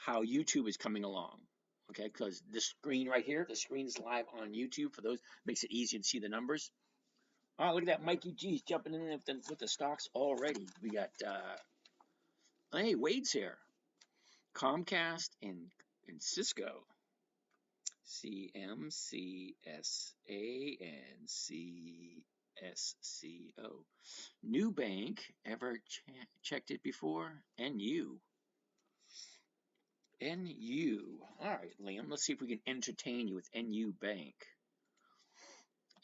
how YouTube is coming along. Okay, because this screen right here, the screen is live on YouTube. For those, makes it easier to see the numbers. Oh, look at that, Mikey G's jumping in with the stocks already. We got, hey, Wade's here. Comcast and Cisco. CMCSA and CSCO. Nubank, ever checked it before? NU. NU. All right, Liam, let's see if we can entertain you with NU Bank.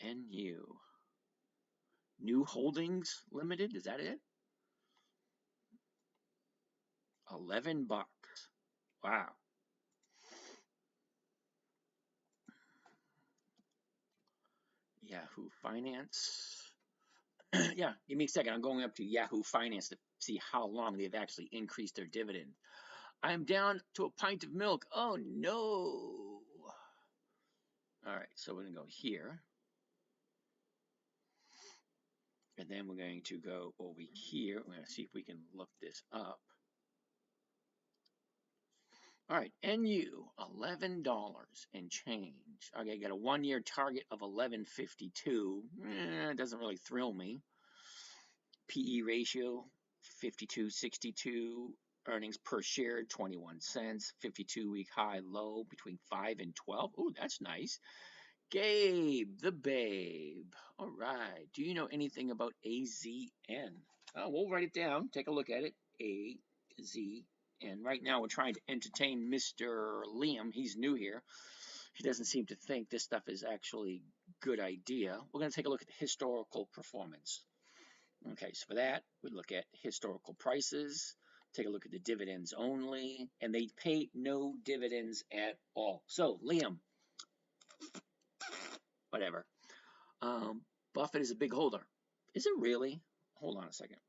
NU. New Holdings Limited, is that it? $11. Wow. Yahoo Finance. Yeah, give me a second. I'm going up to Yahoo Finance to see how long they've actually increased their dividend. I'm down to a pint of milk. Oh no. All right, so we're going to go here. And then we're going to go over here. We're going to see if we can look this up. All right, NU, $11 and change. Okay, got a 1-year target of 11.52. It doesn't really thrill me. PE ratio, 52.62. Earnings per share, 21 cents. 52-week high, low, between 5 and 12. Oh, that's nice. Gabe, the babe. All right. Do you know anything about AZN? Oh, we'll write it down. Take a look at it. AZN. Right now, we're trying to entertain Mr. Liam. He's new here. He doesn't seem to think this stuff is actually a good idea. We're going to take a look at the historical performance. Okay, so for that, we look at historical prices. Take a look at the dividends only. And they pay no dividends at all. So, Liam, whatever. Buffett is a big holder. Is it really? Hold on a second.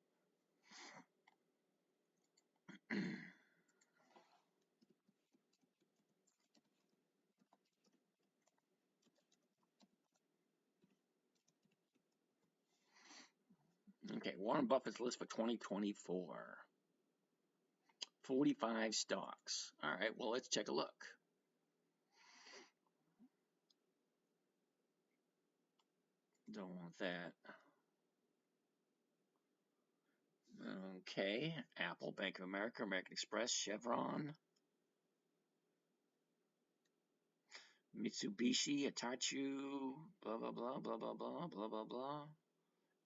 Okay, Warren Buffett's list for 2024. 45 stocks. All right, well, let's take a look. Don't want that. Okay, Apple, Bank of America, American Express, Chevron, Mitsubishi, Hitachi, blah, blah, blah, blah, blah, blah, blah, blah, blah.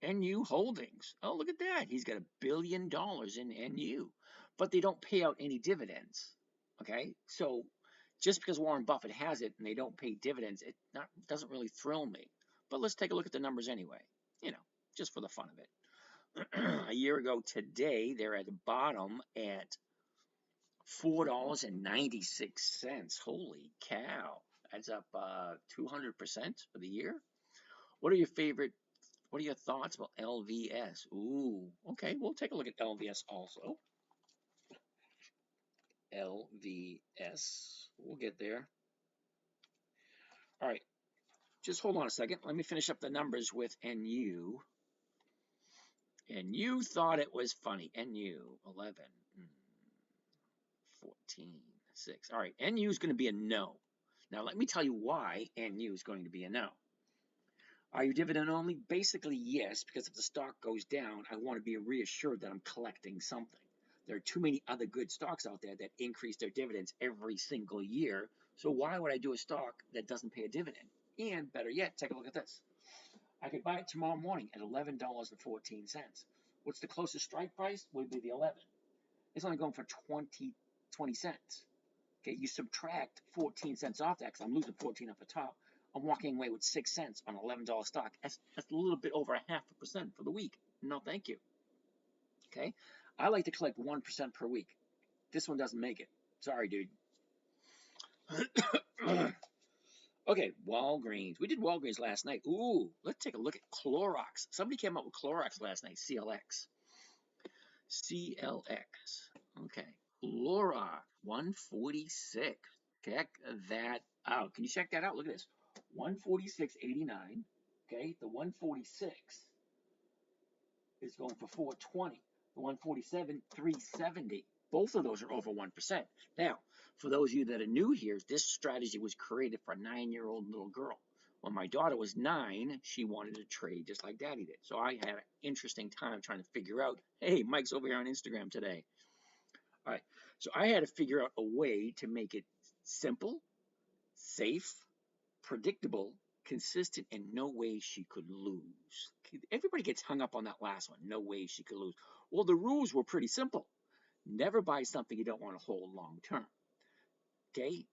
NU Holdings. Oh, look at that. He's got $1 billion in NU, but they don't pay out any dividends. Okay, so just because Warren Buffett has it and they don't pay dividends, it doesn't really thrill me. But let's take a look at the numbers anyway, just for the fun of it. A year ago today, they're at the bottom at $4.96. Holy cow. That's up 200% for the year. What are your thoughts about LVS? Ooh, okay, we'll take a look at LVS also. LVS, we'll get there. All right, just hold on a second. Let me finish up the numbers with NU. And you thought it was funny. NU, 11, 14, 6. All right, NU is going to be a no. Now, let me tell you why NU is going to be a no. Are you dividend only? Basically, yes, because if the stock goes down, I want to be reassured that I'm collecting something. There are too many other good stocks out there that increase their dividends every single year. So why would I do a stock that doesn't pay a dividend? And better yet, take a look at this. I could buy it tomorrow morning at $11.14. What's the closest strike price? Would be the 11. It's only going for 20 cents. Okay, you subtract 14 cents off that because I'm losing 14 off the top. I'm walking away with 6 cents on an $11 stock. That's a little bit over 0.5% for the week. No, thank you. Okay, I like to collect 1% per week. This one doesn't make it. Sorry, dude. Okay, Walgreens. We did Walgreens last night. Ooh, let's take a look at Clorox. Somebody came up with Clorox last night. CLX. CLX. Okay. Clorox, 146. Check that out. Can you check that out? Look at this. 146.89. Okay, the 146 is going for 420. The 147, 370. Both of those are over 1%. Now, for those of you that are new here, this strategy was created for a 9-year-old little girl. When my daughter was 9, she wanted to trade just like Daddy did. So I had an interesting time trying to figure out, hey, Mike's over here on Instagram today. All right, so I had to figure out a way to make it simple, safe, predictable, consistent, and no way she could lose. Everybody gets hung up on that last one, no way she could lose. Well, the rules were pretty simple. Never buy something you don't want to hold long term. Okay?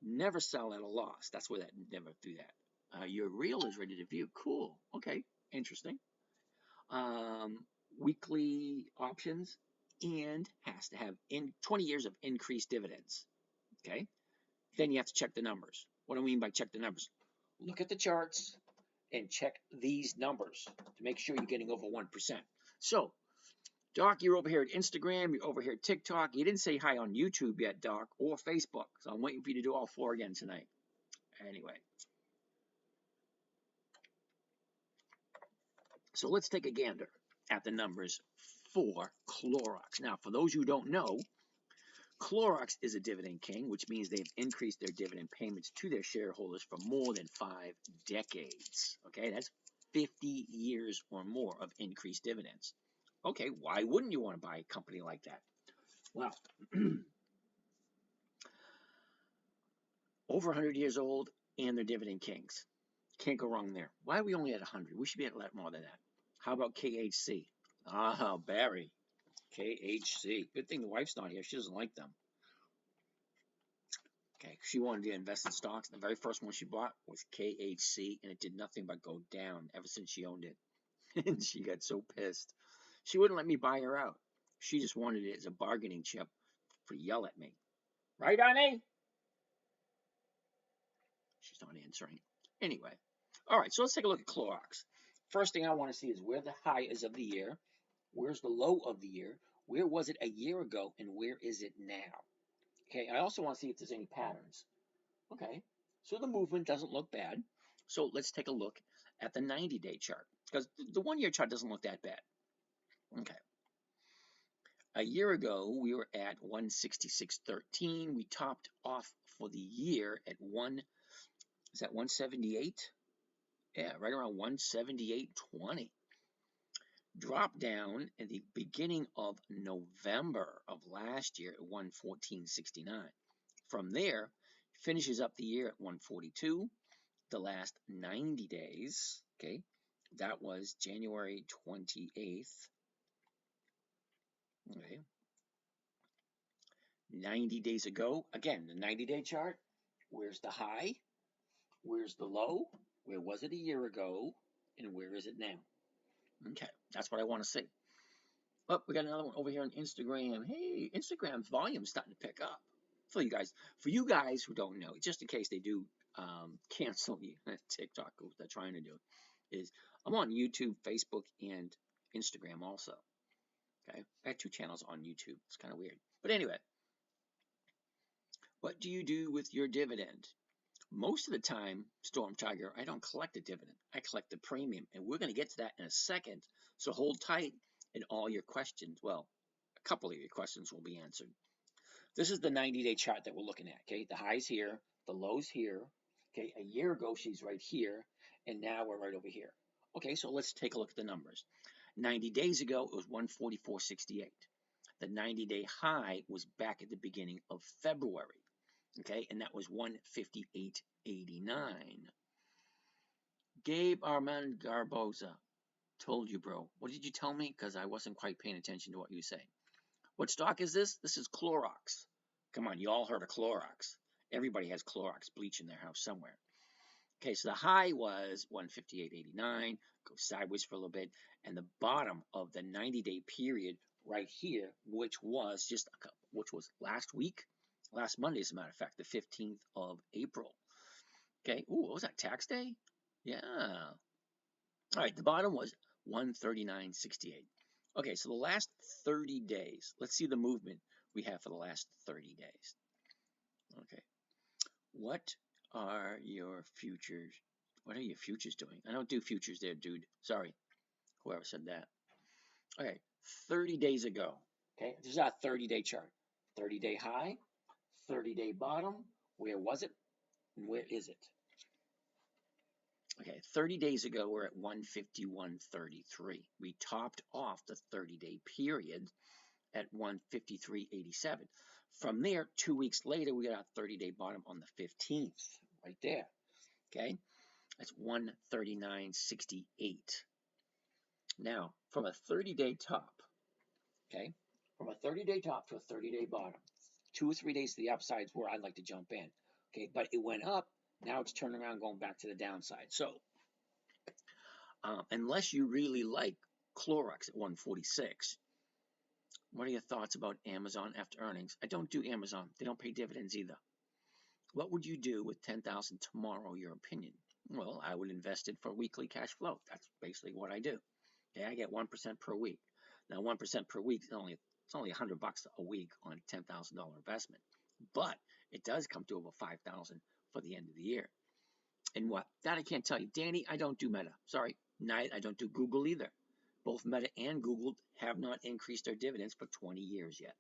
Never sell at a loss. That's where that never do that. Your reel is ready to view. Cool. Okay. Interesting. Weekly options and has to have 20 years of increased dividends. Okay? Then you have to check the numbers. What do I mean by check the numbers? Look at the charts and check these numbers to make sure you're getting over 1%. So, Doc, you're over here at Instagram, you're over here at TikTok. You didn't say hi on YouTube yet, Doc, or Facebook. So I'm waiting for you to do all 4 again tonight. Anyway. So let's take a gander at the numbers for Clorox. Now, for those who don't know, Clorox is a dividend king, which means they've increased their dividend payments to their shareholders for more than 5 decades. Okay, that's 50 years or more of increased dividends. Okay, why wouldn't you want to buy a company like that? Well, over 100 years old and they're dividend kings. Can't go wrong there. Why are we only at 100? We should be at a lot more than that. How about KHC? Ah, Barry. KHC. Good thing the wife's not here. She doesn't like them. Okay, she wanted to invest in stocks. The very first one she bought was KHC, and it did nothing but go down ever since she owned it. And she got so pissed. She wouldn't let me buy her out. She just wanted it as a bargaining chip to yell at me. Right, honey? She's not answering. Anyway. All right, so let's take a look at Clorox. First thing I want to see is where the high is of the year. Where's the low of the year? Where was it a year ago, and where is it now? Okay, I also want to see if there's any patterns. Okay, so the movement doesn't look bad. So let's take a look at the 90-day chart, because the 1-year chart doesn't look that bad. Okay. A year ago, we were at 166.13. We topped off for the year at 178? Yeah, right around 178.20. Dropped down at the beginning of November of last year at 114.69. From there, finishes up the year at 142. The last 90 days, okay, that was January 28th. Okay. 90 days ago, again, the 90-day chart, where's the high? Where's the low? Where was it a year ago? And where is it now? Okay, that's what I want to see. Oh, we got another one over here on Instagram. Hey, Instagram's volume's starting to pick up. For you guys who don't know, just in case they do cancel me, TikTok, what they're trying to do, is I'm on YouTube, Facebook, and Instagram also. Okay, I have 2 channels on YouTube. It's kind of weird. But anyway, what do you do with your dividend? Most of the time, Storm Tiger, I don't collect a dividend. I collect the premium, and we're going to get to that in a second. So hold tight, and all your questions, well, a couple of your questions will be answered. This is the 90-day chart that we're looking at, okay? The high's here, the low's here, okay? A year ago, she's right here, and now we're right over here. Okay, so let's take a look at the numbers. 90 days ago, it was 144.68. The 90-day high was back at the beginning of February, okay? And that was 158.89. Gabe Armand Garboza, told you, bro. What did you tell me? Because I wasn't quite paying attention to what you say. What stock is this? This is Clorox. Come on, you all heard of Clorox. Everybody has Clorox bleach in their house somewhere. Okay, so the high was 158.89, goes sideways for a little bit, and the bottom of the 90-day period right here, which was last week, last Monday, as a matter of fact, the 15th of April. Okay, ooh, what was that, tax day? Yeah. All right, the bottom was 139.68. Okay, so the last 30 days, let's see the movement we have for the last 30 days. Okay, what are your futures? What are your futures doing? I don't do futures there, dude. Sorry, whoever said that. Okay, 30 days ago. Okay, this is our 30-day chart. 30-day high, 30-day bottom. Where was it? And where is it? Okay, 30 days ago, we're at 151.33. We topped off the 30-day period at 153.87. From there, 2 weeks later, we got our 30-day bottom on the 15th, right there. Okay, that's 139.68. Now, from a 30-day top, okay, from a 30-day top to a 30-day bottom, 2 or 3 days to the upside is where I'd like to jump in. Okay, but it went up. Now it's turning around, going back to the downside. So, unless you really like Clorox at 146, what are your thoughts about Amazon after earnings? I don't do Amazon. They don't pay dividends either. What would you do with $10,000 tomorrow? Your opinion? Well, I would invest it for weekly cash flow. That's basically what I do. Okay, I get 1% per week. Now, 1% per week is only $100 a week on a $10,000 investment, but it does come to over $5,000 for the end of the year. And what? That I can't tell you, Danny. I don't do Meta. Sorry, I don't do Google either. Both Meta and Google have not increased their dividends for 20 years yet.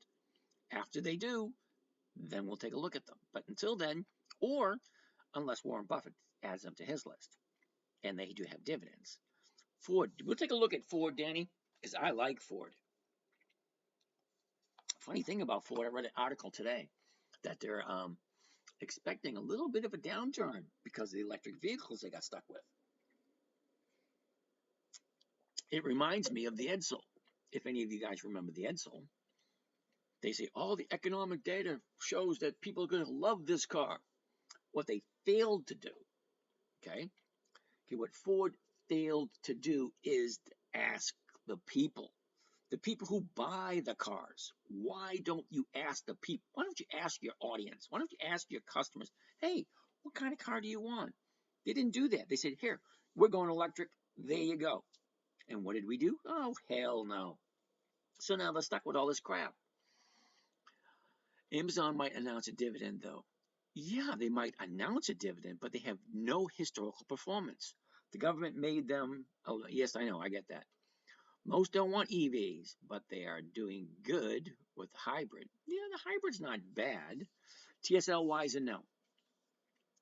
After they do, then we'll take a look at them. But until then, or unless Warren Buffett adds them to his list, and they do have dividends. Ford, we'll take a look at Ford, Danny, because I like Ford. Funny thing about Ford, I read an article today that they're expecting a little bit of a downturn because of the electric vehicles they got stuck with. It reminds me of the Edsel. If any of you guys remember the Edsel, they say all the economic data shows that people are going to love this car. What they failed to do, okay, what Ford failed to do is to ask the people who buy the cars. Why don't you ask the people? Why don't you ask your audience? Why don't you ask your customers, hey, what kind of car do you want? They didn't do that. They said, here, we're going electric. There you go. And what did we do? Oh, hell no. So now they're stuck with all this crap. Amazon might announce a dividend, though. Yeah, they might announce a dividend, but they have no historical performance. The government made them, oh, yes, I know, I get that. Most don't want EVs, but they are doing good with hybrid. Yeah, the hybrid's not bad. TSLY is a no.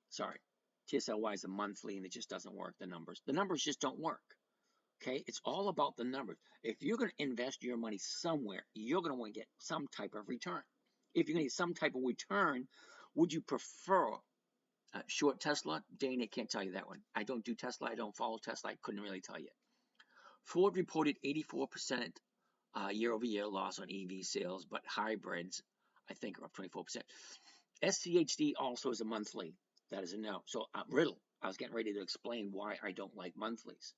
Sorry. TSLY is a monthly, and it just doesn't work, the numbers. The numbers just don't work. Okay? It's all about the numbers. If you're going to invest your money somewhere, you're going to want to get some type of return. If you're going to get some type of return, would you prefer short Tesla? Dana can't tell you that one. I don't do Tesla. I don't follow Tesla. I couldn't really tell you. Ford reported 84% year-over-year loss on EV sales, but hybrids, I think, are up 24%. SCHD also is a monthly. That is a no. So, riddle. I was getting ready to explain why I don't like monthlies.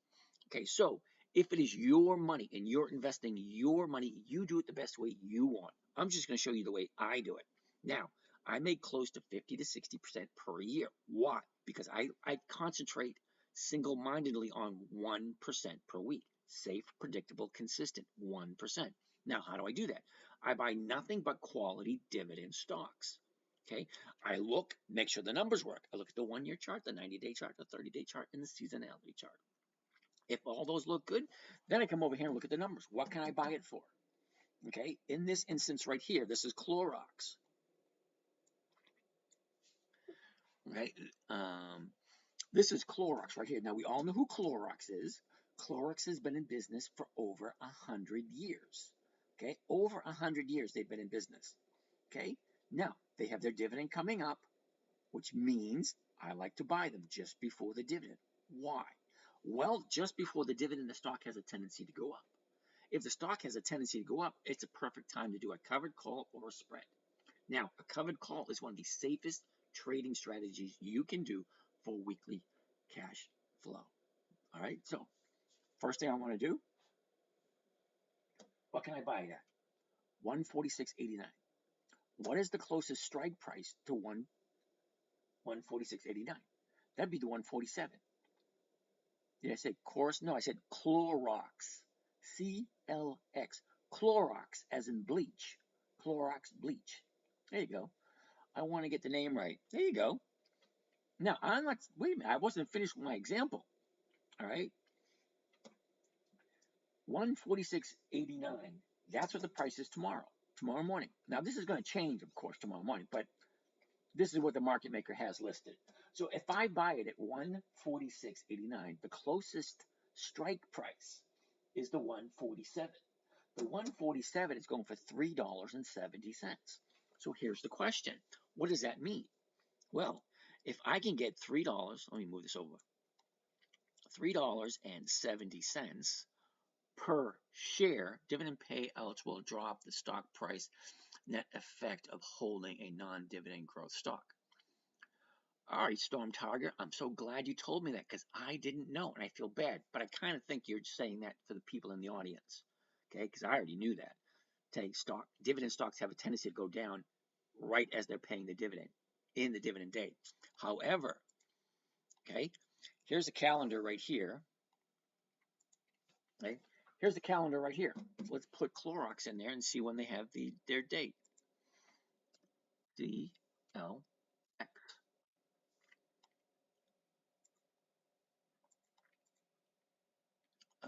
Okay, so if it is your money and you're investing your money, you do it the best way you want. I'm just going to show you the way I do it. Now, I make close to 50 to 60% per year. Why? Because I concentrate single-mindedly on 1% per week. Safe, predictable, consistent, 1%. Now, how do I do that? I buy nothing but quality dividend stocks. Okay, I look, make sure the numbers work. I look at the 1-year chart, the 90-day chart, the 30-day chart, and the seasonality chart. If all those look good, then I come over here and look at the numbers. What can I buy it for? Okay, in this instance right here, this is Clorox. Right, this is Clorox right here. Now, we all know who Clorox is. Clorox has been in business for over 100 years. Okay, over 100 years they've been in business. Okay, now they have their dividend coming up, which means I like to buy them just before the dividend. Why? Well, just before the dividend, the stock has a tendency to go up. If the stock has a tendency to go up, it's a perfect time to do a covered call or a spread. Now, a covered call is one of the safest trading strategies you can do for weekly cash flow. All right, so first thing I want to do, what can I buy it at? 146.89. What is the closest strike price to 146.89? That'd be the 147. Did I say Chorus? No, I said Clorox. CLX. Clorox, as in bleach. Clorox bleach. There you go. I want to get the name right. There you go. Now, I'm not, wait a minute, I wasn't finished with my example. All right. 146.89. That's what the price is tomorrow. tomorrow morning. Now, this is going to change, of course, tomorrow morning, but this is what the market maker has listed. So if I buy it at 146.89, the closest strike price is the 147. The 147 is going for $3.70. So here's the question. What does that mean? Well, if I can get $3, let me move this over, $3.70 per share, dividend pay eligible, drop the stock price net effect of holding a non-dividend growth stock. All right, Storm Target, I'm so glad you told me that because I didn't know and I feel bad, but I kind of think you're saying that for the people in the audience, okay? Because I already knew that. Dividend stocks have a tendency to go down right as they're paying the dividend in the dividend date. However, okay, here's a calendar right here. Okay, here's the calendar right here. Let's put Clorox in there and see when they have their date. DLX.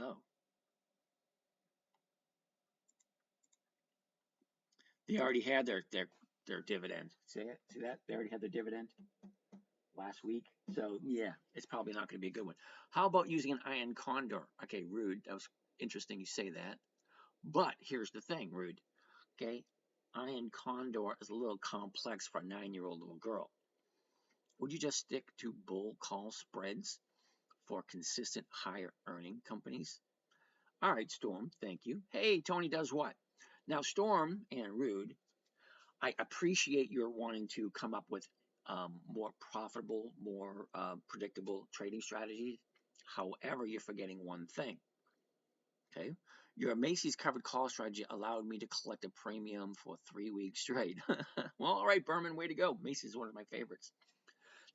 Oh, they already had their dividend. See it? See that? They already had their dividend last week. So yeah, it's probably not going to be a good one. How about using an iron condor? Okay, Rude. That was interesting you say that. But here's the thing, Rude. Okay, iron condor is a little complex for a 9-year-old little girl. Would you just stick to bull call spreads for consistent higher earning companies? All right, Storm, thank you. Hey, Tony does what? Now, Storm and Rude, I appreciate your wanting to come up with more profitable, more predictable trading strategies. However, you're forgetting one thing. Okay, your Macy's covered call strategy allowed me to collect a premium for 3 weeks straight. Well, all right, Berman, way to go. Macy's is one of my favorites.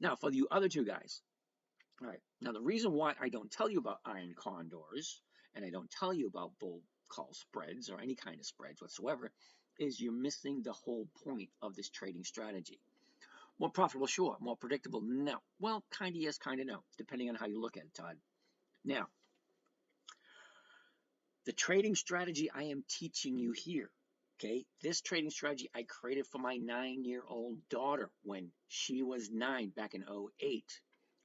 Now, for you other two guys, all right. Now, the reason why I don't tell you about iron condors and I don't tell you about bull call spreads or any kind of spreads whatsoever is you're missing the whole point of this trading strategy. More profitable, sure. More predictable, no. Well, kind of yes, kind of no, depending on how you look at it, Todd. Now, the trading strategy I am teaching you here, okay, this trading strategy I created for my 9-year-old daughter when she was 9 back in 08.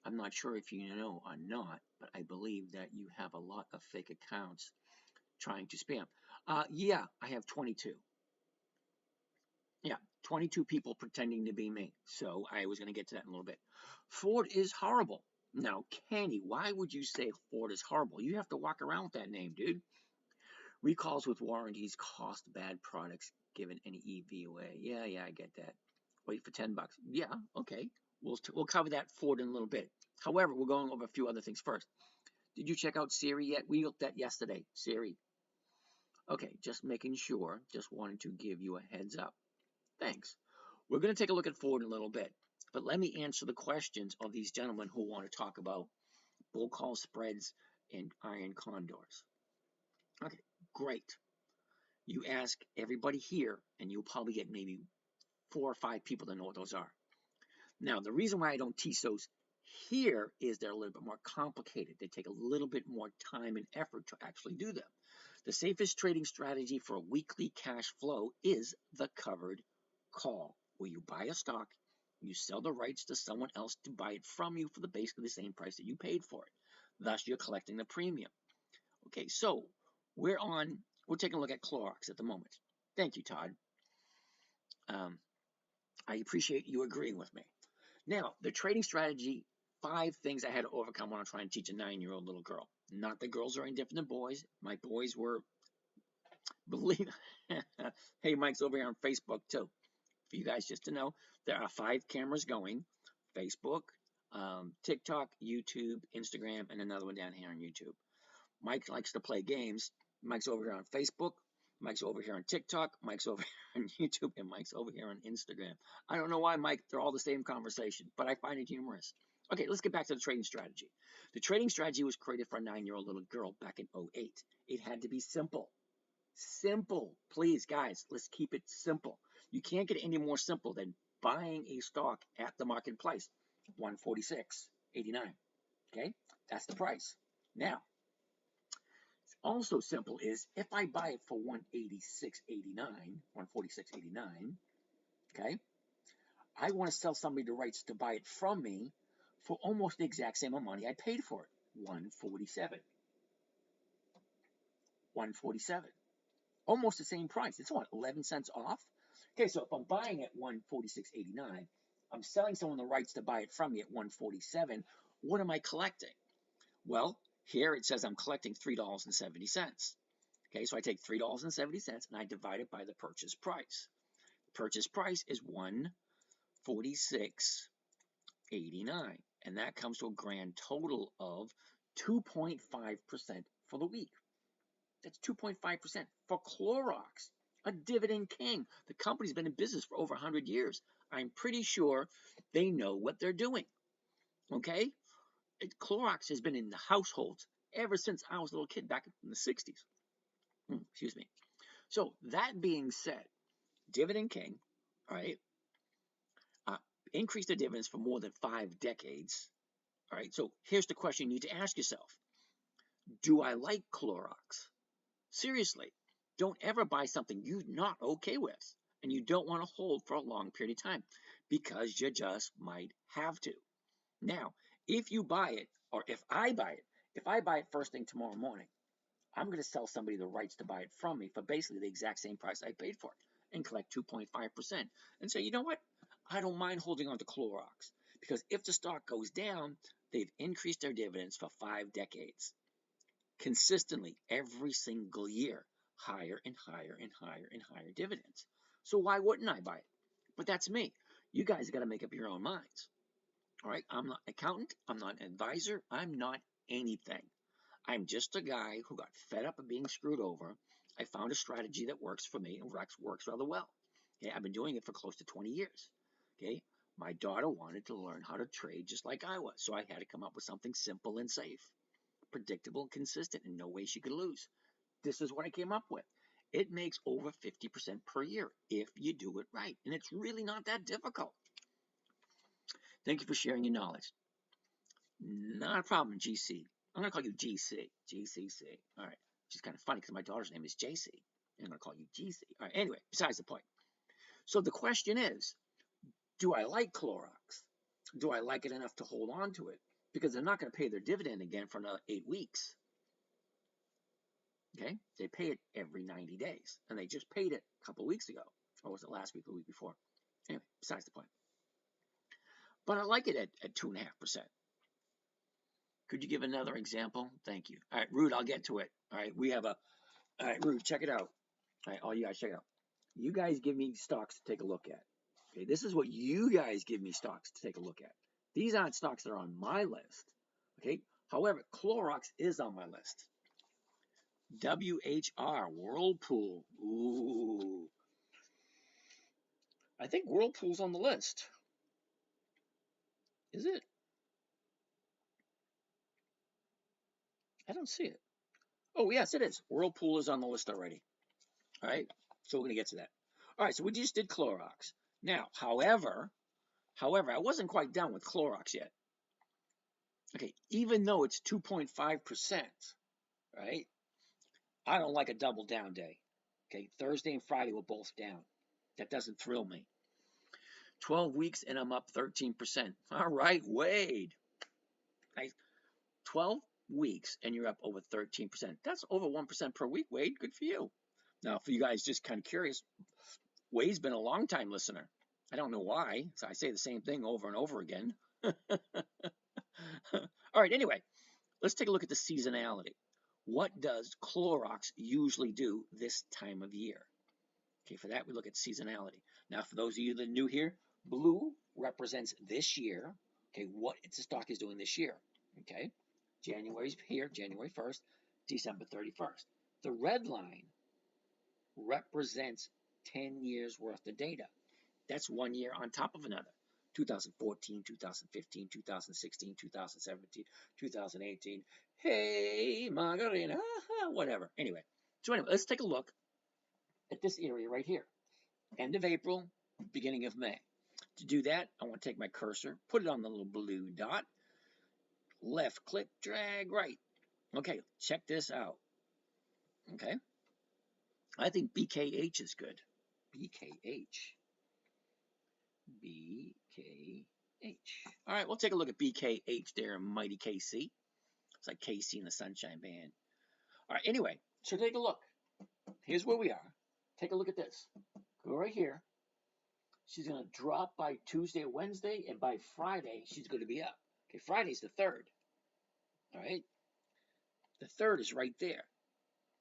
I'm not sure if you know or not, but I believe that you have a lot of fake accounts trying to spam. Yeah, I have 22. Yeah, 22 people pretending to be me. So I was going to get to that in a little bit. Ford is horrible. Now, Kenny, why would you say Ford is horrible? You have to walk around with that name, dude. Recalls with warranties cost bad products given any EV away. Yeah, I get that. Wait for $10. Yeah, okay. We'll cover that Ford in a little bit. However, we're going over a few other things first. Did you check out Siri yet? We looked at yesterday. Siri. Okay, just making sure. Just wanted to give you a heads up. Thanks. We're going to take a look at Ford in a little bit. But let me answer the questions of these gentlemen who want to talk about bull call spreads and iron condors. Okay, great. You ask everybody here, and you'll probably get maybe 4 or 5 people that know what those are. Now, the reason why I don't teach those here is they're a little bit more complicated. They take a little bit more time and effort to actually do them. The safest trading strategy for a weekly cash flow is the covered call, where you buy a stock, you sell the rights to someone else to buy it from you for basically the same price that you paid for it. Thus, you're collecting the premium. Okay, so we're taking a look at Clorox at the moment. Thank you, Todd. I appreciate you agreeing with me. Now, the trading strategy, 5 things I had to overcome when I'm trying to teach a 9-year-old little girl. Not that girls are any different than boys. My boys were, believe. Hey, Mike's over here on Facebook too. For you guys just to know, there are 5 cameras going: Facebook, TikTok, YouTube, Instagram, and another one down here on YouTube. Mike likes to play games. Mike's over here on Facebook. Mike's over here on TikTok. Mike's over here on YouTube. And Mike's over here on Instagram. I don't know why, Mike. They're all the same conversation, but I find it humorous. Okay, let's get back to the trading strategy. The trading strategy was created for a 9-year-old little girl back in 08. It had to be simple. Simple. Please, guys, let's keep it simple. You can't get any more simple than buying a stock at the market price, $146.89. Okay, that's the price. Now, Also simple is if I buy it for 186.89, 146.89, okay, I want to sell somebody the rights to buy it from me for almost the exact same amount of money I paid for it, 147. 147. Almost the same price. It's what, 11 cents off? Okay, so if I'm buying at 146.89, I'm selling someone the rights to buy it from me at 147. What am I collecting? Well, here it says I'm collecting $3.70. Okay, so I take $3.70 and I divide it by the purchase price. Purchase price is $146.89, and that comes to a grand total of 2.5% for the week. That's 2.5% for Clorox, a dividend king. The company's been in business for over 100 years. I'm pretty sure they know what they're doing. Okay? Clorox has been in the households ever since I was a little kid back in the 60s. Excuse me. So that being said, dividend king, all right, increased their dividends for more than 5 decades. All right, so here's the question you need to ask yourself. Do I like Clorox? Seriously, don't ever buy something you're not okay with and you don't want to hold for a long period of time because you just might have to. Now, if you buy it, or if I buy it first thing tomorrow morning, I'm going to sell somebody the rights to buy it from me for basically the exact same price I paid for it and collect 2.5% and say, you know what? I don't mind holding on to Clorox because if the stock goes down, they've increased their dividends for 5 decades. Consistently, every single year, higher and higher and higher and higher dividends. So why wouldn't I buy it? But that's me. You guys got to make up your own minds. All right, I'm not an accountant. I'm not an advisor. I'm not anything. I'm just a guy who got fed up of being screwed over. I found a strategy that works for me and works rather well. Okay, I've been doing it for close to 20 years. Okay, my daughter wanted to learn how to trade just like I was, so I had to come up with something simple and safe, predictable and consistent, and no way she could lose. This is what I came up with. It makes over 50% per year if you do it right, and it's really not that difficult. Thank you for sharing your knowledge. Not a problem, GC. I'm going to call you GC. GCC. All right. Which is kind of funny because my daughter's name is JC. And I'm going to call you GC. All right. Anyway, besides the point. So the question is, do I like Clorox? Do I like it enough to hold on to it? Because they're not going to pay their dividend again for another 8 weeks. Okay? They pay it every 90 days. And they just paid it a couple of weeks ago. Or was it last week or the week before? Anyway, besides the point. But I like it at 2.5%. Could you give another example? Thank you. All right, Rude, I'll get to it. All right, all right, Rude, check it out. All right, all you guys, check it out. You guys give me stocks to take a look at. Okay, this is what you guys give me stocks to take a look at. These aren't stocks that are on my list. Okay, however, Clorox is on my list. WHR, Whirlpool. Ooh. I think Whirlpool's on the list. Is it? I don't see it. Oh, yes, it is. Whirlpool is on the list already. All right, so we're going to get to that. All right, so we just did Clorox. Now, however, I wasn't quite done with Clorox yet. Okay, even though it's 2.5%, right? I don't like a double down day. Okay, Thursday and Friday were both down. That doesn't thrill me. 12 weeks and I'm up 13%. All right, Wade. 12 weeks and you're up over 13%. That's over 1% per week, Wade. Good for you. Now, for you guys just kind of curious, Wade's been a long time listener. I don't know why, so I say the same thing over and over again. All right, anyway, let's take a look at the seasonality. What does Clorox usually do this time of year? Okay, for that we look at seasonality. Now, for those of you that are new here, blue represents this year. Okay, what the stock is doing this year. Okay, January's here, January 1st, December 31st. The red line represents 10 years worth of data. That's 1 year on top of another. 2014, 2015, 2016, 2017, 2018. Hey, Margarina, whatever. Anyway, let's take a look at this area right here. End of April, beginning of May. To do that, I want to take my cursor, put it on the little blue dot, left click, drag right. Okay, check this out. Okay. I think BKH is good. BKH. BKH. All right, we'll take a look at BKH there, Mighty KC. It's like KC and the Sunshine Band. All right, anyway, so take a look. Here's where we are. Take a look at this. Go right here. She's going to drop by Tuesday or Wednesday, and by Friday, she's going to be up. Okay, Friday's the 3rd. All right, the 3rd is right there.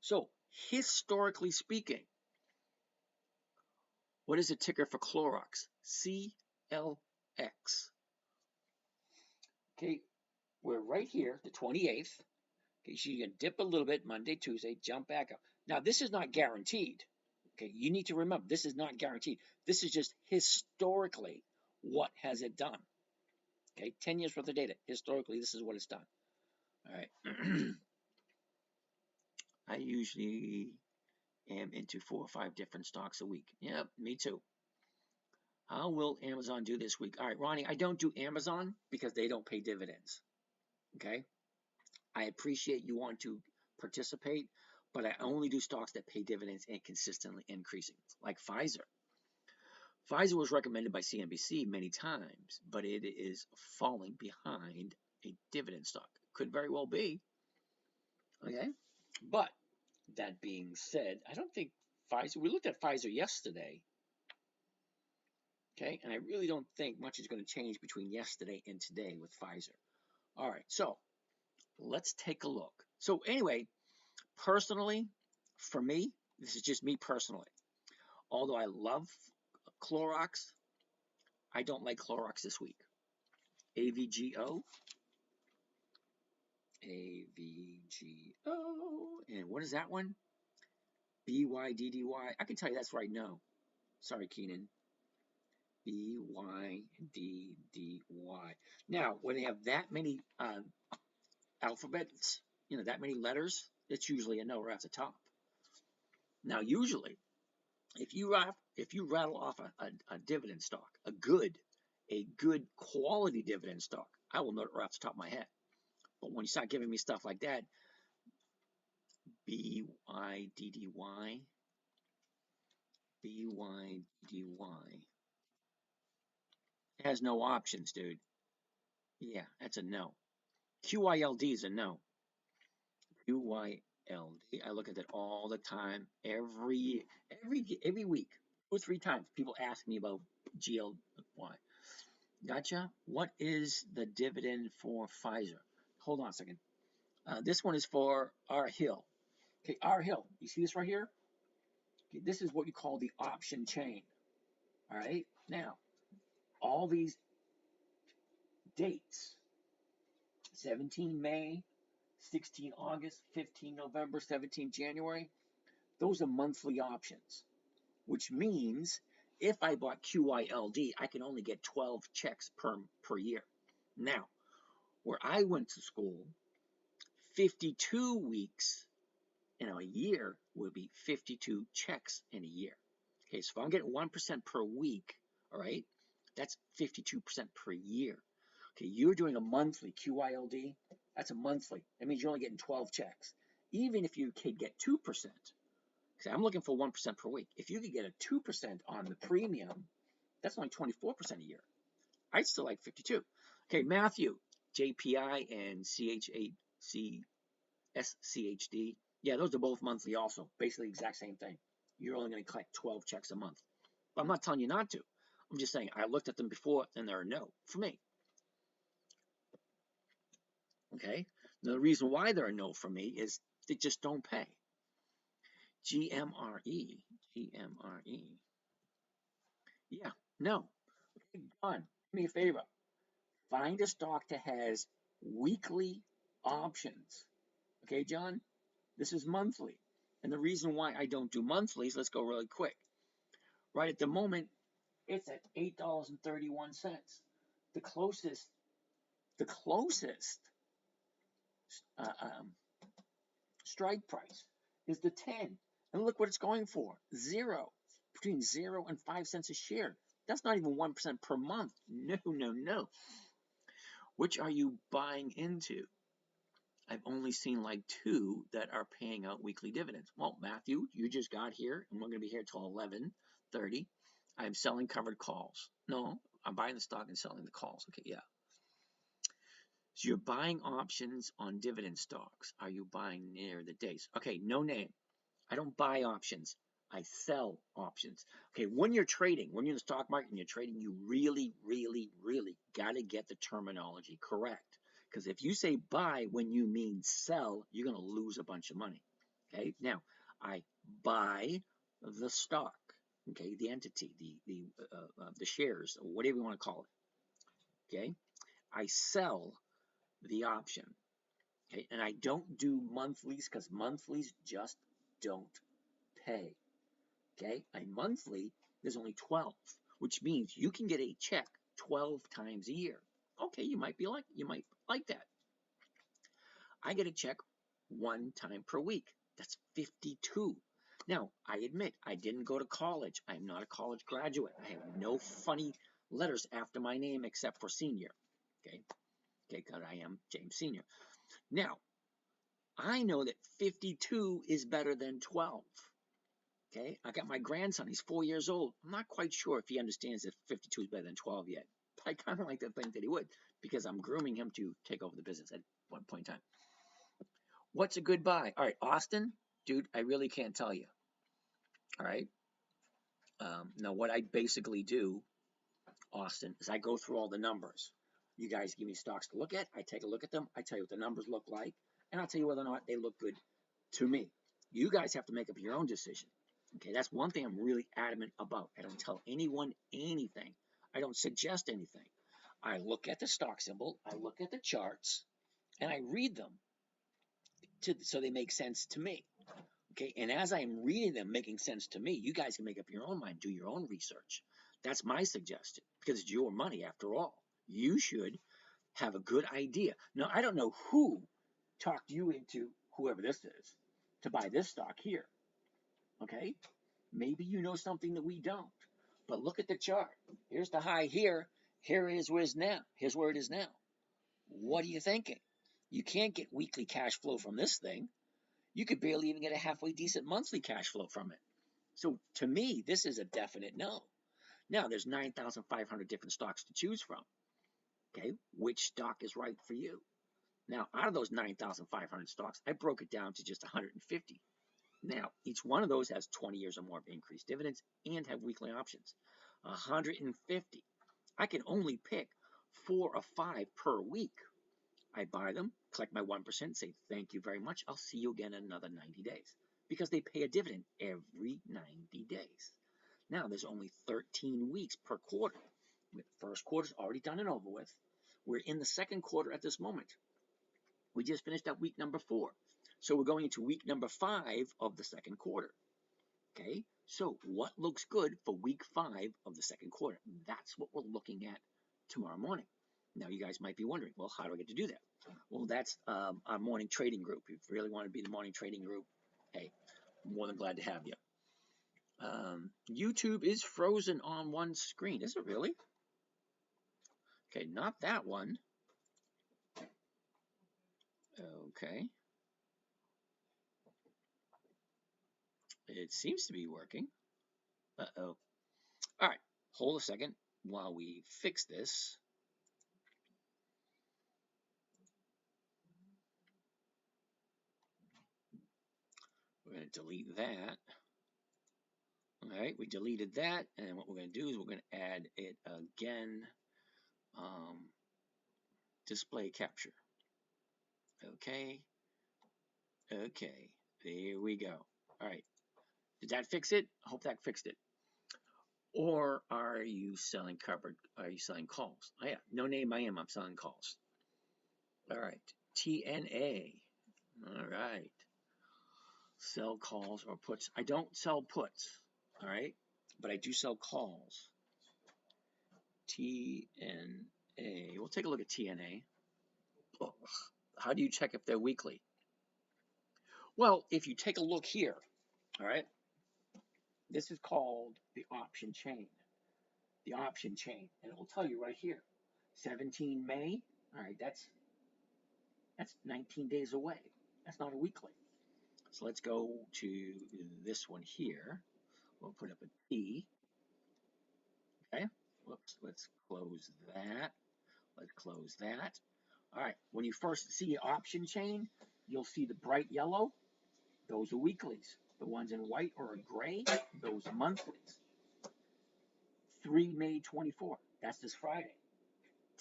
So, historically speaking, what is the ticker for Clorox? CLX. Okay, we're right here, the 28th. Okay, she's going to dip a little bit Monday, Tuesday, jump back up. Now, this is not guaranteed. Okay, you need to remember, this is not guaranteed. This is just historically what has it done. Okay, 10 years worth of data. Historically, this is what it's done. All right. I usually am into 4 or 5 different stocks a week. Yep, me too. How will Amazon do this week? All right, Ronnie, I don't do Amazon because they don't pay dividends. Okay? I appreciate you want to participate, but I only do stocks that pay dividends and consistently increasing, like Pfizer. Pfizer was recommended by CNBC many times, but it is falling behind a dividend stock. Could very well be. Okay? But that being said, I don't think Pfizer, we looked at Pfizer yesterday. Okay, and I really don't think much is going to change between yesterday and today with Pfizer. All right, so let's take a look. So anyway, personally, for me, this is just me personally. Although I love Clorox, I don't like Clorox this week. AVGO. AVGO. And what is that one? BYDDY. I can tell you that's right, no. Sorry, Keenan. BYDDY. Now, when they have that many alphabets, that many letters, it's usually a no right at the top. Now, usually, if you rattle off a dividend stock, a good quality dividend stock, I will know it right off the top of my head. But when you start giving me stuff like that, BYDDY, it has no options, dude. Yeah, that's a no. QYLD is a no. QYLD. I look at it all the time, every week, 2 or 3 times. People ask me about GLY. Gotcha. What is the dividend for Pfizer? Hold on a second. This one is for R Hill. Okay, R Hill. You see this right here? Okay, this is what you call the option chain. All right. Now, all these dates: 17 May, 16 August, 15 November, 17 January. Those are monthly options, which means if I bought QYLD, I can only get 12 checks per year. Now, where I went to school, 52 weeks in a year would be 52 checks in a year. Okay, so if I'm getting 1% per week, all right, that's 52% per year. Okay, you're doing a monthly QYLD, that's a monthly. That means you're only getting 12 checks. Even if you could get 2%, because I'm looking for 1% per week. If you could get a 2% on the premium, that's only 24% a year. I'd still like 52. Okay, Matthew, JPI and SCHD. Yeah, those are both monthly also. Basically the exact same thing. You're only going to collect 12 checks a month. But I'm not telling you not to. I'm just saying I looked at them before and they're a no for me. Okay? Now, the reason why they're a no for me is they just don't pay. GMRE. Yeah, no. Okay, John, do me a favor. Find a stock that has weekly options. Okay, John? This is monthly. And the reason why I don't do monthlies, let's go really quick. Right at the moment, it's at $8.31. The closest strike price is the 10. And look what it's going for. Zero. Between 0 and 5 cents a share. That's not even 1% per month. No. Which are you buying into? I've only seen like 2 that are paying out weekly dividends. Well, Matthew, you just got here, and we're going to be here till 11:30. I'm selling covered calls. No, I'm buying the stock and selling the calls. Okay, yeah. So you're buying options on dividend stocks. Are you buying near the days? Okay, no name. I don't buy options. I sell options. Okay, when you're trading, when you're in the stock market and you're trading, you really, really, really got to get the terminology correct. Because if you say buy when you mean sell, you're going to lose a bunch of money. Okay, now I buy the stock. Okay, the entity, the shares, or whatever you want to call it. Okay, I sell the option. Okay, and I don't do monthlies because monthlies just don't pay. Okay, a monthly, there's only 12, which means you can get a check 12 times a year. Okay, you might like that. I get a check 1 time per week. That's 52. Now, I admit I didn't go to college. I'm not a college graduate. I have no funny letters after my name except for senior. Okay, because I am James Senior. Now, I know that 52 is better than 12. Okay, I got my grandson. He's 4 years old. I'm not quite sure if he understands that 52 is better than 12 yet. But I kind of like to think that he would because I'm grooming him to take over the business at one point in time. What's a good buy? All right, Austin, dude, I really can't tell you. All right. Now, what I basically do, Austin, is I go through all the numbers. You guys give me stocks to look at. I take a look at them. I tell you what the numbers look like, and I'll tell you whether or not they look good to me. You guys have to make up your own decision. Okay, that's one thing I'm really adamant about. I don't tell anyone anything. I don't suggest anything. I look at the stock symbol, I look at the charts, and I read them so they make sense to me. Okay, and as I'm reading them making sense to me, you guys can make up your own mind, do your own research. That's my suggestion because it's your money after all. You should have a good idea. Now, I don't know who talked you into, whoever this is, to buy this stock here. Okay, maybe you know something that we don't. But look at the chart. Here's the high here. Here is where it is now. Here's where it is now. What are you thinking? You can't get weekly cash flow from this thing. You could barely even get a halfway decent monthly cash flow from it. So to me, this is a definite no. Now, there's 9,500 different stocks to choose from. Okay, which stock is right for you? Now, out of those 9,500 stocks, I broke it down to just 150. Now, each one of those has 20 years or more of increased dividends and have weekly options. 150. I can only pick 4 or 5 per week. I buy them, collect my 1%, say thank you very much. I'll see you again in another 90 days because they pay a dividend every 90 days. Now, there's only 13 weeks per quarter. The first quarter's already done and over with. We're in the second quarter at this moment. We just finished up week number 4. So we're going into week number 5 of the second quarter. Okay, so what looks good for week 5 of the second quarter? That's what we're looking at tomorrow morning. Now, you guys might be wondering, well, how do I get to do that? Well, that's our morning trading group. If you really want to be the morning trading group, hey, I'm more than glad to have you. YouTube is frozen on one screen. Is it really? Okay, not that one. Okay. It seems to be working. Uh-oh. All right, hold a second while we fix this. We're going to delete that. All right, we deleted that, and what we're going to do is we're going to add it again. Display capture. Okay. Okay, there we go. All right, did that fix it? I hope that fixed it. Or are you selling covered? Are you selling calls? Oh, yeah, no name I am. I'm selling calls. All right, TNA. All right. Sell calls or puts. I don't sell puts. All right, but I do sell calls. TNA. We'll take a look at TNA. Oh, how do you check if they're weekly? Well, if you take a look here, all right, this is called the option chain. The option chain, and it will tell you right here, 17 May. All right, that's That's 19 days away. That's not a weekly. So let's go to this one here. We'll put up a T. Okay. Whoops. Let's close that. Let's close that. All right. When you first see an option chain, you'll see the bright yellow. Those are weeklies. The ones in white or gray, those are monthlies. 3 May 24, that's this Friday.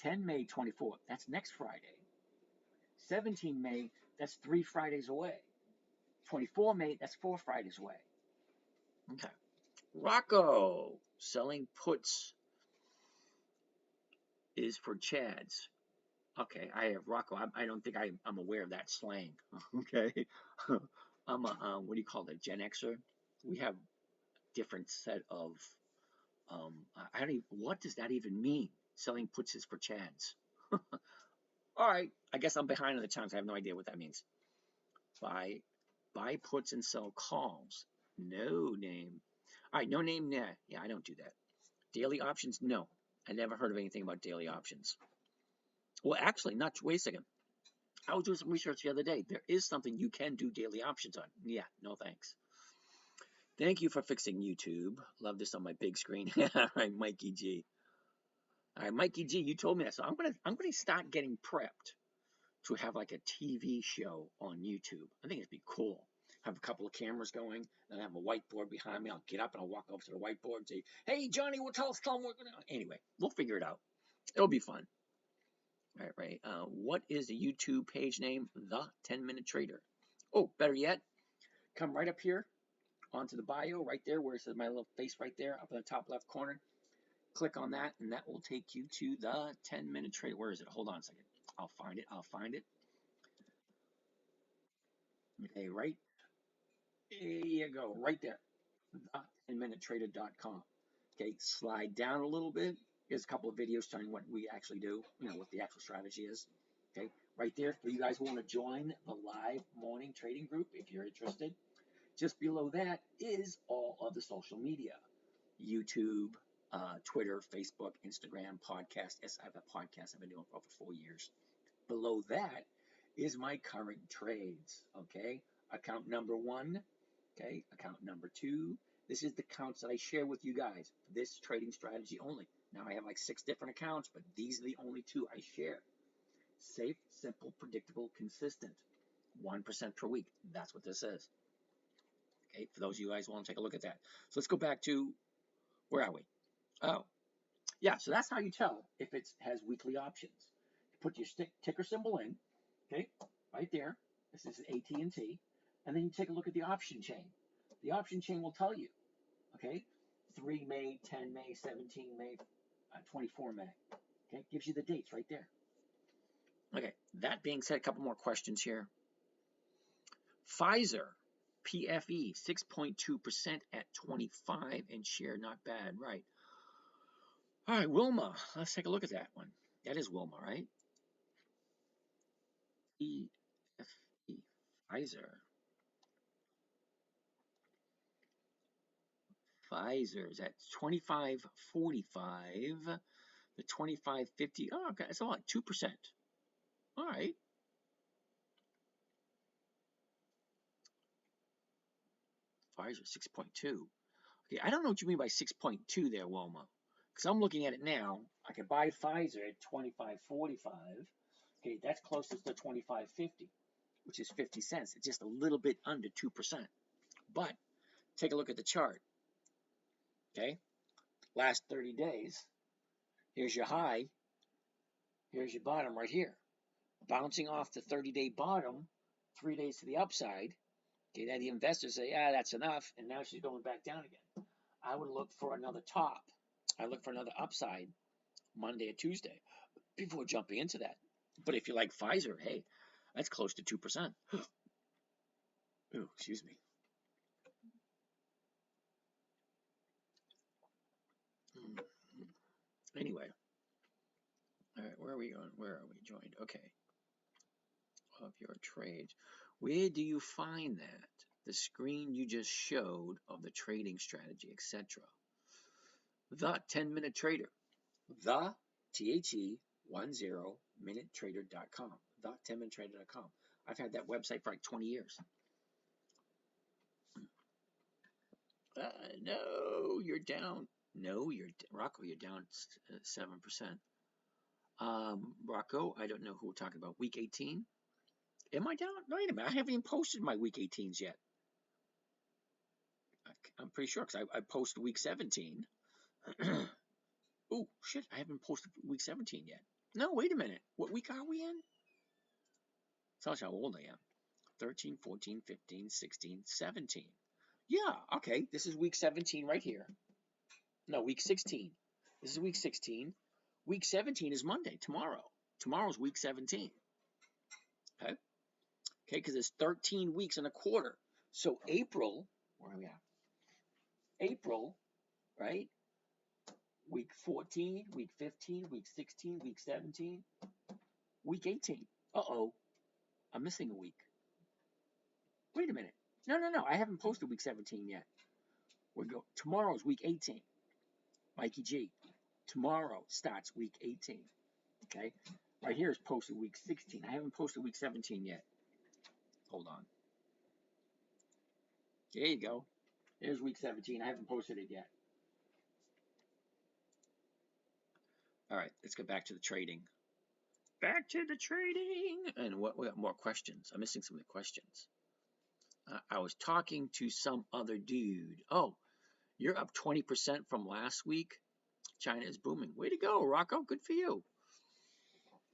10 May 24, that's next Friday. 17 May, that's 3 Fridays away. 24 May, that's 4 Fridays away. Okay. Rocco, selling puts is for Chads. Okay, I have Rocco. I don't think I'm aware of that slang. Okay. I'm a, what do you call it, Gen Xer? We have different set of, I don't even, what does that even mean? Selling puts is for Chads. All right, I guess I'm behind on the times. I have no idea what that means. Buy puts and sell calls. No name. All right, no name, nah. Yeah, I don't do that. Daily options, no. I never heard of anything about daily options. Well, actually, not. Wait a second. I was doing some research the other day. There is something you can do daily options on. Yeah, no thanks. Thank you for fixing YouTube. Love this on my big screen. All right, Mikey G. All right, Mikey G, you told me that, so I'm gonna start getting prepped to have like a TV show on YouTube. I think it'd be cool. Have a couple of cameras going, and have a whiteboard behind me. I'll get up and I'll walk over to the whiteboard and say, "Hey, Johnny, we'll tell us something." Anyway, we'll figure it out. It'll be fun. All right. What is the YouTube page name? The 10-Minute Trader. Oh, better yet, come right up here onto the bio, right there where it says my little face right there, up in the top left corner. Click on that, and that will take you to the 10-Minute Trader. Where is it? Hold on a second. I'll find it. Okay, right. There you go, right there. The10minutetrader.com. Okay, slide down a little bit. Here's a couple of videos showing what we actually do, what the actual strategy is. Okay, right there for you guys who want to join the live morning trading group if you're interested. Just below that is all of the social media: YouTube, Twitter, Facebook, Instagram, podcast. Yes, I have a podcast I've been doing for over 4 years. Below that is my current trades. Okay, account number 1. Okay, account number 2. This is the accounts that I share with you guys for this trading strategy only. Now I have like 6 different accounts, but these are the only 2 I share. Safe, simple, predictable, consistent. 1% per week. That's what this is. Okay, for those of you guys who want to take a look at that. So let's go back to, where are we? Oh, yeah, so that's how you tell if it has weekly options. You put your ticker symbol in, okay, right there. This is AT&T. And then you take a look at the option chain. The option chain will tell you, okay, 3 May, 10 May, 17 May, 24 May. Okay, gives you the dates right there. Okay, that being said, a couple more questions here. Pfizer, PFE, 6.2% at 25 and share, not bad, right? All right, Wilma, let's take a look at that one. That is Wilma, right? PFE, Pfizer. Pfizer's at 25.45. The 25.50. Oh, okay, it's a lot, 2%. All right. Pfizer 6.2. Okay, I don't know what you mean by 6.2 there, Wilma. Because I'm looking at it now. I could buy Pfizer at 25.45. Okay, that's closest to 25.50, which is 50 cents. It's just a little bit under 2%. But take a look at the chart. Okay, last 30 days. Here's your high. Here's your bottom right here. Bouncing off the 30-day bottom, 3 days to the upside. Okay, then the investors say, that's enough, and now she's going back down again. I would look for another top. I look for another upside Monday or Tuesday before jumping into that. But if you like Pfizer, hey, that's close to 2%. Ooh, excuse me. Anyway, all right, where are we going? Where are we joined? Okay, of your trades. Where do you find that? The screen you just showed of the trading strategy, etc. The 10-Minute Trader. The THE10minutetrader.com. the10minutetrader.com. I've had that website for like 20 years. No, you're down. No, Rocco, you're down 7%. Rocco, I don't know who we're talking about. Week 18? Am I down? Wait a minute, I haven't even posted my week 18s yet. I'm pretty sure because I posted week 17. Oh, shit, I haven't posted week 17 yet. No, wait a minute. What week are we in? Tells you how old I am. 13, 14, 15, 16, 17. Yeah, okay, this is week 17 right here. No, week 16. This is week 16. Week 17 is Monday, tomorrow. Tomorrow's week 17. Okay? Okay, because it's 13 weeks and a quarter. So April, where are we at? April, right? Week 14, week 15, week 16, week 17, week 18. Uh-oh, I'm missing a week. Wait a minute. No, I haven't posted week 17 yet. Tomorrow's week 18. Mikey G. Tomorrow starts week 18. Okay? Right here is posted week 16. I haven't posted week 17 yet. Hold on. There you go. There's week 17. I haven't posted it yet. All right, let's get back to the trading. Back to the trading. And we got more questions. I'm missing some of the questions. I was talking to some other dude. Oh, you're up 20% from last week. China is booming. Way to go, Rocco. Good for you.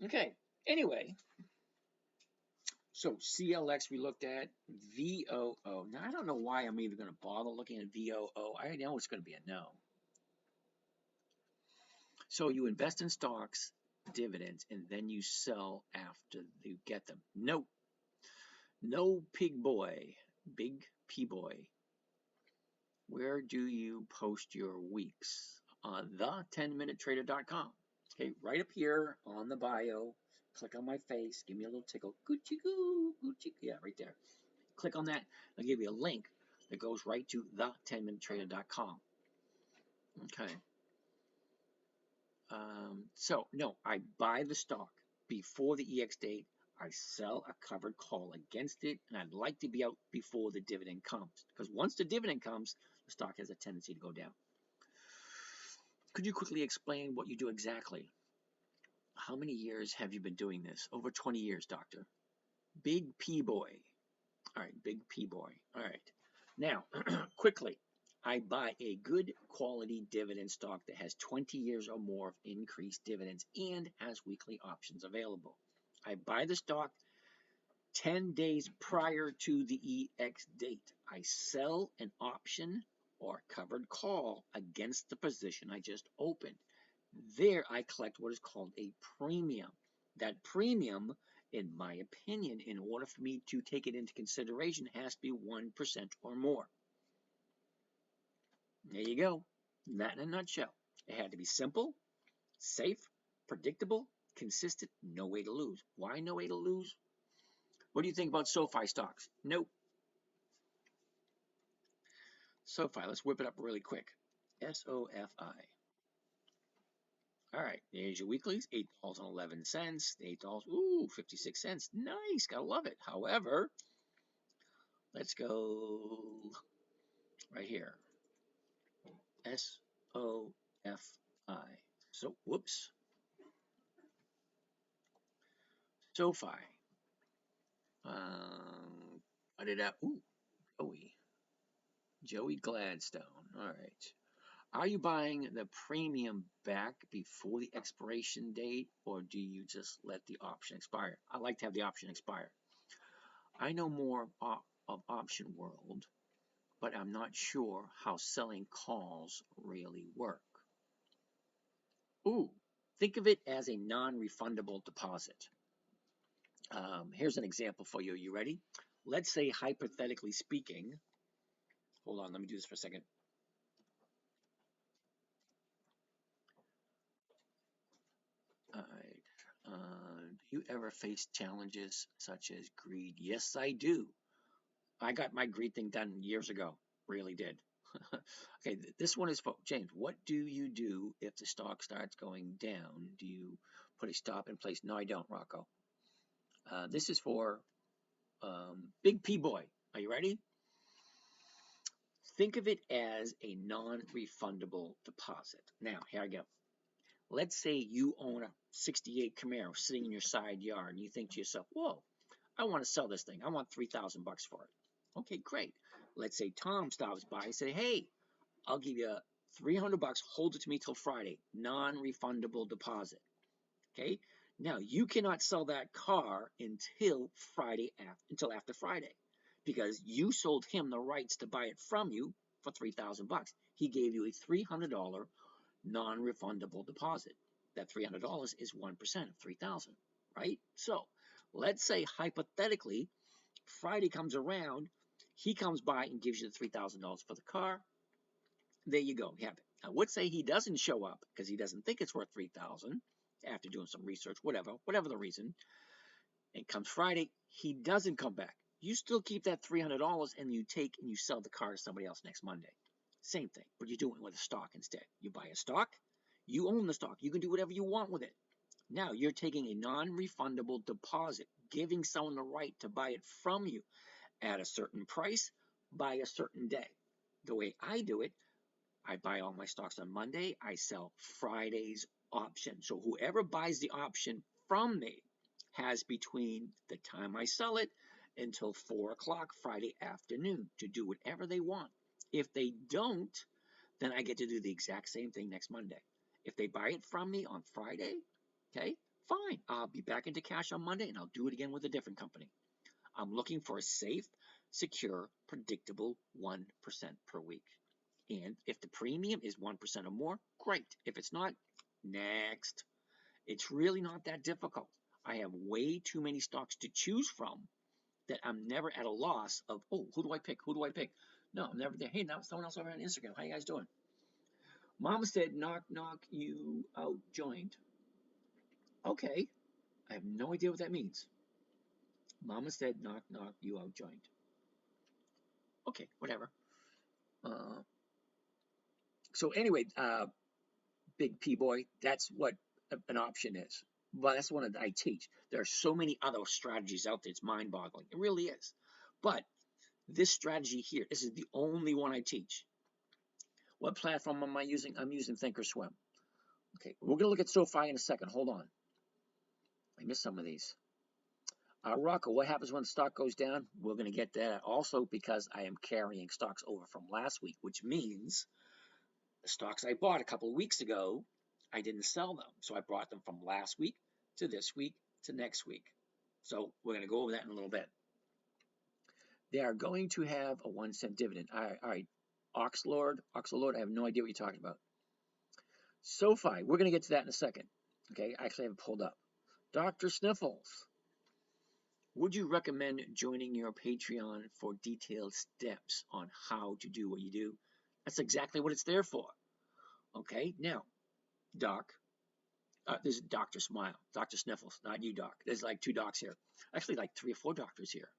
Okay. Anyway, so CLX we looked at. VOO. Now, I don't know why I'm even going to bother looking at VOO. I know it's going to be a no. So you invest in stocks, dividends, and then you sell after you get them. No. No, pig boy. Big P boy. Where do you post your weeks? On the10minutetrader.com. Okay, right up here on the bio. Click on my face. Give me a little tickle. Gucci goo. Gucci. Yeah, right there. Click on that. I'll give you a link that goes right to the10minutetrader.com. Okay. So, no, I buy the stock before the EX date. I sell a covered call against it, and I'd like to be out before the dividend comes. Because once the dividend comes, the stock has a tendency to go down. Could you quickly explain what you do exactly? How many years have you been doing this? Over 20 years, doctor. Big P boy. All right, Big P boy. All right. Now, quickly, I buy a good quality dividend stock that has 20 years or more of increased dividends and has weekly options available. I buy the stock 10 days prior to the EX date. I sell an option or covered call against the position I just opened. There I collect what is called a premium. That premium, in my opinion, in order for me to take it into consideration, has to be 1% or more. There you go. That in a nutshell. It had to be simple, safe, predictable, consistent, no way to lose. Why no way to lose? What do you think about SoFi stocks? Nope. SoFi, let's whip it up really quick. SOFI. All right, there's your weeklies, $8.11, $8, ooh, 56 cents. Nice, gotta love it. However, let's go right here. SOFI. So, whoops. SoFi. Cut it out. Ooh, Joey Gladstone. All right. Are you buying the premium back before the expiration date, or do you just let the option expire? I like to have the option expire. I know more of option world, but I'm not sure how selling calls really work. Ooh, think of it as a non-refundable deposit. Here's an example for you. You ready? Let's say, hypothetically speaking, hold on, let me do this for a second. All right. Do you ever face challenges such as greed? Yes, I do. I got my greed thing done years ago. Really did. Okay, this one is for James. What do you do if the stock starts going down? Do you put a stop in place? No, I don't, Rocco. This is for Big P Boy. Are you ready? Think of it as a non-refundable deposit. Now, here I go. Let's say you own a 68 Camaro sitting in your side yard and you think to yourself, whoa, I want to sell this thing. I want $3,000 for it. Okay, great. Let's say Tom stops by and say, hey, I'll give you $300. Hold it to me till Friday. Non-refundable deposit. Okay. Now you cannot sell that car until after Friday, because you sold him the rights to buy it from you for $3,000. He gave you a $300 non-refundable deposit. That $300 is 1% of 3,000, right? So let's say hypothetically, Friday comes around, he comes by and gives you the $3,000 for the car. There you go, you have it. Now, let's say he doesn't show up because he doesn't think it's worth $3,000 after doing some research, whatever the reason. It comes Friday, he doesn't come back. You still keep that $300 and you take and you sell the car to somebody else next Monday. Same thing, but you do it with a stock instead. You buy a stock, you own the stock. You can do whatever you want with it. Now you're taking a non-refundable deposit, giving someone the right to buy it from you at a certain price by a certain day. The way I do it, I buy all my stocks on Monday. I sell Friday's option. So whoever buys the option from me has between the time I sell it until 4 o'clock Friday afternoon to do whatever they want. If they don't, then I get to do the exact same thing next Monday. If they buy it from me on Friday, okay, fine. I'll be back into cash on Monday and I'll do it again with a different company. I'm looking for a safe, secure, predictable 1% per week. And if the premium is 1% or more, great. If it's not, next. It's really not that difficult. I have way too many stocks to choose from that I'm never at a loss of, oh, who do I pick? Who do I pick? No, I'm never there. Hey, now someone else over on Instagram. How you guys doing? Mama said, knock, knock, you out joined. Okay. I have no idea what that means. Mama said, knock, knock, you out joined. Okay, whatever. So anyway, Big P Boy, that's what an option is. But that's one that I teach. There are so many other strategies out there. It's mind-boggling. It really is. But this strategy here, this is the only one I teach. What platform am I using? I'm using Thinkorswim. Okay, we're going to look at SoFi in a second. Hold on. I missed some of these. Rocco, what happens when the stock goes down? We're going to get that also because I am carrying stocks over from last week, which means the stocks I bought a couple of weeks ago, I didn't sell them. So I brought them from last week to this week to next week. So we're going to go over that in a little bit. They are going to have a 1-cent dividend. All right. Oxlord, I have no idea what you're talking about. SoFi, we're going to get to that in a second. Okay, I actually have it pulled up. Dr. Sniffles, would you recommend joining your Patreon for detailed steps on how to do what you do? That's exactly what it's there for. Okay, now, Doc, this is Dr. Smile, Dr. Sniffles, not you, Doc. There's like 2 docs here. Actually, like 3 or 4 doctors here.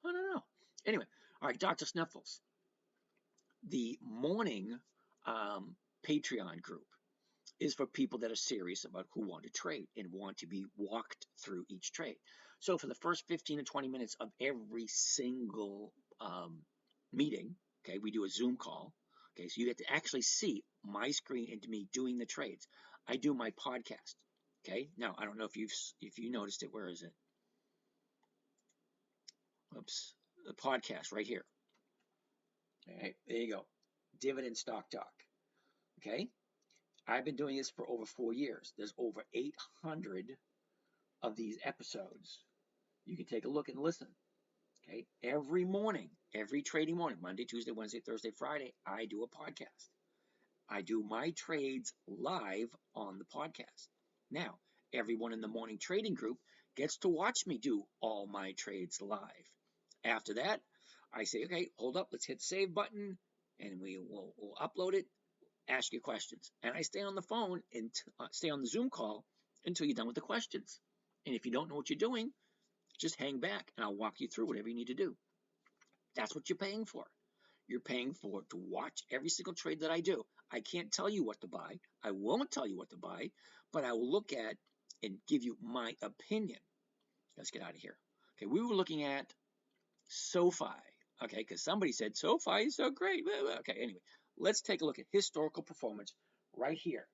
I don't know. Anyway, all right, Dr. Sniffles. The morning Patreon group is for people that are serious about who want to trade and want to be walked through each trade. So for the first 15 to 20 minutes of every single meeting, okay, we do a Zoom call. Okay, so you get to actually see my screen and me doing the trades. I do my podcast. Okay, now I don't know if you noticed it. Where is it? Oops, the podcast right here. All right, there you go. Dividend Stock Talk. Okay, I've been doing this for over 4 years. There's over 800 of these episodes. You can take a look and listen. Okay, every morning, every trading morning, Monday, Tuesday, Wednesday, Thursday, Friday, I do a podcast. I do my trades live on the podcast. Now, everyone in the morning trading group gets to watch me do all my trades live. After that, I say, okay, hold up, let's hit save button, and we'll upload it, ask you questions. And I stay on the phone and stay on the Zoom call until you're done with the questions. And if you don't know what you're doing, just hang back and I'll walk you through whatever you need to do. That's what you're paying for. You're paying for to watch every single trade that I do. I can't tell you what to buy. I won't tell you what to buy, but I will look at and give you my opinion. Let's get out of here. Okay, we were looking at SoFi. Okay, because somebody said SoFi is so great. Okay, anyway, let's take a look at historical performance right here.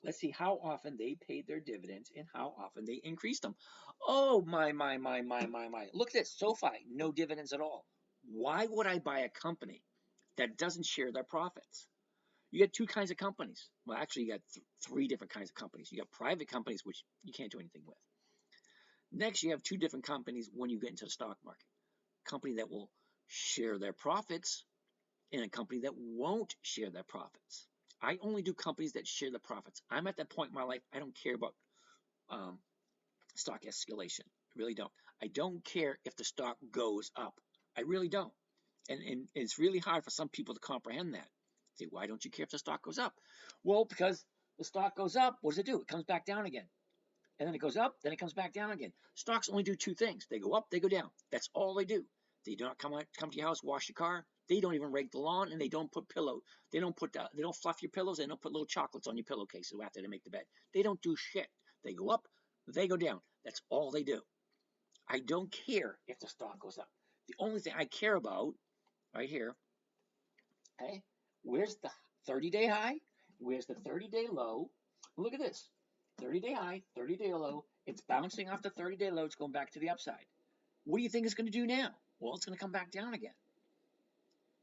Let's see how often they paid their dividends and how often they increased them. Oh, my. Look at this. SoFi, no dividends at all. Why would I buy a company that doesn't share their profits? You get two kinds of companies. Well, actually, you got three different kinds of companies. You got private companies, which you can't do anything with. Next, you have two different companies when you get into the stock market. A company that will share their profits and a company that won't share their profits. I only do companies that share the profits. I'm at that point in my life, I don't care about stock escalation. I really don't. I don't care if the stock goes up. I really don't. And it's really hard for some people to comprehend that. Say, why don't you care if the stock goes up? Well, because the stock goes up, what does it do? It comes back down again. And then it goes up, then it comes back down again. Stocks only do two things. They go up, they go down. That's all they do. They do not come to your house, wash your car. They don't even rake the lawn, and they don't put pillow. They don't fluff your pillows. They don't put little chocolates on your pillowcases after they make the bed. They don't do shit. They go up, they go down. That's all they do. I don't care if the stock goes up. The only thing I care about right here, okay, where's the 30-day high? Where's the 30-day low? Look at this. 30-day high, 30-day low. It's bouncing off the 30-day low. It's going back to the upside. What do you think it's going to do now? Well, it's going to come back down again.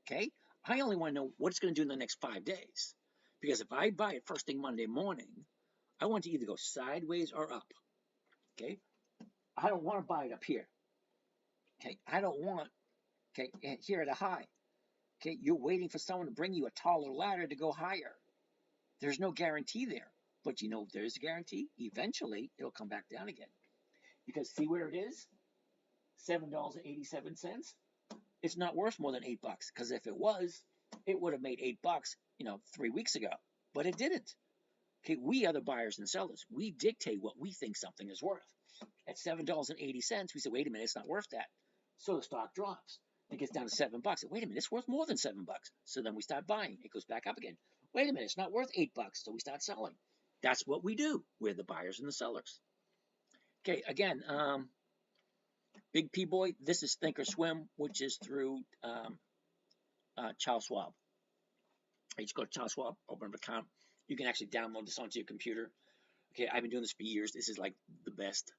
Okay? I only want to know what it's going to do in the next 5 days. Because if I buy it first thing Monday morning, I want to either go sideways or up. Okay? I don't want to buy it up here. Okay? I don't want, okay, here at a high. Okay? You're waiting for someone to bring you a taller ladder to go higher. There's no guarantee there. But you know there's a guarantee. Eventually, it'll come back down again. Because see where it is? $7.87. It's not worth more than $8. Because if it was, it would have made $8, 3 weeks ago. But it didn't. Okay, we are the buyers and sellers. We dictate what we think something is worth. At $7.80, we say, wait a minute, it's not worth that. So the stock drops. It gets down to $7. Wait a minute, it's worth more than $7. So then we start buying. It goes back up again. Wait a minute, it's not worth $8. So we start selling. That's what we do. We're the buyers and the sellers. Okay, again, Big P Boy, this is Thinkorswim, which is through Charles Schwab. You just go to Charles Schwab, open up an account. You can actually download this onto your computer. Okay, I've been doing this for years. This is like the best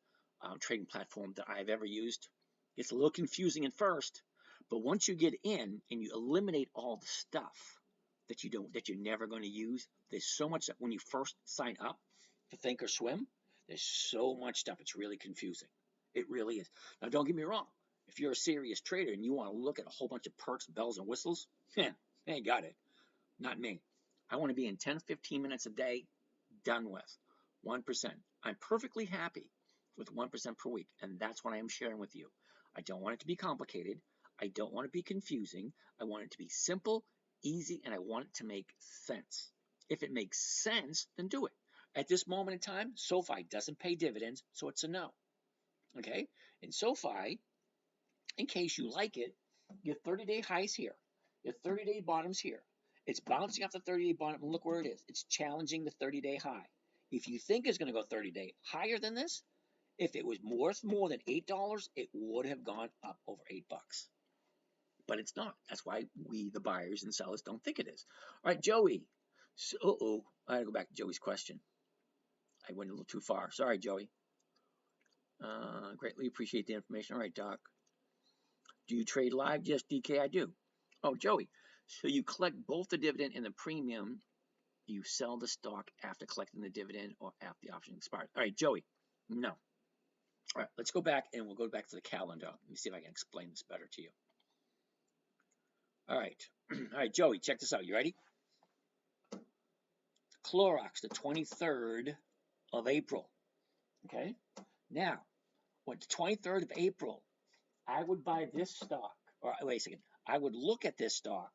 trading platform that I've ever used. It's a little confusing at first, but once you get in and you eliminate all the stuff that you're never going to use, there's so much that when you first sign up for Thinkorswim, there's so much stuff. It's really confusing. It really is. Now, don't get me wrong. If you're a serious trader and you want to look at a whole bunch of perks, bells, and whistles, they ain't got it. Not me. I want to be in 10, 15 minutes a day, done with. 1%. I'm perfectly happy with 1% per week, and that's what I am sharing with you. I don't want it to be complicated. I don't want it to be confusing. I want it to be simple, easy, and I want it to make sense. If it makes sense, then do it. At this moment in time, SoFi doesn't pay dividends, so it's a no. Okay? In SoFi, in case you like it, your 30-day highs here, your 30-day bottoms here. It's bouncing off the 30-day bottom, and look where it is. It's challenging the 30-day high. If you think it's going to go 30-day higher than this, if it was worth more than $8, it would have gone up over $8. But it's not. That's why we, the buyers and sellers, don't think it is. All right, Joey. So, I got to go back to Joey's question. I went a little too far. Sorry, Joey. Greatly appreciate the information. All right, Doc. Do you trade live? Yes, DK, I do. Oh, Joey. So you collect both the dividend and the premium. You sell the stock after collecting the dividend or after the option expires. All right, Joey. No. All right, let's go back and we'll go back to the calendar. Let me see if I can explain this better to you. All right. All right, Joey, check this out. You ready? Clorox, the 23rd of April. Okay? Now, on the 23rd of April, I would buy this stock, or wait a second, I would look at this stock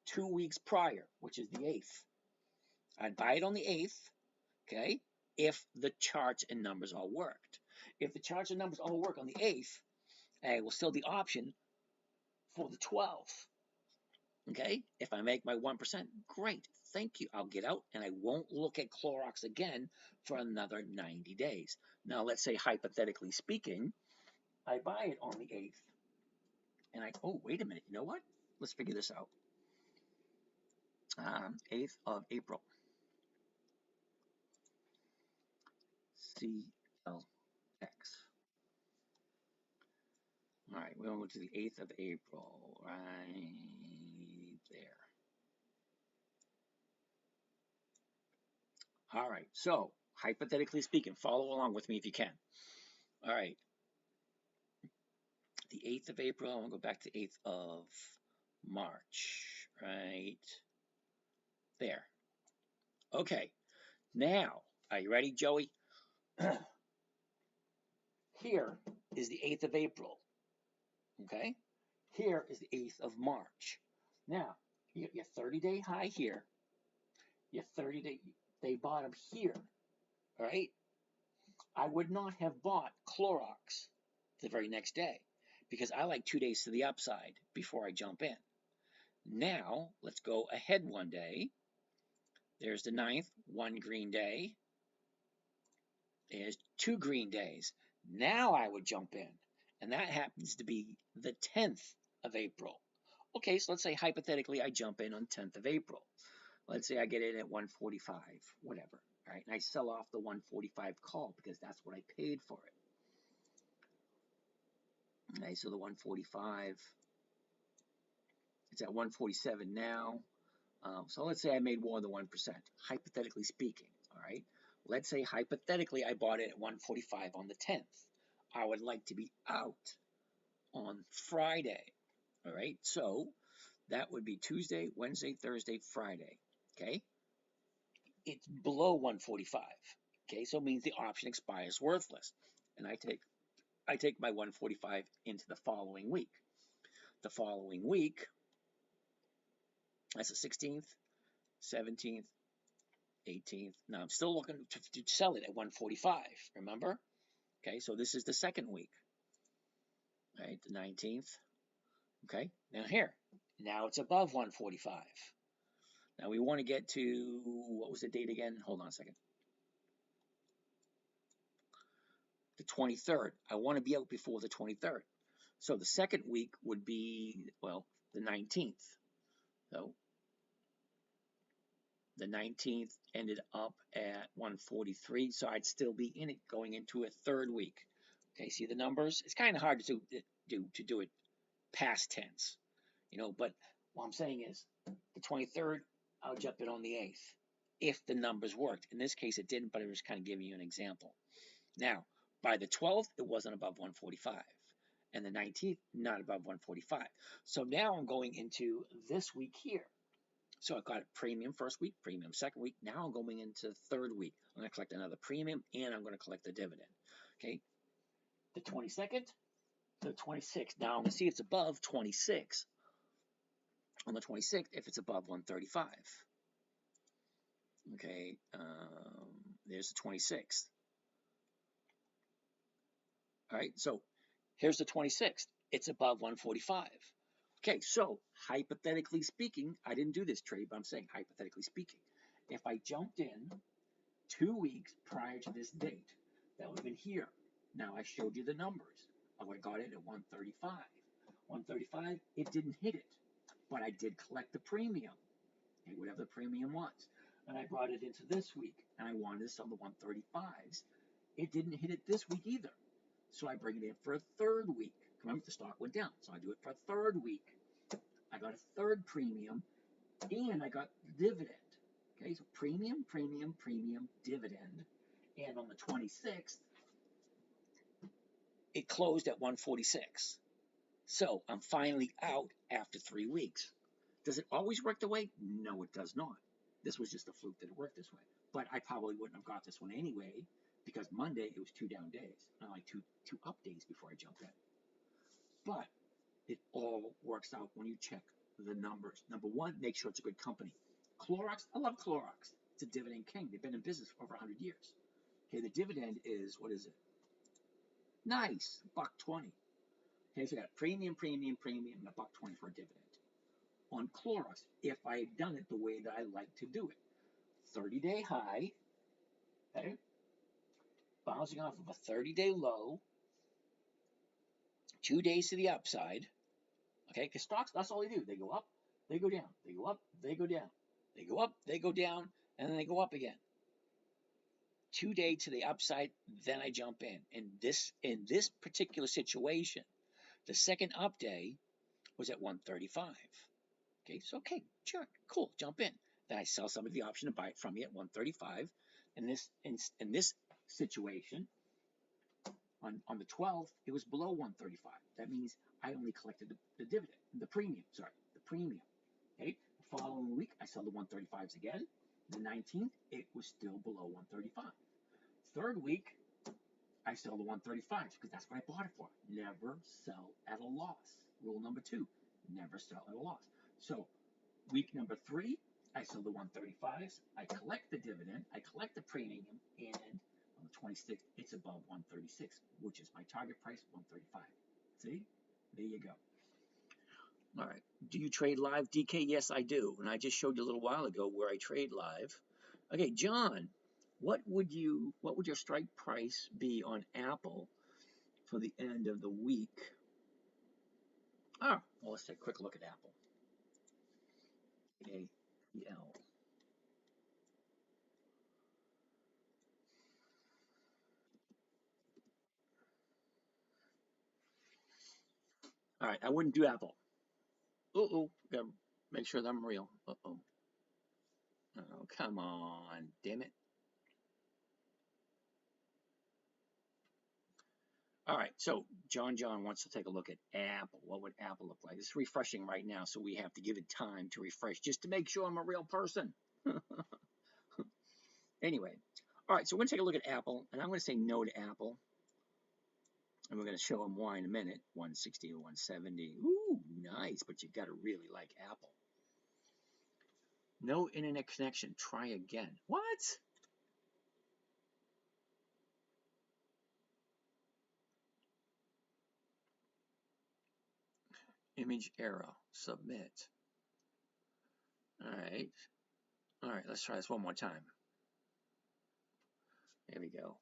2 weeks prior, which is the 8th. I'd buy it on the 8th, okay, if the charts and numbers all worked. If the charts and numbers all work on the 8th, I will sell the option for the 12th. Okay, if I make my 1%, great, thank you. I'll get out and I won't look at Clorox again for another 90 days. Now, let's say, hypothetically speaking, I buy it on the 8th, and oh, wait a minute, you know what? Let's figure this out. 8th of April. CLX. All right, we're going to go to the 8th of April, right there. All right, so hypothetically speaking, follow along with me if you can. All right, the 8th of April, I'm going to go back to 8th of March, right there. Okay, now, are you ready, Joey? Here is the 8th of April, okay? Here is the 8th of March. Now, you get your 30-day high here, your 30-day bottom here, all right? I would not have bought Clorox the very next day because I like 2 days to the upside before I jump in. Now, let's go ahead one day. There's the 9th, 1 green day. There's 2 green days. Now I would jump in, and that happens to be the 10th of April. Okay, so let's say hypothetically I jump in on 10th of April. Let's say I get in at 145, whatever, all right? And I sell off the 145 call because that's what I paid for it. Okay, so the 145, it's at 147 now. So let's say I made more than 1%, hypothetically speaking, all right? Let's say hypothetically I bought it at 145 on the 10th. I would like to be out on Friday, all right? So that would be Tuesday, Wednesday, Thursday, Friday, okay? It's below 145, okay? So it means the option expires worthless. And I take my 145 into the following week. The following week, that's the 16th, 17th, 18th. Now I'm still looking to sell it at 145, remember? Okay, so this is the second week, right? The 19th. Okay, now here, now it's above 145. Now we want to get to, what was the date again? Hold on a second. The 23rd. I want to be out before the 23rd. So the second week would be, well, the 19th. So the 19th ended up at 143, so I'd still be in it going into a third week. Okay, see the numbers? It's kind of hard to do it past tense, you know, but what I'm saying is the 23rd, I'll jump in on the 8th if the numbers worked. In this case, it didn't, but I was kind of giving you an example. Now, by the 12th, it wasn't above 145, and the 19th, not above 145. So now I'm going into this week here. So I got a premium first week, premium second week. Now I'm going into the third week. I'm going to collect another premium, and I'm going to collect the dividend. Okay, the 22nd, the 26th. Now I'm going to see it's above 26 on the 26th if it's above 135. Okay, there's the 26th. All right, so here's the 26th. It's above 145. Okay, so hypothetically speaking, I didn't do this trade, but I'm saying hypothetically speaking, if I jumped in 2 weeks prior to this date, that would have been here. Now I showed you the numbers. I would have got it at 135. 135, it didn't hit it, but I did collect the premium, okay, whatever the premium was. And I brought it into this week, and I wanted to sell the 135s. It didn't hit it this week either. So I bring it in for a third week. Remember, the stock went down, so I do it for a third week. I got a third premium, and I got the dividend. Okay, so premium, premium, premium, dividend. And on the 26th, it closed at 146. So I'm finally out after 3 weeks. Does it always work the way? No, it does not. This was just a fluke that it worked this way. But I probably wouldn't have got this one anyway, because Monday it was 2 down days, not like two up days before I jumped in. But it all works out when you check the numbers. Number one, make sure it's a good company. Clorox, I love Clorox. It's a dividend king. They've been in business for over 100 years. Okay, the dividend is, what is it? Nice, $1.20. Okay, so I got premium, premium, premium, and $1.20 for a dividend. On Clorox, if I had done it the way that I like to do it, 30-day high, okay, bouncing off of a 30-day low, 2 days to the upside. Okay, because stocks, that's all they do. They go up, they go down, they go up, they go down, they go up, they go down, and then they go up again. 2 days to the upside, then I jump in. In this particular situation, the second up day was at 135. Okay, so okay, sure, cool, jump in. Then I sell somebody the option to buy it from me at 135. In this situation, on the 12th, it was below 135. That means I only collected the dividend, the premium. Sorry, the premium. Okay, the following week I sell the 135s again. The 19th, it was still below 135. Third week, I sell the 135s because that's what I bought it for. Never sell at a loss. Rule number 2, never sell at a loss. So week number 3, I sell the 135s. I collect the dividend. I collect the premium, and on the 26th, it's above 136, which is my target price, 135. See? There you go. All right. Do you trade live, DK? Yes, I do. And I just showed you a little while ago where I trade live. Okay, John, what would your strike price be on Apple for the end of the week? Well, let's take a quick look at Apple. AEL. All right, I wouldn't do Apple. Gotta make sure that I'm real. Oh, come on, damn it. All right, so John wants to take a look at Apple. What would Apple look like? It's refreshing right now, so we have to give it time to refresh just to make sure I'm a real person. Anyway, all right, so we're going to take a look at Apple, and I'm going to say no to Apple. And we're going to show them why in a minute. 160 or 170. Ooh, nice, but you got to really like Apple. No internet connection. Try again. What? Image error. Submit. All right. All right, let's try this one more time. There we go.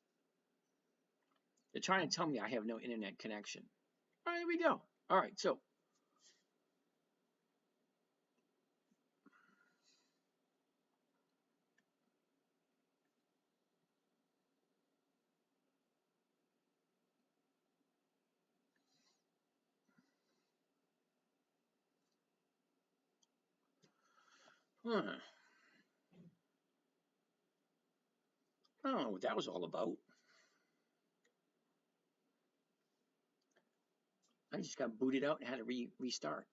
They're trying to tell me I have no internet connection. All right, there we go. All right, so. I don't know what that was all about. I just got booted out and had to restart.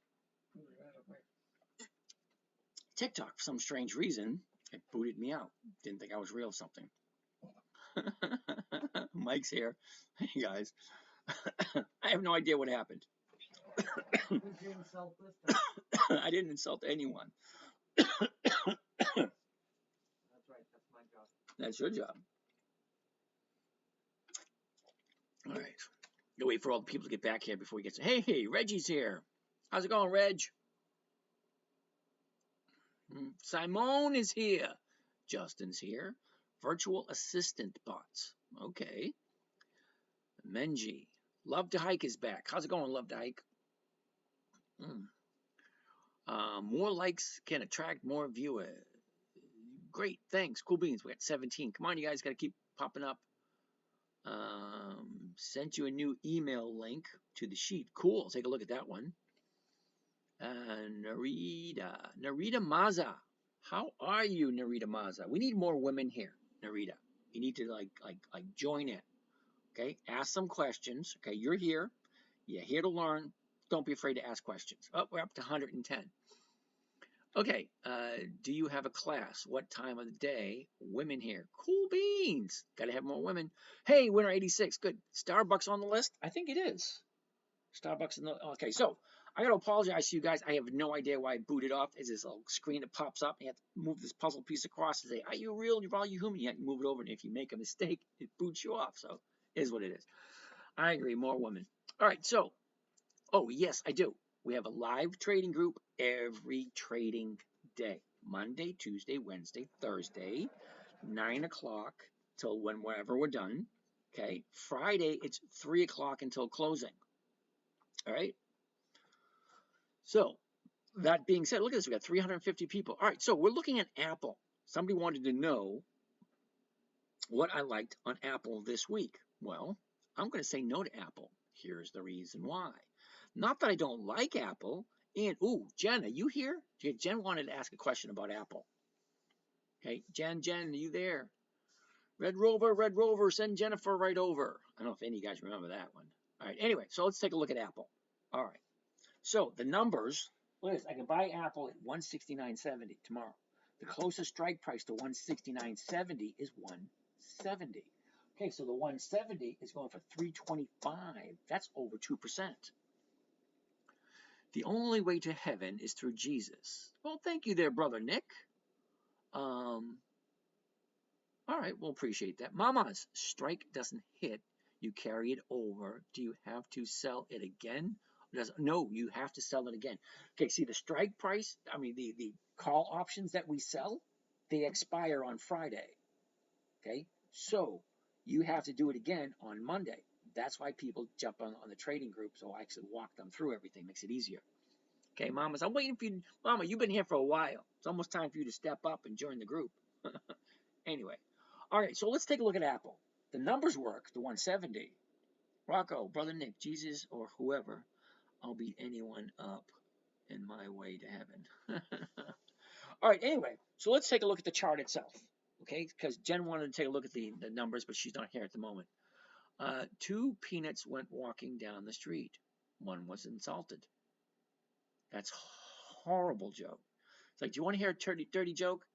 TikTok, for some strange reason, it booted me out. Didn't think I was real something. Mike's here. Hey, guys. I have no idea what happened. I didn't insult anyone. That's right. That's my job. That's your job. All right. You'll wait for all the people to get back here before we get to. Hey, Reggie's here. How's it going, Reg? Simone is here. Justin's here. Virtual assistant bots. Okay. Menji. Love to Hike is back. How's it going, Love to Hike? More likes can attract more viewers. Great, thanks. Cool beans. We got 17. Come on, you guys got to keep popping up. Sent you a new email link to the sheet. Cool. Take a look at that one. Narita Maza. How are you, Narita Maza? We need more women here, Narita. You need to like join in. Okay, ask some questions. Okay, you're here. You're here to learn. Don't be afraid to ask questions. Oh, we're up to 110. Okay, do you have a class? What time of the day? Women here. Cool beans. Got to have more women. Hey, winner 86. Good. Starbucks on the list? I think it is. Starbucks in the. Okay, so I got to apologize to you guys. I have no idea why I booted off. It's this little screen that pops up. And you have to move this puzzle piece across and say, are you real? Are you human? You have to move it over. And if you make a mistake, it boots you off. So it is what it is. I agree. More women. All right, so. Oh, yes, I do. We have a live trading group every trading day. Monday, Tuesday, Wednesday, Thursday, 9 o'clock till whenever we're done. Okay. Friday, it's 3 o'clock until closing. All right. So that being said, look at this. We got 350 people. All right. So we're looking at Apple. Somebody wanted to know what I liked on Apple this week. Well, I'm going to say no to Apple. Here's the reason why. Not that I don't like Apple. And, ooh, Jen, are you here? Jen wanted to ask a question about Apple. Okay, Jen, are you there? Red Rover, send Jennifer right over. I don't know if any of you guys remember that one. All right, anyway, so let's take a look at Apple. All right, so the numbers, look at this. I can buy Apple at $169.70 tomorrow. The closest strike price to $169.70 is $170. Okay, so the 170 is going for $325. That's over 2%. The only way to heaven is through Jesus. Well, thank you there, Brother Nick. All right, we'll appreciate that. Mama's strike doesn't hit. You carry it over. Do you have to sell it again? No, you have to sell it again. Okay, see the strike price, the call options that we sell, they expire on Friday. Okay, so you have to do it again on Monday. That's why people jump on the trading group, so I actually walk them through everything, makes it easier. Okay, Mamas, I'm waiting for you. Mama, you've been here for a while. It's almost time for you to step up and join the group. Anyway, all right, so let's take a look at Apple. The numbers work, the 170. Rocco, Brother Nick, Jesus, or whoever, I'll beat anyone up in my way to heaven. All right, anyway, so let's take a look at the chart itself, okay? Because Jen wanted to take a look at the numbers, but she's not here at the moment. Two peanuts went walking down the street. One was insulted. That's horrible joke. It's like, do you want to hear a dirty joke?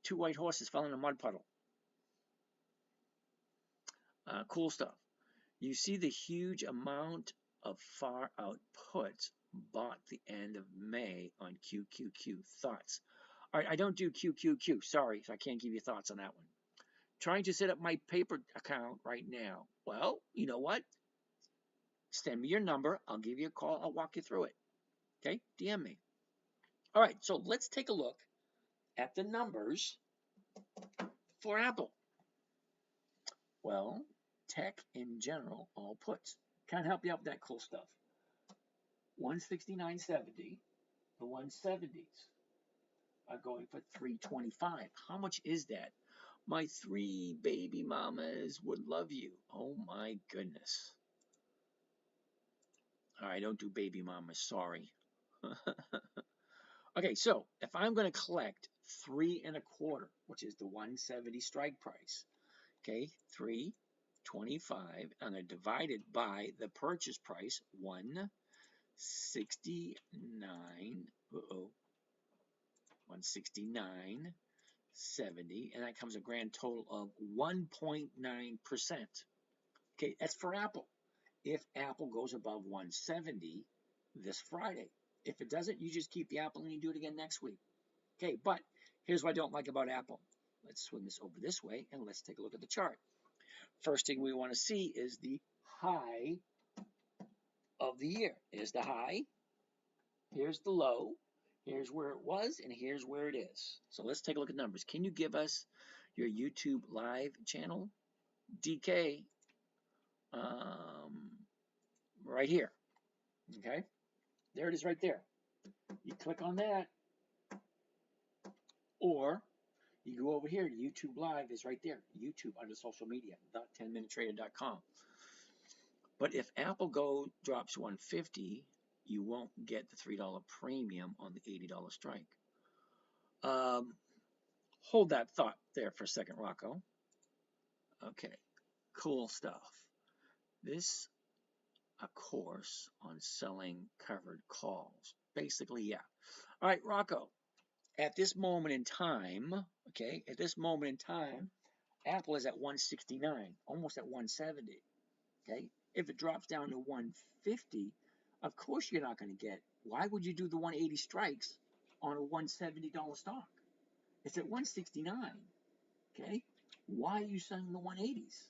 Two white horses fell in a mud puddle. Cool stuff. You see the huge amount of far out puts bought the end of May on QQQ. Thoughts? All right, I don't do QQQ. Sorry if I can't give you thoughts on that one. Trying to set up my paper account right now. Well, you know what? Send me your number. I'll give you a call. I'll walk you through it. Okay? DM me. All right, so let's take a look at the numbers for Apple. Well, tech in general, all puts. Can't help you out with that cool stuff. 169.70. The 170s are going for 325. How much is that? My 3 baby mamas would love you. Oh my goodness. All right, don't do baby mamas. Sorry. Okay, so if I'm going to collect 3 1/4, which is the 170 strike price, okay, 325, I'm going to divide it by the purchase price, 169. 169.70, and that comes a grand total of 1.9%. Okay, that's for Apple. If Apple goes above 170 this Friday. If it doesn't, you just keep the Apple and you do it again next week. Okay, but here's what I don't like about Apple. Let's swing this over this way and let's take a look at the chart. First thing we want to see is the high of the year. Here's the high. Here's the low. Here's where it was, and here's where it is. So let's take a look at numbers. Can you give us your YouTube live channel? DK, right here. Okay, there it is right there. You click on that, or you go over here to YouTube Live is right there. YouTube under social media, .10minutetrader.com. But if Apple drops 150, you won't get the $3 premium on the $80 strike. Hold that thought there for a second, Rocco. Okay, cool stuff. This a course on selling covered calls. Basically, yeah. All right, Rocco. At this moment in time, okay, Apple is at 169, almost at 170. Okay, if it drops down to 150, of course you're not going to get. Why would you do the 180 strikes on a $170 stock? It's at 169. Okay, why are you selling the 180s?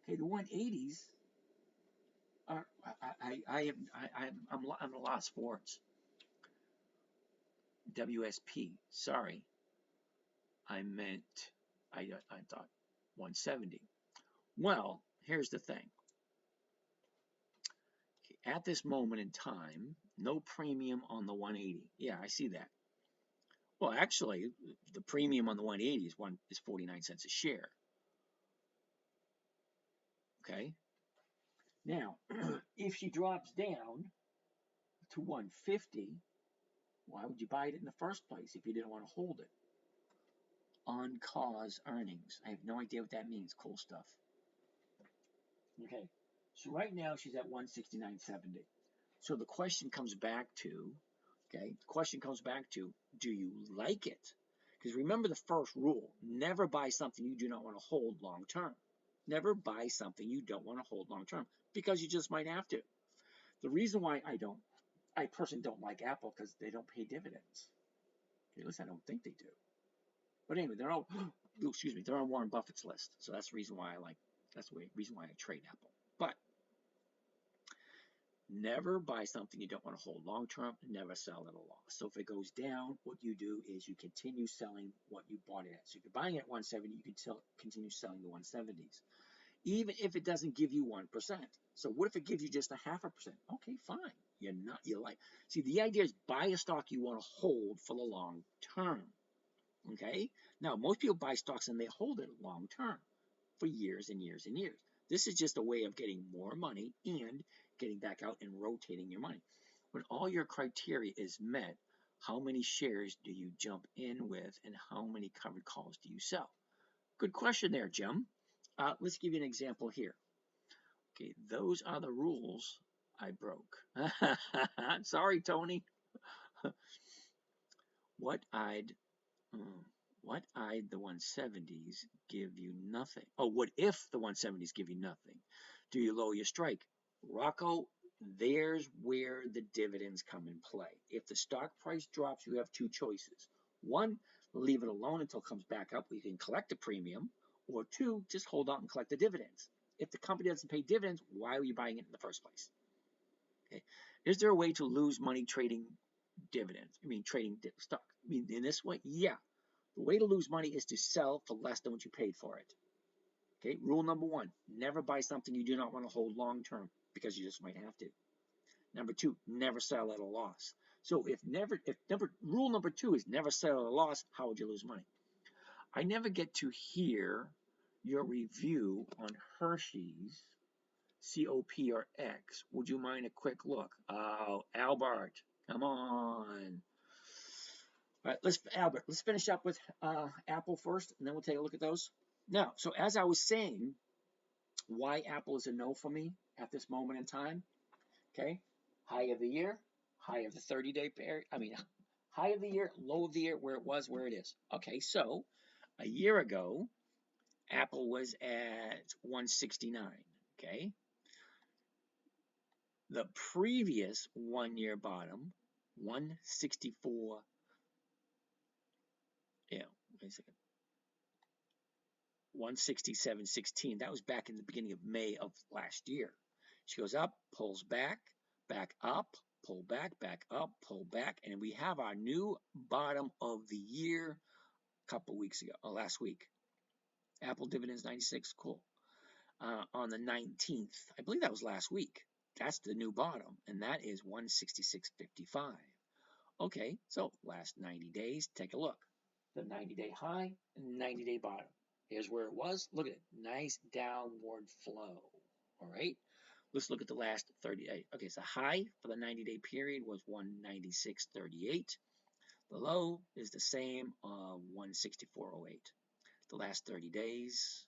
Okay, the 180s are. I'm at a loss for words. WSP. Sorry, I thought 170. Well, here's the thing. at this moment in time, no premium on the 180. Yeah, I see that. Well, actually, the premium on the 180 is 49 cents a share. Okay. Now, if she drops down to 150, why would you buy it in the first place if you didn't want to hold it? On cause earnings. I have no idea what that means. Cool stuff. Okay. So right now she's at 169.70. So the question comes back to, do you like it? Because remember the first rule, never buy something you do not want to hold long term. Never buy something you don't want to hold long term because you just might have to. The reason why I personally don't like Apple because they don't pay dividends. At least I don't think they do. But anyway, they're all, they're on Warren Buffett's list. So that's the reason why I trade Apple. But never buy something you don't want to hold long term. Never sell at a loss. So if it goes down, what you do is you continue selling what you bought it at. So if you're buying it at 170, you can continue selling the 170s, even if it doesn't give you 1%. So what if it gives you just a 0.5%? Okay, fine. See, the idea is buy a stock you want to hold for the long term. Okay. Now most people buy stocks and they hold it long term for years and years and years. This is just a way of getting more money and getting back out and rotating your money. When all your criteria is met, how many shares do you jump in with and how many covered calls do you sell? Good question there, Jim. Let's give you an example here. Okay, those are the rules I broke. Sorry, Tony. What I'd the 170s give you nothing? Oh, what if the 170s give you nothing? Do you lower your strike? Rocco, there's where the dividends come in play. If the stock price drops, you have two choices. One, leave it alone until it comes back up where you can collect a premium. Or two, just hold out and collect the dividends. If the company doesn't pay dividends, why are you buying it in the first place? Okay. Is there a way to lose money trading dividends? Trading stock. In this way, yeah. The way to lose money is to sell for less than what you paid for it. Okay, rule number one, never buy something you do not want to hold long term because you just might have to. Number two, never sell at a loss. So rule number two is never sell at a loss, how would you lose money? I never get to hear your review on Hershey's COP or X. Would you mind a quick look? Oh, Albert, come on. All right, Albert, let's finish up with Apple first, and then we'll take a look at those. Now, so as I was saying, why Apple is a no for me at this moment in time, okay? High of the year, high of the 30-day period, high of the year, low of the year, where it is. Okay, so a year ago, Apple was at 169, okay? The previous 1 year bottom, 164, wait a second. 167.16. That was back in the beginning of May of last year. She goes up, pulls back, back up, pull back, back up, pull back, and we have our new bottom of the year a couple weeks ago, last week. Apple dividends 96, cool. On the 19th, I believe that was last week. That's the new bottom, and that is 166.55. Okay, so last 90 days, take a look. The 90-day high and 90-day bottom. Here's where it was. Look at it. Nice downward flow. All right. Let's look at the last 30 days. Okay, so high for the 90-day period was 196.38. The low is the same, 164.08. The last 30 days.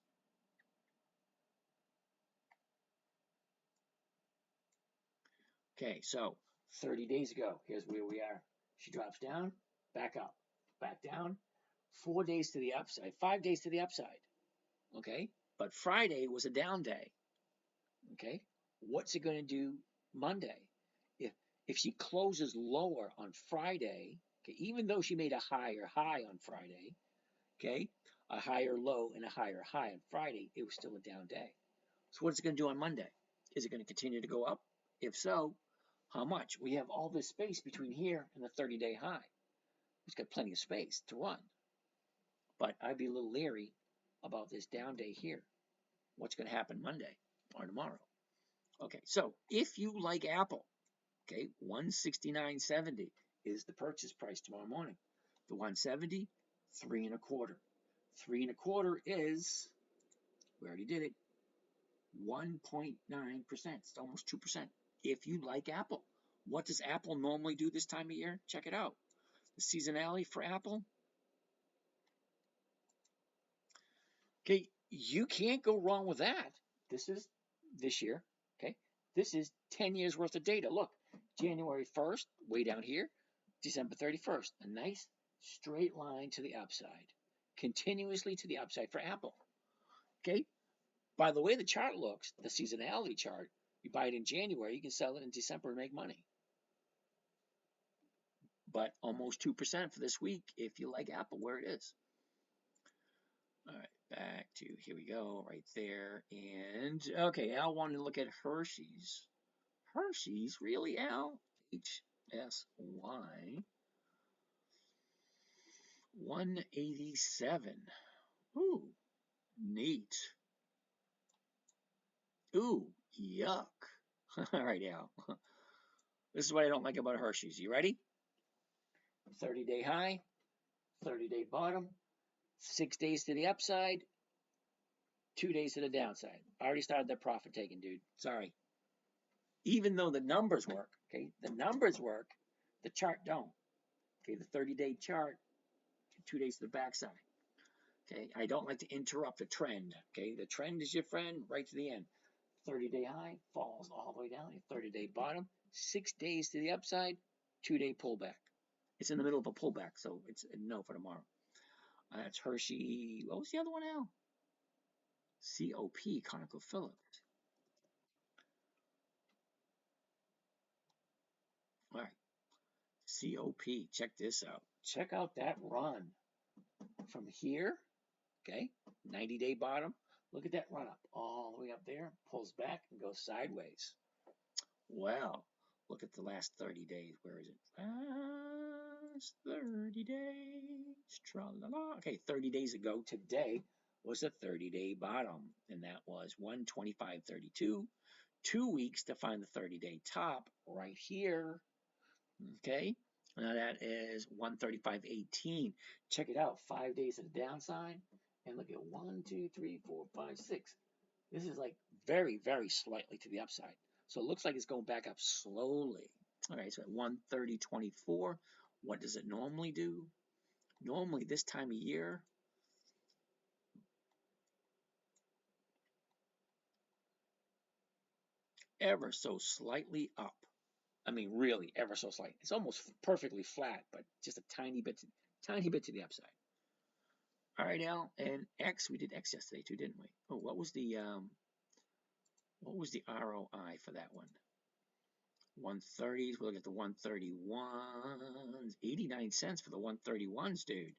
Okay, so 30 days ago, here's where we are. She drops down, back up, back down. 4 days to the upside, 5 days to the upside. Okay, but Friday was a down day. Okay, what's it going to do Monday? If she closes lower on Friday, okay, even though she made a higher high on Friday, okay, a higher low and a higher high on Friday, it was still a down day. So what's it going to do on Monday? Is it going to continue to go up? If so, how much? We have all this space between here and the 30-day high. It's got plenty of space to run. But I'd be a little leery about this down day here. What's going to happen Monday or tomorrow? Okay, so if you like Apple, okay, 169.70 is the purchase price tomorrow morning. The 170, 3.25. 3.25 is, we already did it, 1.9%. It's almost 2%. If you like Apple, what does Apple normally do this time of year? Check it out. The seasonality for Apple. Okay, you can't go wrong with that. This is this year. Okay, this is 10 years worth of data. Look, January 1st, way down here, December 31st, a nice straight line to the upside, continuously to the upside for Apple. Okay, by the way the chart looks, the seasonality chart, you buy it in January, you can sell it in December and make money. But almost 2% for this week if you like Apple where it is. All right, back to, here we go, right there. And, okay, Al wanted to look at Hershey's. Hershey's, really, Al? HSY 187. Ooh, neat. Ooh, yuck. All right, Al. This is what I don't like about Hershey's. You ready? 30-day high, 30-day bottom, 6 days to the upside, 2 days to the downside. I already started that profit taking, dude. Sorry. Even though the numbers work, okay, the numbers work, the chart don't. Okay, the 30-day chart, 2 days to the backside. Okay, I don't like to interrupt the trend. Okay, the trend is your friend right to the end. 30-day high falls all the way down. 30-day bottom, 6 days to the upside, 2-day pullback. It's in the middle of a pullback, so it's a no for tomorrow. That's Hershey. What was the other one now? COP, ConocoPhillips. All right, COP. Check this out. Check out that run from here. Okay, 90-day bottom. Look at that run up all the way up there, pulls back and goes sideways. Well, look at the last 30 days. Where is it? Last 30 days. Tra-la-la. Okay, 30 days ago today was a 30-day bottom, and that was 125.32. 2 weeks to find the 30-day top right here. Okay, now that is 135.18. Check it out. 5 days to the downside, and look at 1, 2, 3, 4, 5, 6. This is like very, very slightly to the upside. So it looks like it's going back up slowly. All right, so at 130.24, what does it normally do? Normally this time of year, ever so slightly up. I mean, really, ever so slight. It's almost perfectly flat, but just a tiny bit to the upside. All right, Al, and X, we did X yesterday too, didn't we? Oh, what was the ROI for that one? 130s, we'll look at the 131s, 89 cents for the 131s, dude.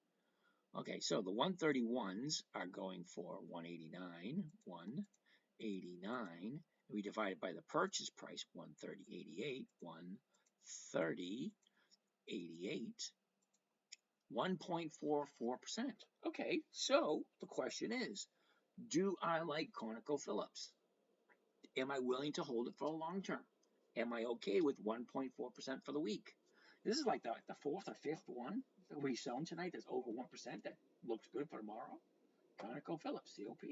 Okay, so the 131s are going for 189, 189. We divide it by the purchase price, 130.88, 130.88, 1.44%. Okay, so the question is, do I like ConocoPhillips? Am I willing to hold it for a long term? Am I okay with 1.4% for the week? This is like the fourth or fifth one that we've shown tonight that's over 1% that looks good for tomorrow. ConocoPhillips, COP.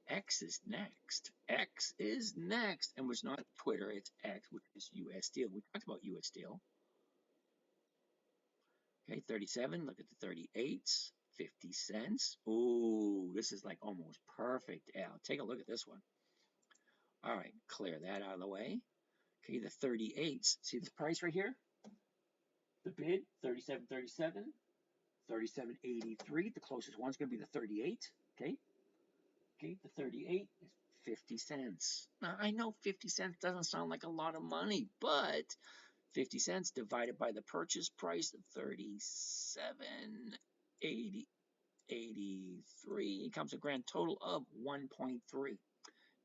X is next. X is next. And it's not Twitter, it's X, which is US Steel. We talked about US Steel. Okay, 37. Look at the 38s. 50 cents. Ooh, this is like almost perfect, Al. Take a look at this one. All right, clear that out of the way. Okay, the 38s. See the price right here? The bid, 37.37, 37.83. The closest one's going to be the 38. Okay, the 38 is 50 cents. Now, I know 50 cents doesn't sound like a lot of money, but 50 cents divided by the purchase price of 37.83 comes a grand total of 1.3.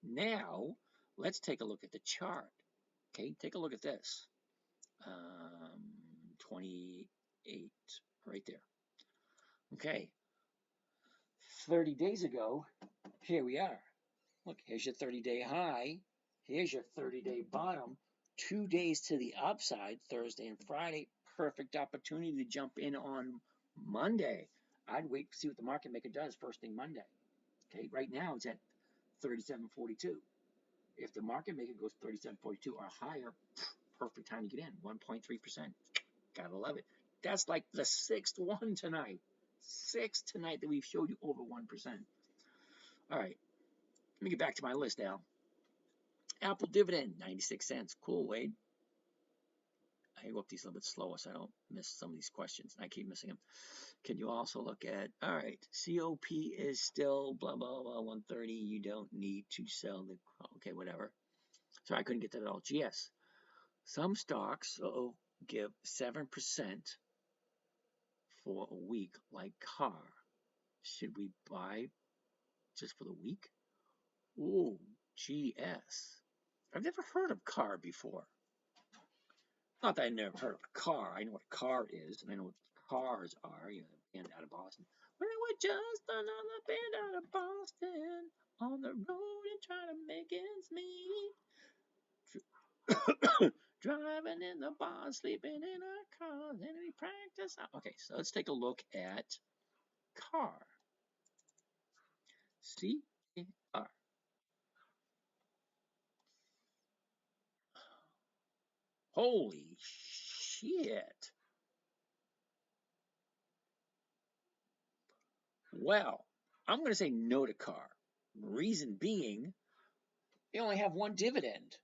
Now, let's take a look at the chart. Okay, take a look at this. 28, right there. Okay, 30 days ago, here we are. Look, here's your 30-day high. Here's your 30-day bottom. 2 days to the upside, Thursday and Friday. Perfect opportunity to jump in on Monday. I'd wait to see what the market maker does first thing Monday. Okay, right now it's at 37.42. If the market maker goes 37.42 or higher, perfect time to get in. 1.3%. Gotta love it. That's like the sixth one tonight. Sixth tonight that we've showed you over 1%. All right, let me get back to my list now. Apple dividend, 96 cents. Cool, Wade. I go up these a little bit slower so I don't miss some of these questions. I keep missing them. Can you also look at, all right, COP is still blah, blah, blah, 130. You don't need to sell the, okay, whatever. So I couldn't get that at all. GS. Some stocks give 7% for a week, like car. Should we buy just for the week? Ooh, GS. I've never heard of car before. Not that I never heard of a car. I know what a car is, and I know what cars are. You know, band out of Boston. Well, we're just another band out of Boston on the road and trying to make ends meet. Driving in the bar, sleeping in our cars, and we practice. Okay, so let's take a look at car. C-A-R. Holy shit. Well, I'm going to say no to car. Reason being, they only have one dividend.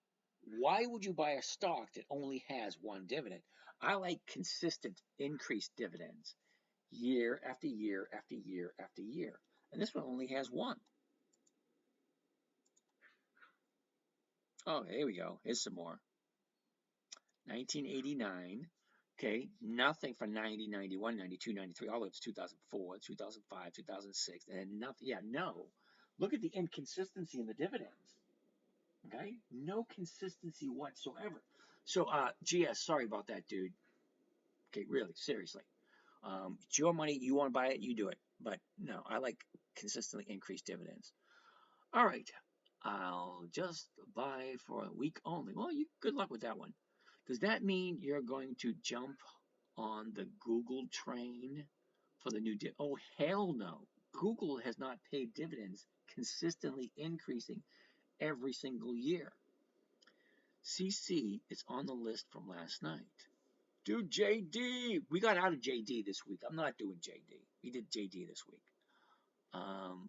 Why would you buy a stock that only has one dividend? I like consistent increased dividends year after year after year after year. And this one only has one. Oh, here we go. Here's some more. 1989. Okay, nothing for 90, 91, 92, 93, all the way to 2004, 2005, 2006, and nothing. Yeah, no. Look at the inconsistency in the dividends. Okay, no consistency whatsoever. So, GS, sorry about that, dude. Okay, really, seriously. It's your money. You want to buy it, you do it. But no, I like consistently increased dividends. All right, I'll just buy for a week only. Well, good luck with that one. Does that mean you're going to jump on the Google train for the new Oh, hell no. Google has not paid dividends, consistently increasing every single year. CC is on the list from last night. Dude, JD. We got out of JD this week. I'm not doing JD. We did JD this week. All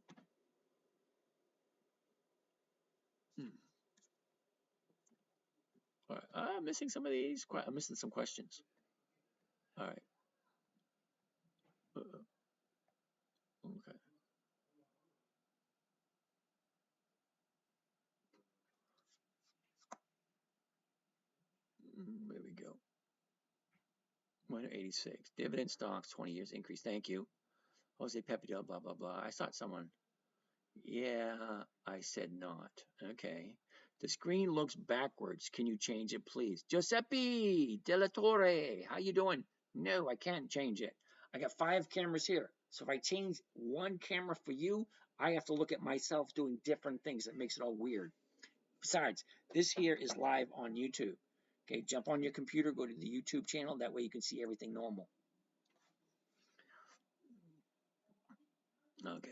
right. I'm missing some of these. I'm missing some questions. All right. Okay. There we go. 186. Dividend stocks, 20 years increase. Thank you. Jose Pepidel, blah, blah, blah. I thought someone. Yeah, I said not. Okay. The screen looks backwards. Can you change it, please? Giuseppe Della Torre, how you doing? No, I can't change it. I got 5 cameras here. So if I change one camera for you, I have to look at myself doing different things. That makes it all weird. Besides, this here is live on YouTube. Okay, jump on your computer, go to the YouTube channel. That way you can see everything normal. Okay.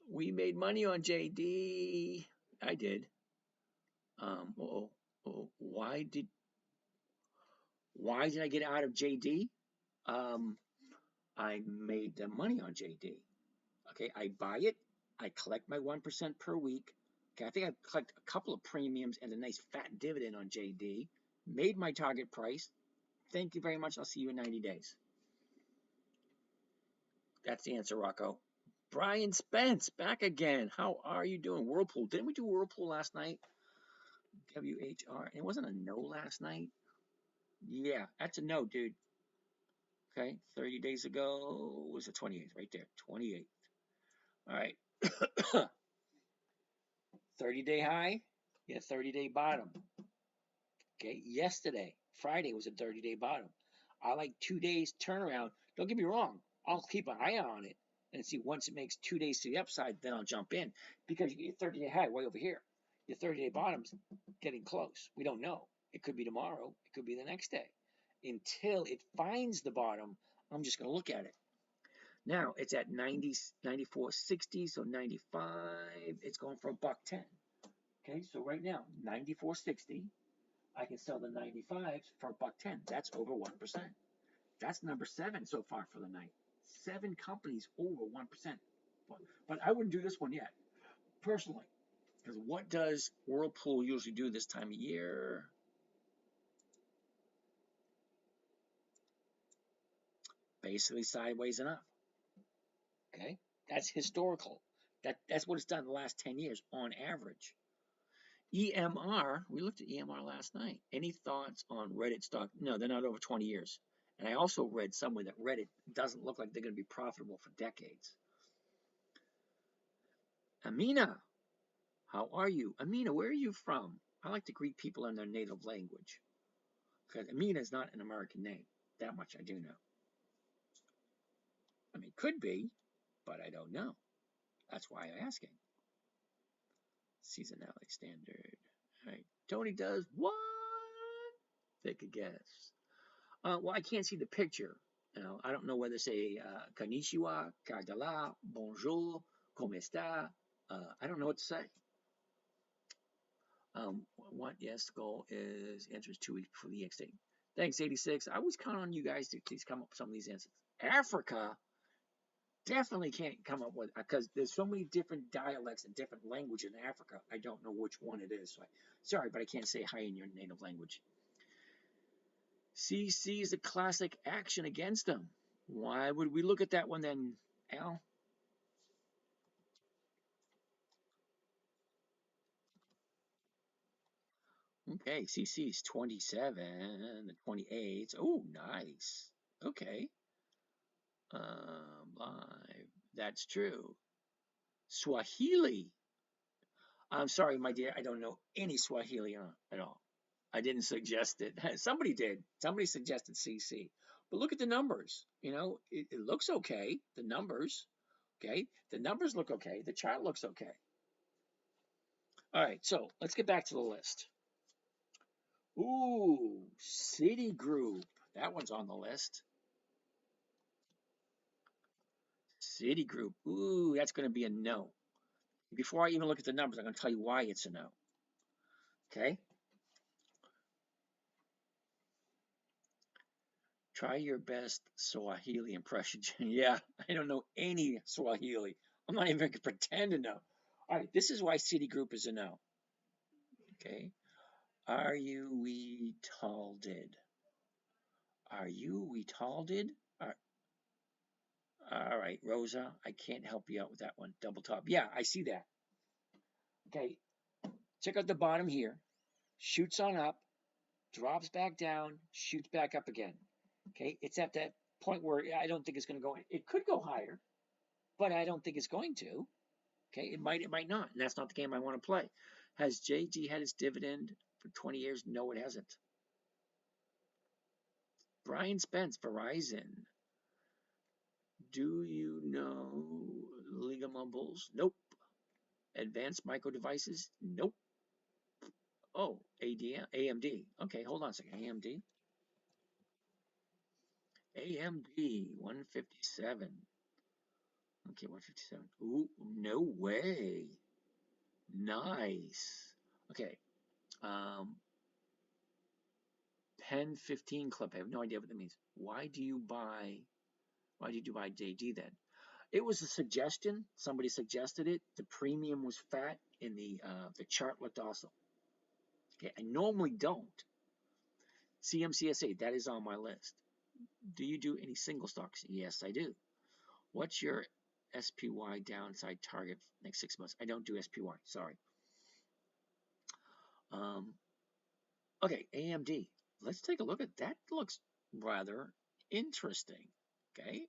We made money on JD. I did. Why did I get out of JD? I made the money on JD. Okay, I buy it. I collect my 1% per week. Okay, I think I collect a couple of premiums and a nice fat dividend on JD. Made my target price. Thank you very much. I'll see you in 90 days. That's the answer, Rocco. Brian Spence, back again. How are you doing? Whirlpool. Didn't we do Whirlpool last night? WHR. It wasn't a no last night. Yeah, that's a no, dude. Okay, 30 days ago was the 28th, right there. 28th. All right. 30-day high. Yeah, 30-day bottom. Okay, yesterday, Friday was a 30-day bottom. I like 2 days turnaround. Don't get me wrong. I'll keep an eye on it and see once it makes 2 days to the upside, then I'll jump in because you get 30-day high way over here. Your 30-day bottom's getting close. We don't know. It could be tomorrow. It could be the next day. Until it finds the bottom, I'm just going to look at it. Now it's at 90, 94.60, so 95. It's going for $1.10. Okay, so right now 94.60. I can sell the 95s for $1.10. That's over 1%. That's number 7 so far for the night. 7 companies over 1%. But I wouldn't do this one yet, personally. Because what does Whirlpool usually do this time of year? Basically sideways and up. Okay? That's historical. That's what it's done the last 10 years on average. EMR, we looked at EMR last night. Any thoughts on Reddit stock? No, they're not over 20 years. And I also read somewhere that Reddit doesn't look like they're going to be profitable for decades. Amina, how are you? Amina, where are you from? I like to greet people in their native language. Because Amina is not an American name. That much I do know. I mean, could be, but I don't know. That's why I'm asking. Seasonality standard. All right. Tony does what? Take a guess. Well, I can't see the picture. I don't know whether to say konnichiwa, kagala, bonjour, como está. I don't know what to say. What? Yes, the goal is answers 2 weeks before the EX date. Thanks, 86. I always count on you guys to please come up with some of these answers. Africa definitely can't come up with, because there's so many different dialects and different languages in Africa. I don't know which one it is. So sorry, but I can't say hi in your native language. CC is a classic action against them. Why would we look at that one then, Al? Okay, CC's 27, the 28. Oh, nice. Okay. Live. That's true. Swahili. I'm sorry, my dear. I don't know any Swahili at all. I didn't suggest it. Somebody did. Somebody suggested CC. But look at the numbers. It looks okay. The numbers. Okay. The numbers look okay. The chart looks okay. All right. So let's get back to the list. Ooh, Citigroup. That one's on the list. Citigroup. Ooh, that's going to be a no. Before I even look at the numbers, I'm going to tell you why it's a no. Okay? Try your best Swahili impression. Yeah, I don't know any Swahili. I'm not even going to pretend to know. All right, this is why Citigroup is a no. Okay? Are you retarded? Are you retarded? All right, Rosa, I can't help you out with that one. Double top. Yeah, I see that. Okay, check out the bottom here. Shoots on up, drops back down, shoots back up again. Okay, it's at that point where I don't think it's going to go. It could go higher, but I don't think it's going to. Okay, it might not, and that's not the game I want to play. Has JG had his dividend for 20 years? No, it hasn't. Brian Spence, Verizon. Do you know Ligamumbles? Nope. Advanced Micro Devices? Nope. Oh, AMD. Okay, hold on a second. AMD. AMD 157. Okay, 157. Ooh, no way. Nice. Okay. Pen 15 Club. I have no idea what that means. Why did you buy JD then? It was a suggestion. Somebody suggested it. The premium was fat and the chart looked awesome. Okay, I normally don't. CMCSA, that is on my list. Do you do any single stocks? Yes, I do. What's your SPY downside target for the next 6 months? I don't do SPY. Sorry. Okay, AMD. Let's take a look at that. Looks rather interesting. Okay.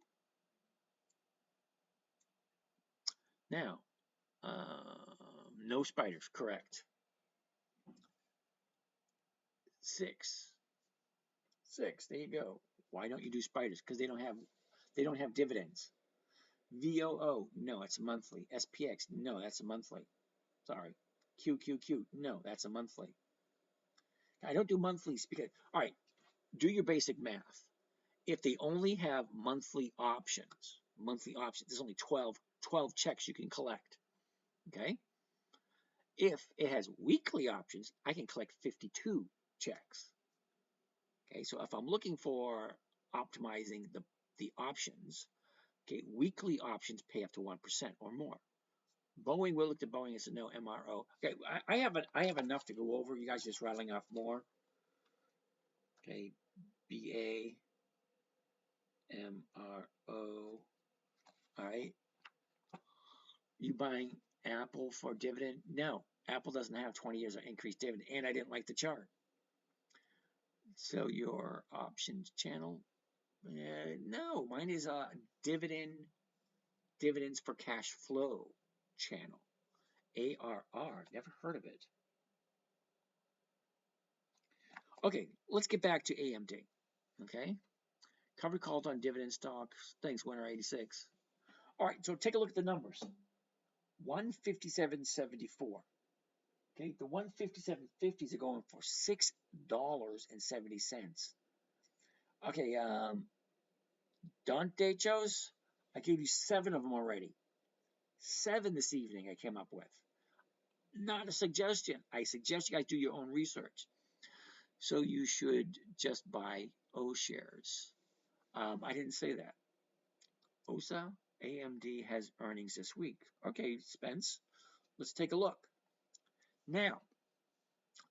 Now, no spiders. Correct. 6. There you go. Why don't you do spiders? Because they don't have dividends. VOO. No, it's monthly. SPX. No, that's a monthly. Sorry. QQQ. No, that's a monthly. I don't do monthlies because, all right, do your basic math. If they only have monthly options, there's only 12 checks you can collect. Okay? If it has weekly options, I can collect 52 checks. Okay, so if I'm looking for optimizing the options, okay, weekly options pay up to 1% or more. Boeing, we looked at Boeing and said no, MRO. Okay, I have enough to go over. You guys just rattling off more. Okay, BA, MRO. All right. You buying Apple for dividend? No, Apple doesn't have 20 years of increased dividend, and I didn't like the chart. So your options channel? No, mine is a dividends for cash flow channel. ARR, never heard of it. Okay, let's get back to AMD. Okay, covered calls on dividend stocks. Thanks, winner 86. All right, so take a look at the numbers. 157.74. Okay, the 157.50s are going for $6.70. Okay, Dante chose. I gave you 7 of them already. 7 this evening I came up with. Not a suggestion. I suggest you guys do your own research. So you should just buy O shares. I didn't say that. OSA, AMD has earnings this week. Okay, Spence, let's take a look. Now,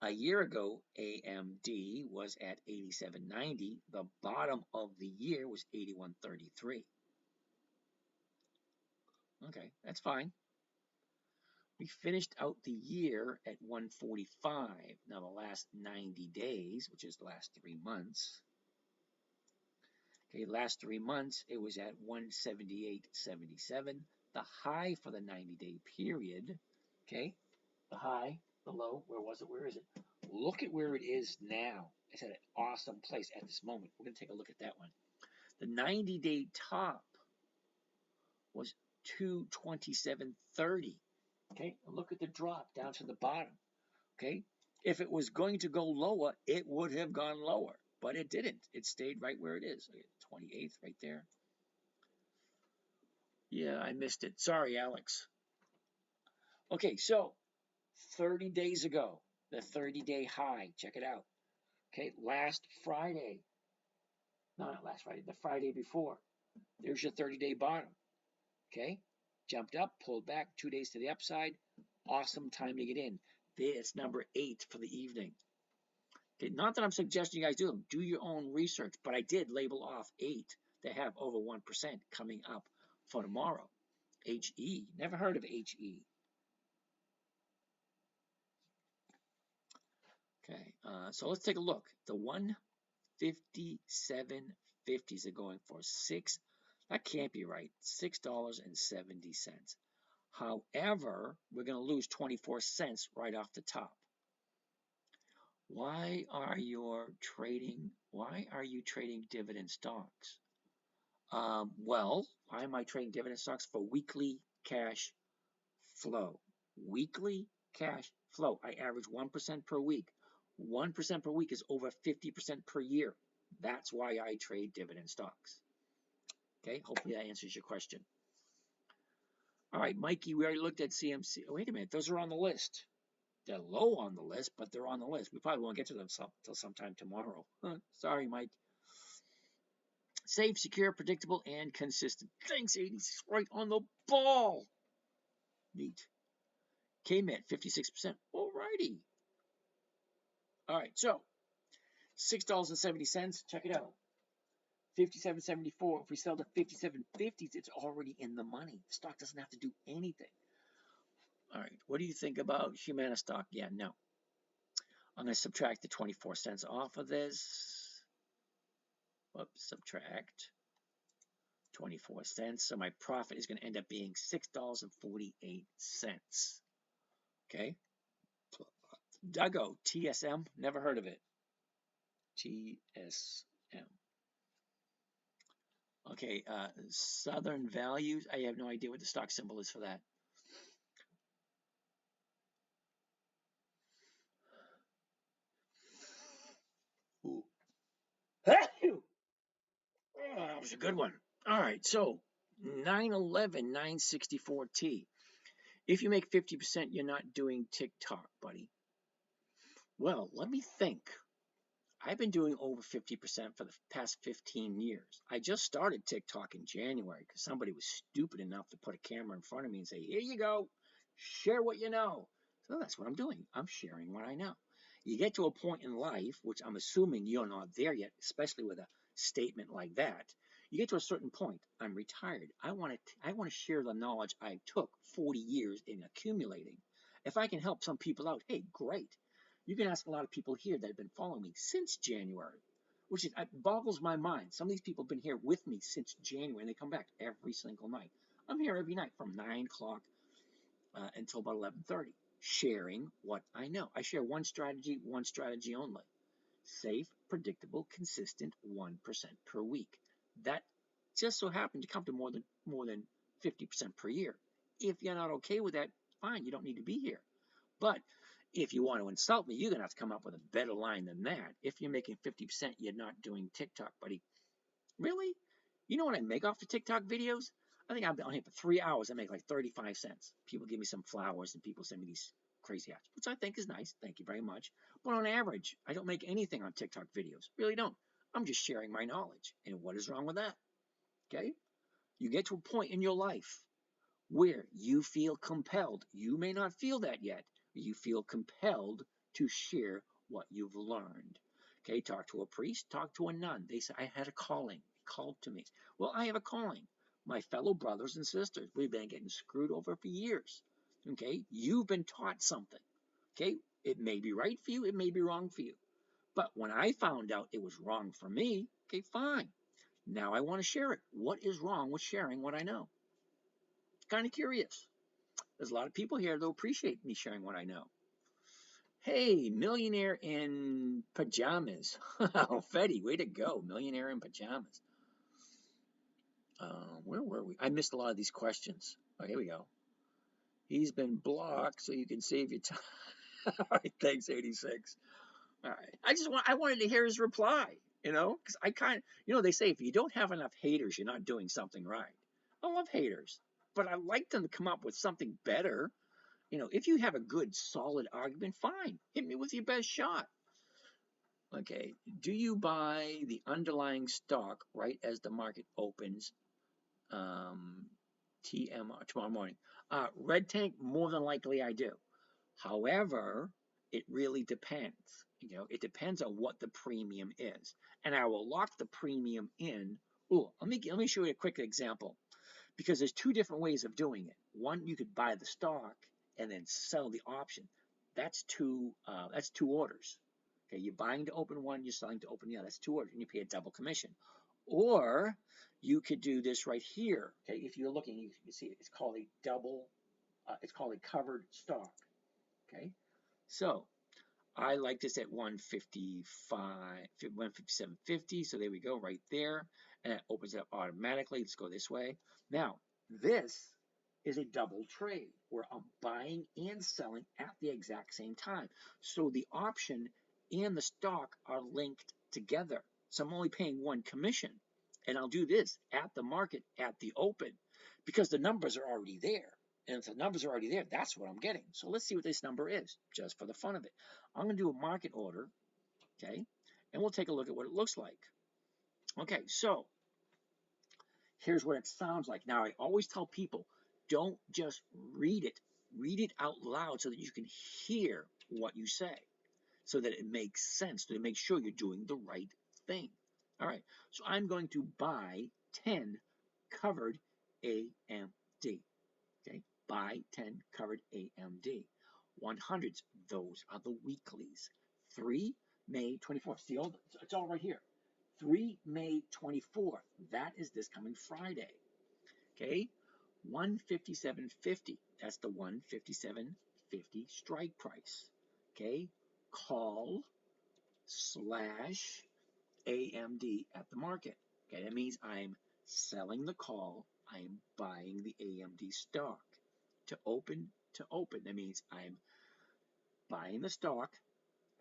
a year ago, AMD was at 87.90. The bottom of the year was 81.33. Okay, that's fine. We finished out the year at 145. Now, the last 90 days, which is the last 3 months, okay, last 3 months, it was at 178.77. The high for the 90-day period, okay, the high, the low, where was it? Where is it? Look at where it is now. It's at an awesome place at this moment. We're going to take a look at that one. The 90-day top was 227.30. Okay, and look at the drop down to the bottom. Okay, if it was going to go lower, it would have gone lower, but it didn't. It stayed right where it is. 28th right there. Yeah, I missed it. Sorry, Alex. Okay, so 30 days ago, the 30-day high. Check it out. Okay, last Friday. No, not last Friday. The Friday before. There's your 30-day bottom. Okay, jumped up, pulled back, 2 days to the upside. Awesome time to get in. It's number 8 for the evening. Okay, not that I'm suggesting you guys do them. Do your own research, but I did label off 8 that have over 1% coming up for tomorrow. HE, never heard of HE. Okay, so let's take a look. The 157.50s are going for 6. That can't be right. $6.70. However, we're going to lose 24 cents right off the top. Why are you trading dividend stocks? Well, why am I trading dividend stocks? For weekly cash flow. Weekly cash flow. I average 1% per week. 1% per week is over 50% per year. That's why I trade dividend stocks. Okay, hopefully that answers your question. All right, Mikey, we already looked at CMC. Oh, wait a minute, those are on the list. They're low on the list, but they're on the list. We probably won't get to them until sometime tomorrow. Sorry, Mike. Safe, secure, predictable, and consistent. Thanks, 86, right on the ball. Neat. KMET, 56%. Alrighty. All right, so $6.70. Check it out. 57.74. If we sell to 57.50s, it's already in the money. The stock doesn't have to do anything. All right, what do you think about Humana stock? Yeah, no. I'm going to subtract the 24 cents off of this. Whoops, subtract 24 cents. So my profit is going to end up being $6.48. Okay. Duggo, TSM, never heard of it. TSM. Okay, Southern Values. I have no idea what the stock symbol is for that. a good one. All right, so 911 964T. If you make 50%, you're not doing TikTok, buddy. Well, let me think. I've been doing over 50% for the past 15 years. I just started TikTok in January because somebody was stupid enough to put a camera in front of me and say, here you go, share what you know. So that's what I'm doing. I'm sharing what I know. You get to a point in life, which I'm assuming you're not there yet, especially with a statement like that. You get to a certain point. I'm retired. I want to share the knowledge I took 40 years in accumulating. If I can help some people out, hey, great. You can ask a lot of people here that have been following me since January, which it boggles my mind. Some of these people have been here with me since January, and they come back every single night. I'm here every night from 9 o'clock until about 11:30, sharing what I know. I share one strategy only. Safe, predictable, consistent 1% per week. That just so happened to come to more than 50% per year. If you're not okay with that, fine, you don't need to be here. But if you want to insult me, you're going to have to come up with a better line than that. If you're making 50%, you're not doing TikTok, buddy. Really? You know what I make off the TikTok videos? I think I've been on here for 3 hours. I make like 35 cents. People give me some flowers and people send me these crazy hats, which I think is nice. Thank you very much. But on average, I don't make anything on TikTok videos. Really don't. I'm just sharing my knowledge. And what is wrong with that? Okay? You get to a point in your life where you feel compelled. You may not feel that yet. You feel compelled to share what you've learned. Okay, talk to a priest, talk to a nun. They say, I had a calling. It called to me. Well, I have a calling. My fellow brothers and sisters, we've been getting screwed over for years. Okay, you've been taught something. Okay, it may be right for you, it may be wrong for you. But when I found out it was wrong for me, okay, fine. Now I want to share it. What is wrong with sharing what I know? Kind of curious. There's a lot of people here that appreciate me sharing what I know. Hey, millionaire in pajamas. Oh, Fetty, way to go. Millionaire in pajamas. Where were we? I missed a lot of these questions. Oh, here we go. He's been blocked so you can save your time. All right, thanks, 86. All right. I wanted to hear his reply, because they say if you don't have enough haters, you're not doing something right. I love haters, but I like them to come up with something better. If you have a good, solid argument, fine. Hit me with your best shot. Okay. Do you buy the underlying stock right as the market opens? TMR tomorrow morning. Red Tank, more than likely I do. However, it really depends. It depends on what the premium is, and I will lock the premium in. Oh, let me show you a quick example, because there's two different ways of doing it. One, you could buy the stock and then sell the option. That's two orders. Okay, you're buying to open one, you're selling to open the other. That's two orders, and you pay a double commission. Or you could do this right here. Okay, if you're looking, you can see it. It's called a double. It's called a covered stock. Okay, so I like this at 155, 157.50. So there we go, right there, and it opens it up automatically. Let's go this way. Now, this is a double trade where I'm buying and selling at the exact same time. So the option and the stock are linked together. So I'm only paying one commission, and I'll do this at the market at the open because the numbers are already there. And if the numbers are already there, that's what I'm getting. So let's see what this number is, just for the fun of it. I'm going to do a market order, okay? And we'll take a look at what it looks like. Okay, so here's what it sounds like. Now, I always tell people, don't just read it. Read it out loud so that you can hear what you say, so that it makes sense, so to make sure you're doing the right thing. All right, so I'm going to buy 10 covered AMD. Okay, buy 10 covered AMD. 100s, those are the weeklies. 3 May 24th. See, it's all right here. 3 May 24th. That is this coming Friday. Okay, 157.50. That's the 157.50 strike price. Okay, call / AMD at the market. Okay, that means I'm selling the call. I am buying the AMD stock. To open. That means I'm buying the stock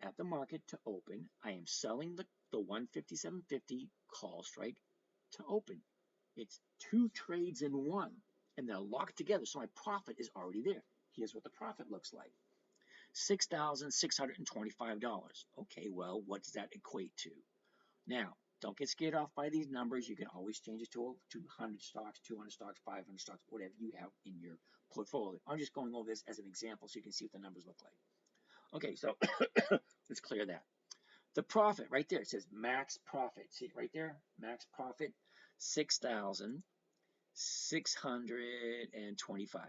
at the market to open. I am selling the 157.50 call strike to open. It's 2 trades in one, and they're locked together, so my profit is already there. Here's what the profit looks like. $6,625. Okay, well, what does that equate to? Now, don't get scared off by these numbers. You can always change it to 200 stocks, 200 stocks, 500 stocks, whatever you have in your portfolio. I'm just going over this as an example so you can see what the numbers look like. Okay, so let's clear that. The profit right there, it says max profit. See it right there? Max profit, 6,625.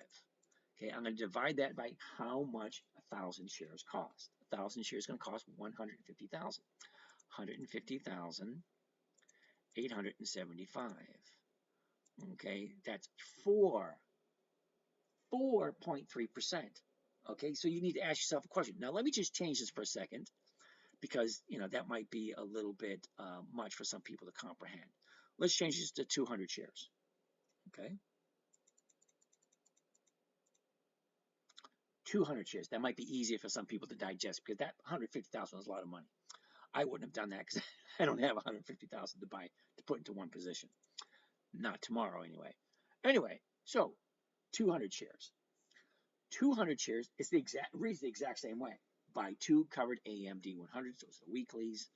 Okay, I'm going to divide that by how much 1,000 shares cost. 1,000 shares is going to cost 150,000. 150,000, 875. Okay, that's 4.3%. Okay, so you need to ask yourself a question. Now, let me just change this for a second, because that might be a little bit much for some people to comprehend. Let's change this to 200 shares. Okay, 200 shares. That might be easier for some people to digest, because that 150,000 is a lot of money. I wouldn't have done that because I don't have 150,000 to put into one position. Not tomorrow, anyway. Anyway, so 200 shares. 200 shares is reads the exact same way. Buy 2 covered AMD 100s, those are the weeklies.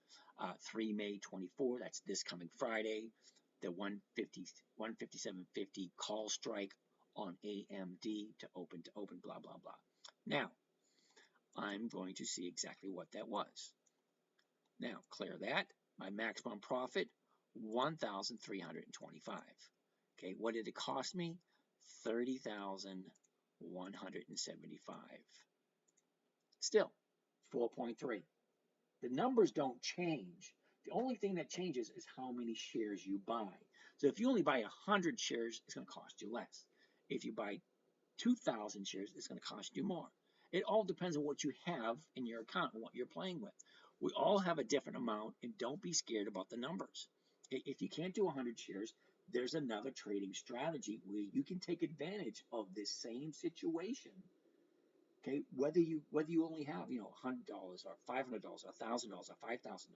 3 May 24, that's this coming Friday. The 157.50 call strike on AMD to open, blah, blah, blah. Now, I'm going to see exactly what that was. Now, clear that. My maximum profit, 1,325. Okay, what did it cost me? 30,175. Still, 4.3. The numbers don't change. The only thing that changes is how many shares you buy. So if you only buy 100 shares, it's going to cost you less. If you buy 2,000 shares, it's going to cost you more. It all depends on what you have in your account and what you're playing with. We all have a different amount, and don't be scared about the numbers. If you can't do 100 shares, there's another trading strategy where you can take advantage of this same situation. Okay, whether you only have $100 or $500 or $1,000 or $5,000,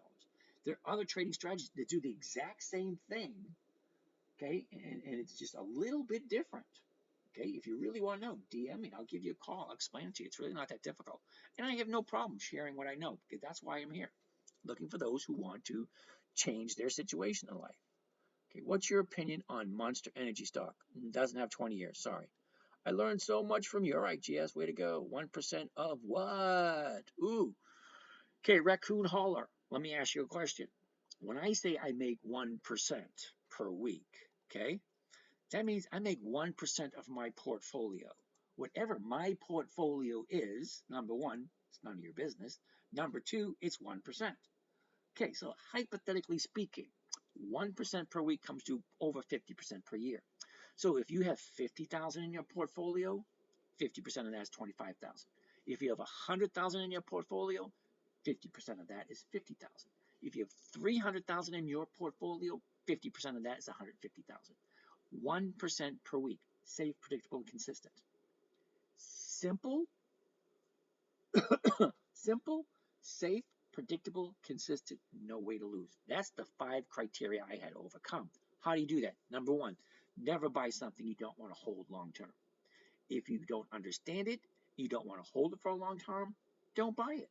there are other trading strategies that do the exact same thing. Okay, and it's just a little bit different. Okay, if you really want to know, DM me. I'll give you a call. I'll explain it to you. It's really not that difficult. And I have no problem sharing what I know, because that's why I'm here, looking for those who want to change their situation in life. Okay, what's your opinion on Monster Energy stock? It doesn't have 20 years, sorry. I learned so much from you. All right, GS, way to go. 1% of what? Ooh. Okay, Raccoon Hauler, let me ask you a question. When I say I make 1% per week, okay, that means I make 1% of my portfolio. Whatever my portfolio is, number one, it's none of your business. Number two, it's 1%. Okay, so hypothetically speaking, 1% per week comes to over 50% per year. So if you have 50,000 in your portfolio, 50% of that is 25,000. If you have 100,000 in your portfolio, 50% of that is 50,000. If you have 300,000 in your portfolio, 50% of that is 150,000. 1% per week, safe, predictable, and consistent. Simple, simple, safe, predictable, consistent, no way to lose. That's the 5 criteria I had to overcome. How do you do that? Number one, never buy something you don't want to hold long term. If you don't understand it, you don't want to hold it for a long term, don't buy it.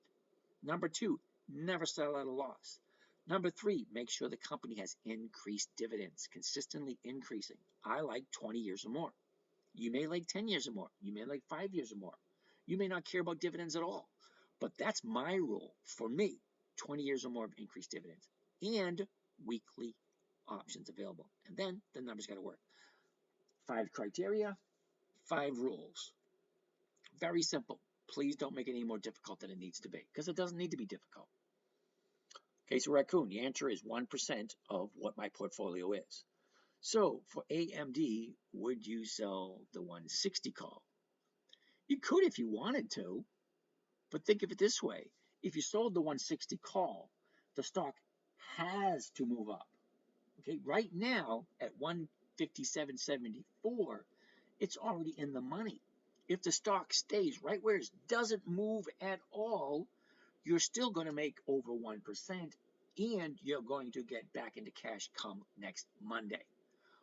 Number two, never sell at a loss. Number three, make sure the company has increased dividends, consistently increasing. I like 20 years or more. You may like 10 years or more. You may like 5 years or more. You may not care about dividends at all. But that's my rule for me, 20 years or more of increased dividends and weekly options available. And then the numbers got to work. 5 criteria, 5 rules. Very simple. Please don't make it any more difficult than it needs to be, because it doesn't need to be difficult. Okay, so Raccoon, the answer is 1% of what my portfolio is. So for AMD, would you sell the 160 call? You could if you wanted to, but think of it this way. If you sold the 160 call, the stock has to move up. Okay, right now at 157.74, it's already in the money. If the stock stays right where it doesn't move at all, you're still going to make over 1%, and you're going to get back into cash come next Monday.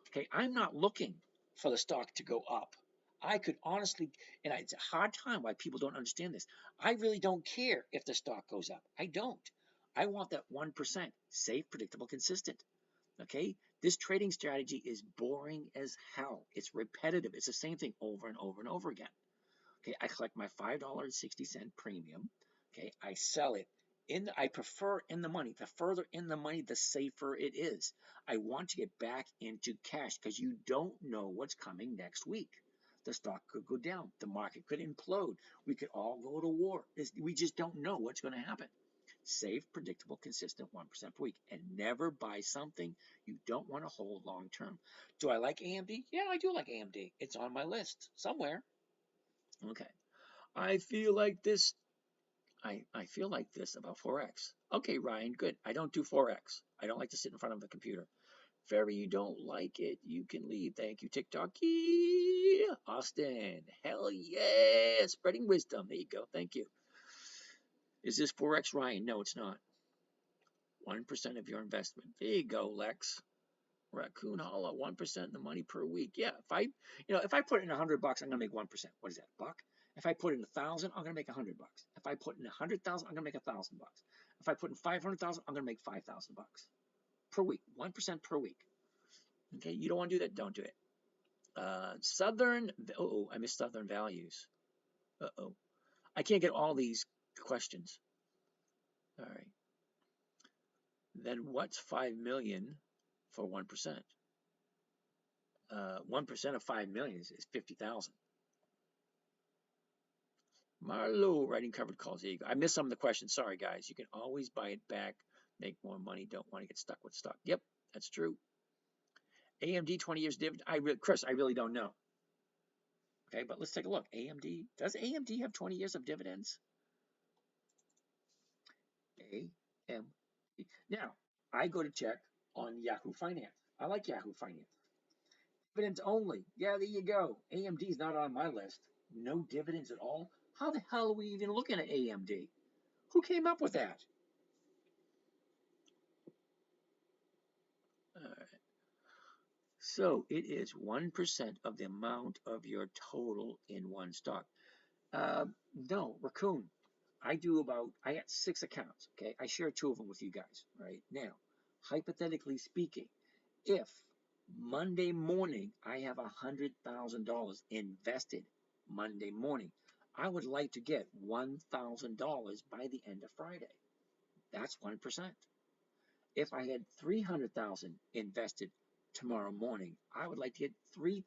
Okay, I'm not looking for the stock to go up. I could honestly, and it's a hard time why people don't understand this. I really don't care if the stock goes up. I don't. I want that 1%, safe, predictable, consistent. Okay, this trading strategy is boring as hell. It's repetitive. It's the same thing over and over and over again. Okay, I collect my $5.60 premium. Okay, I sell it. I prefer in the money. The further in the money, the safer it is. I want to get back into cash because you don't know what's coming next week. The stock could go down. The market could implode. We could all go to war. We just don't know what's going to happen. Safe, predictable, consistent 1% per week. And never buy something you don't want to hold long term. Do I like AMD? Yeah, I do like AMD. It's on my list somewhere. Okay. I feel like this. I feel like this about Forex. Okay, Ryan, good. I don't do Forex. I don't like to sit in front of the computer. Ferry, you don't like it. You can leave. Thank you, TikTok. Yeah. Austin. Hell yeah. Spreading wisdom. There you go. Thank you. Is this Forex, Ryan? No, it's not. 1% of your investment. There you go, Lex. Raccoon Hollow, 1% of the money per week. Yeah, if I put in $100, I'm gonna make 1%. What is that, a buck? If I put in 1,000, I'm gonna make $100. If I put in 100,000, I'm gonna make $1,000. If I put in 500,000, I'm gonna make $5,000 per week. 1% per week. Okay, you don't want to do that? Don't do it. Southern. Oh, I missed Southern Values. I can't get all these questions. All right. Then what's 5 million for 1%? 1% of 5 million is 50,000. Marlo writing covered calls. There you go. I missed some of the questions. Sorry, guys. You can always buy it back, make more money. Don't want to get stuck with stock. Yep, that's true. AMD 20 years dividend. Chris, I really don't know. Okay, but let's take a look. AMD. Does AMD have 20 years of dividends? AMD. Now, I go to check on Yahoo Finance. I like Yahoo Finance. Dividends only. Yeah, there you go. AMD is not on my list. No dividends at all. How the hell are we even looking at AMD? Who came up with that? All right. So it is 1% of the amount of your total in one stock. No, Raccoon. I got 6 accounts. Okay, I share 2 of them with you guys right now. Hypothetically speaking, if Monday morning I have $100,000 invested Monday morning, I would like to get $1,000 by the end of Friday. That's 1%. If I had $300,000 invested tomorrow morning, I would like to get $3,000.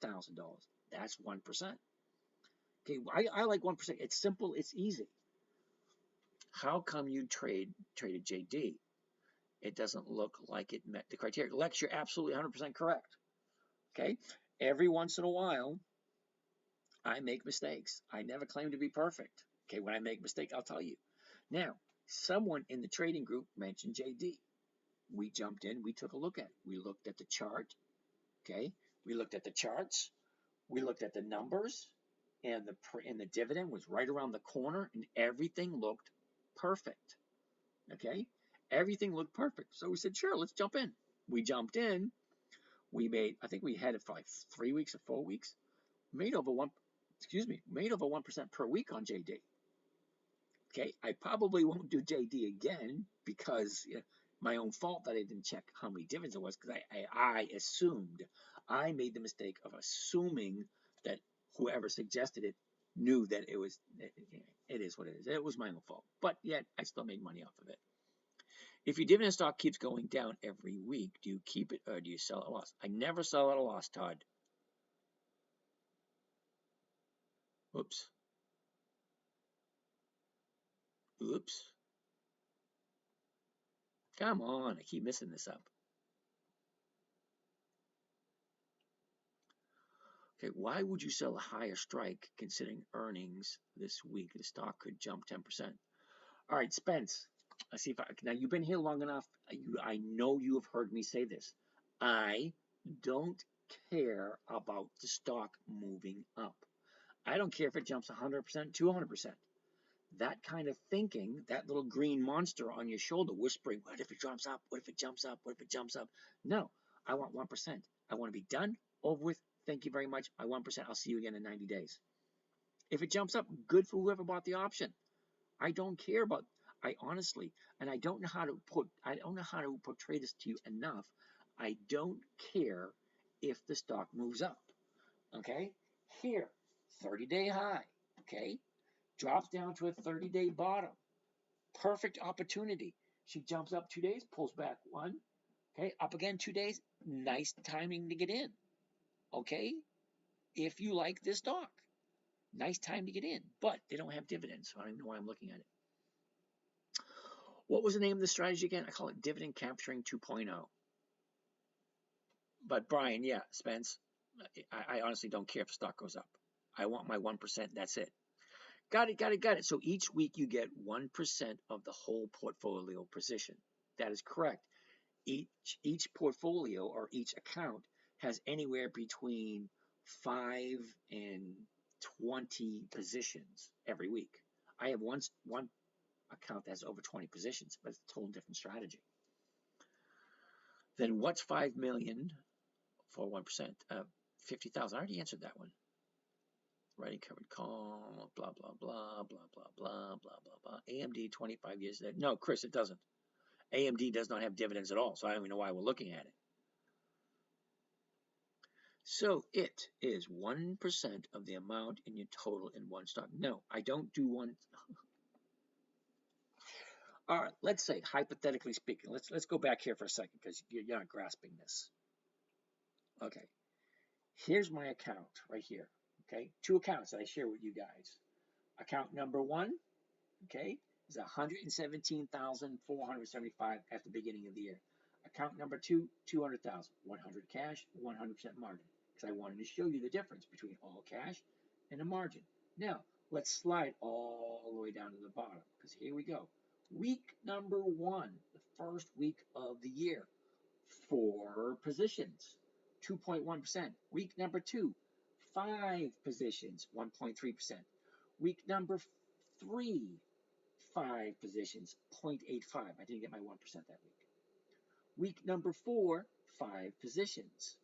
That's 1%. Okay, I like 1%. It's simple. It's easy. How come you traded JD? It doesn't look like it met the criteria. Lex, you're absolutely 100% correct. Okay, every once in a while, I make mistakes. I never claim to be perfect. Okay, when I make a mistake, I'll tell you. Now, someone in the trading group mentioned JD. We jumped in. We took a look at it. We looked at the chart. Okay, we looked at the charts. We looked at the numbers, and the dividend was right around the corner, and everything looked perfect. Okay, everything looked perfect. So we said, sure, let's jump in. We jumped in. I think we had it for like 3 weeks or 4 weeks. Made over 1% per week on JD. Okay, I probably won't do JD again because my own fault that I didn't check how many dividends it was because I assumed. I made the mistake of assuming that whoever suggested it knew that it is what it is. It was my own fault. But yet, I still made money off of it. If your dividend stock keeps going down every week, do you keep it or do you sell at a loss? I never sell at a loss, Todd. Oops. Oops. Come on, I keep messing this up. Okay, why would you sell a higher strike considering earnings this week? The stock could jump 10%. All right, Spence. I see if now you've been here long enough. I know you have heard me say this. I don't care about the stock moving up. I don't care if it jumps 100%, 200%. that kind of thinking, that little green monster on your shoulder whispering, what if it jumps up? What if it jumps up? What if it jumps up? No, I want 1%. I want to be done, over with. Thank you very much. My 1%, I'll see you again in 90 days. If it jumps up, good for whoever bought the option. I don't care about, I honestly, and I don't know how to portray this to you enough. I don't care if the stock moves up. Okay? Here, 30-day high. Okay? Drops down to a 30-day bottom. Perfect opportunity. She jumps up 2 days, pulls back 1. Okay, up again 2 days. Nice timing to get in. Okay, if you like this stock, nice time to get in. But they don't have dividends, so I don't even know why I'm looking at it. What was the name of the strategy again? I call it dividend capturing 2.0. But Brian, yeah, Spence, I honestly don't care if the stock goes up. I want my 1%. That's it. Got it. So each week you get 1% of the whole portfolio position. That is correct. Each portfolio or each account has anywhere between 5 and 20 positions every week. I have one account that has over 20 positions, but it's a total different strategy. Then what's 5 million for 1%? 50,000. I already answered that one. Writing covered call, blah, blah, blah, blah, blah, blah, blah, blah, blah. AMD 25 years. No, Chris, it doesn't. AMD does not have dividends at all, so I don't even know why we're looking at it. So it is 1% of the amount in your total in one stock. No, I don't do one. All right, let's say, hypothetically speaking, let's go back here for a second because you're not grasping this. Okay, here's my account right here. Okay, 2 accounts that I share with you guys. Account number 1, okay, is 117,475 at the beginning of the year. Account number 2, 200,000, 100 cash, 100% margin. Because I wanted to show you the difference between all cash and a margin. Now, let's slide all the way down to the bottom, because here we go. Week number 1, the first week of the year, 4 positions, 2.1%. Week number 2, 5 positions, 1.3%. Week number 3, 5 positions, 0.85. I didn't get my 1% that week. Week number 4, 5 positions.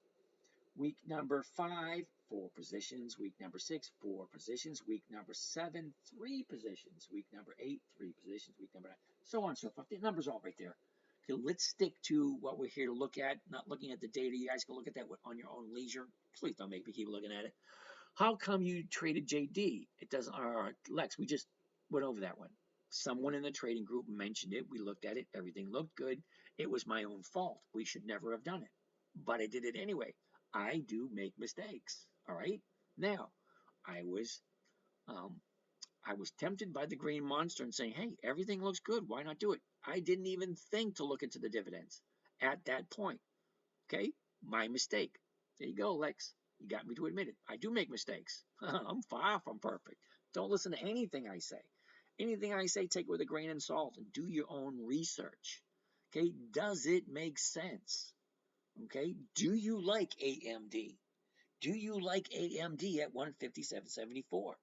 Week number 5, 4 positions. Week number 6, 4 positions. Week number 7, 3 positions. Week number 8, 3 positions. Week number 9, so on and so forth. The numbers are all right there. Okay, let's stick to what we're here to look at, not looking at the data. You guys can look at that on your own leisure. Please don't make me keep looking at it. How come you traded JD? It doesn't, or Lex, we just went over that one. Someone in the trading group mentioned it. We looked at it. Everything looked good. It was my own fault. We should never have done it. But I did it anyway. I do make mistakes. All right. Now, I was tempted by the green monster and saying, hey, everything looks good. Why not do it? I didn't even think to look into the dividends at that point. Okay. My mistake. There you go, Lex. You got me to admit it. I do make mistakes. I'm far from perfect. Don't listen to anything I say. Anything I say, take it with a grain of salt and do your own research. Okay, does it make sense? Okay, do you like AMD? Do you like AMD at 157.74?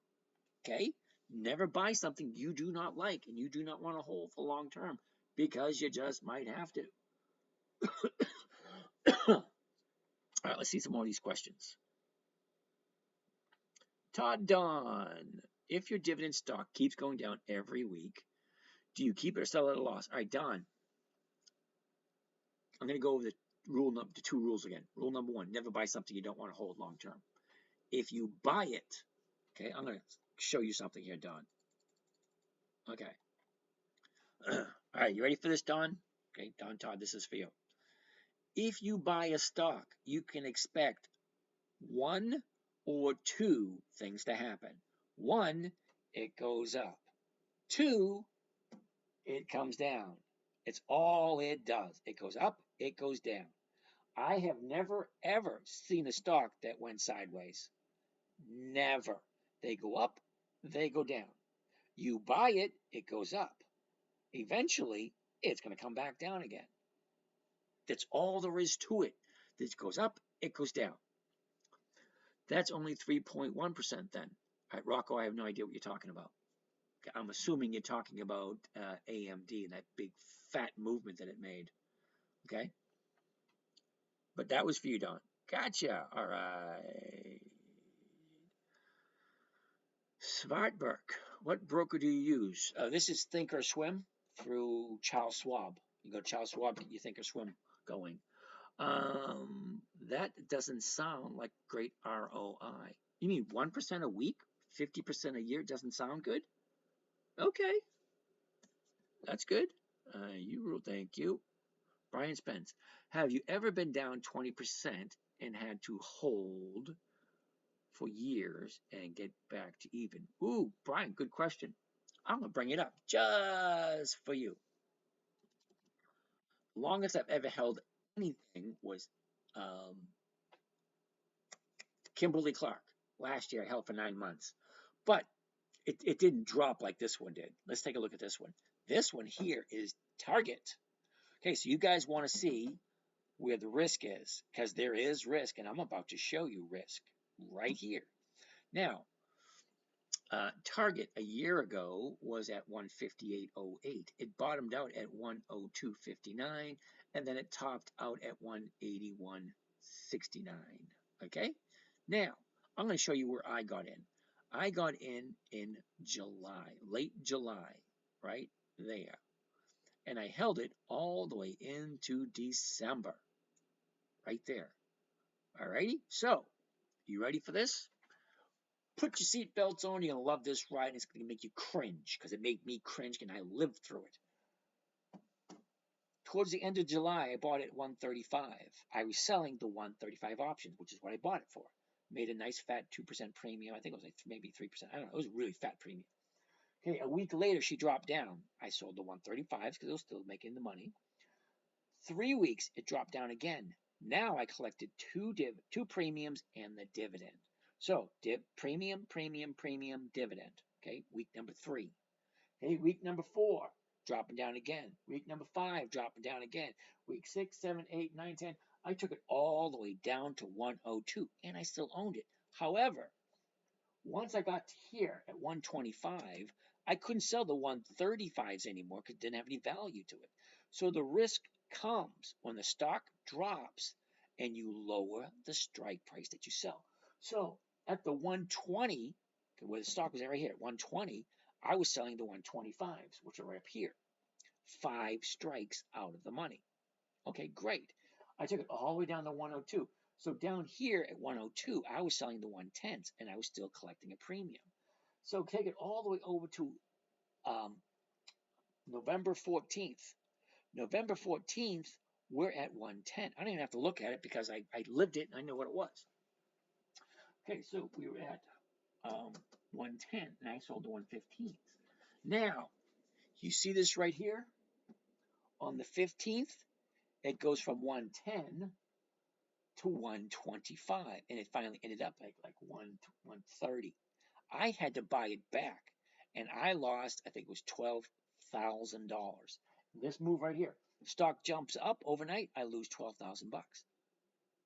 Okay, never buy something you do not like and you do not want to hold for long term because you just might have to. All right, let's see some more of these questions. Todd Don, if your dividend stock keeps going down every week, do you keep it or sell it at a loss? All right, Don, I'm going to go over the 2 rules again. Rule number 1, never buy something you don't want to hold long term. If you buy it, okay, I'm going to show you something here, Don. Okay. All right, you ready for this, Don? Okay, Don Todd, this is for you. If you buy a stock, you can expect 1 or 2 things to happen. 1, it goes up. 2, it comes down. It's all it does. It goes up, it goes down. I have never, ever seen a stock that went sideways. Never. They go up, they go down. You buy it, it goes up. Eventually, it's going to come back down again. That's all there is to it. This goes up, it goes down. That's only 3.1% then. All right, Rocco, I have no idea what you're talking about. I'm assuming you're talking about AMD and that big fat movement that it made. Okay? But that was for you, Don. Gotcha. All right. Svartberg, what broker do you use? This is Thinkorswim through Charles Schwab. You go to Charles Schwab, get your Thinkorswim going. That doesn't sound like great ROI. You mean 1% a week, 50% a year doesn't sound good? Okay, that's good. You rule, thank you. Brian Spence, have you ever been down 20% and had to hold for years and get back to even? Ooh, Brian, good question. I'm going to bring it up just for you. Longest I've ever held anything was Kimberly Clark. Last year I held for 9 months. But it didn't drop like this one did. Let's take a look at this one. This one here is Target. Okay, so you guys want to see where the risk is, because there is risk, and I'm about to show you risk right here. Now, Target a year ago was at 158.08. It bottomed out at 102.59, and then it topped out at 181.69. Okay? Now, I'm going to show you where I got in. I got in July, late July, right there. And I held it all the way into December, right there. Alrighty? So, you ready for this? Put your seatbelts on. You're going to love this ride, and it's going to make you cringe, because it made me cringe, and I lived through it. Towards the end of July, I bought it at 135. I was selling the 135 options, which is what I bought it for. Made a nice fat 2% premium. I think it was like maybe 3%. I don't know. It was a really fat premium. Okay, a week later, she dropped down. I sold the 135s because it was still making the money. 3 weeks, it dropped down again. Now I collected two premiums and the dividend. So, premium, dividend. Okay, week number 3. Okay, week number 4, dropping down again. Week number 5, dropping down again. Week 6, 7, 8, 9, 10. I took it all the way down to 102, and I still owned it. However, once I got to here at 125, I couldn't sell the 135s anymore because it didn't have any value to it. So the risk comes when the stock drops and you lower the strike price that you sell. So at the 120, where the stock was right here at 120, I was selling the 125s, which are right up here. 5 strikes out of the money. Okay, great. I took it all the way down to 102. So down here at 102, I was selling the 110s, and I was still collecting a premium. So take it all the way over to November 14th. November 14th, we're at 110. I don't even have to look at it because I lived it and I know what it was. Okay, so we were at 110, and I sold the 115s. Now, you see this right here? On the 15th, it goes from 110 to 125, and it finally ended up like 130. I had to buy it back, and I lost, I think it was $12,000. This move right here, stock jumps up overnight, I lose 12,000 bucks.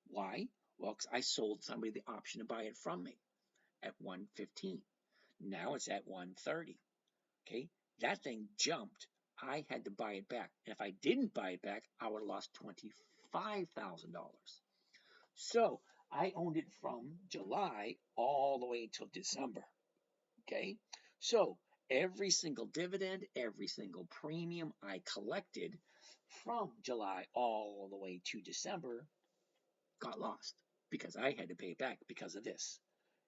Why? Well, because I sold somebody the option to buy it from me at 115. Now it's at 130. Okay, that thing jumped. I had to buy it back, and if I didn't buy it back, I would have lost $25,000. So I owned it from July all the way till December. Okay, so every single dividend, every single premium I collected from July all the way to December got lost because I had to pay it back because of this.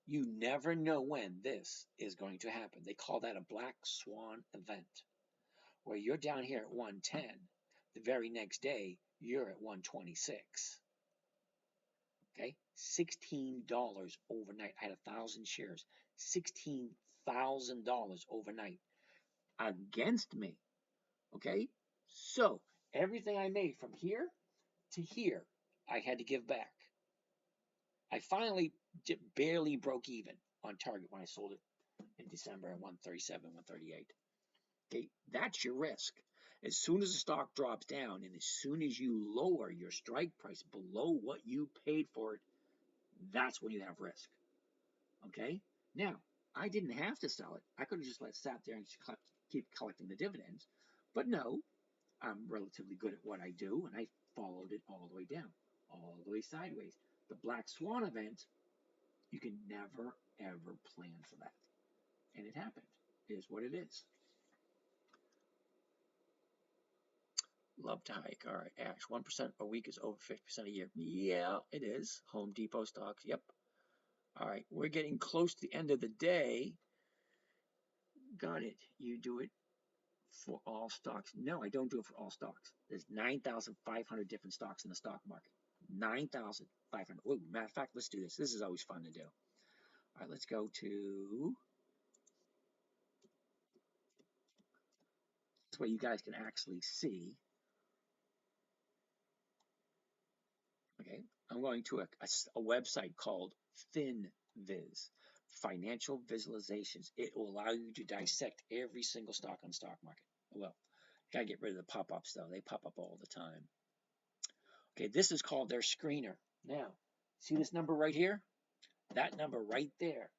You never know when this is going to happen. They call that a black swan event, where you're down here at 110. The very next day, you're at 126. Okay, $16 overnight. I had 1,000 shares, $16,000 overnight against me. Okay, so everything I made from here to here, I had to give back. I finally barely broke even on Target when I sold it in December at 137, 138. Okay, that's your risk. As soon as the stock drops down and as soon as you lower your strike price below what you paid for it, that's when you have risk. Okay? Now, I didn't have to sell it. I could have just let it sat there and keep collecting the dividends. But no, I'm relatively good at what I do, and I followed it all the way down, all the way sideways. The black swan event, you can never, ever plan for that. And it happened. It is what it is. Love to hike. All right, Ash, 1% a week is over 50% a year. Yeah, it is. Home Depot stocks, yep. All right, we're getting close to the end of the day. Got it. You do it for all stocks. No, I don't do it for all stocks. There's 9,500 different stocks in the stock market. 9,500. Oh, matter of fact, let's do this. This is always fun to do. All right, let's go to this way you guys can actually see. Okay, I'm going to a website called FinViz, Financial Visualizations. It will allow you to dissect every single stock on the stock market. Well, gotta get rid of the pop-ups though. They pop up all the time. Okay, this is called their screener. Now, see this number right here? That number right there,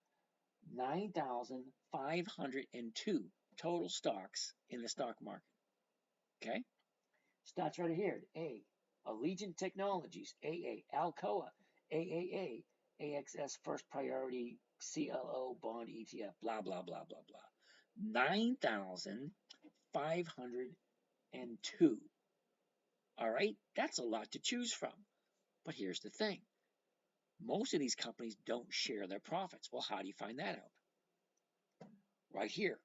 9,502 total stocks in the stock market. Okay, starts right here. A, Allegiant Technologies, AA, Alcoa, AAA, AXS First Priority, CLO Bond ETF, blah, blah, blah, blah, blah. 9,502. All right, that's a lot to choose from. But here's the thing. Most of these companies don't share their profits. Well, how do you find that out? Right here.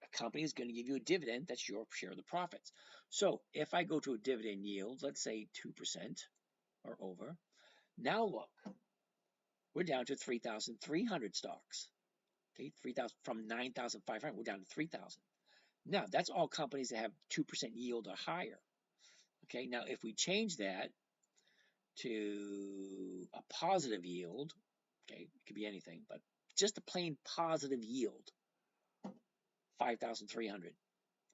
A company is going to give you a dividend. That's your share of the profits. So if I go to a dividend yield, let's say 2% or over, now look, we're down to 3,300 stocks. Okay, 3,000 from 9,500, we're down to 3,000. Now that's all companies that have 2% yield or higher. Okay, now if we change that to a positive yield, okay, it could be anything, but just a plain positive yield, 5,300.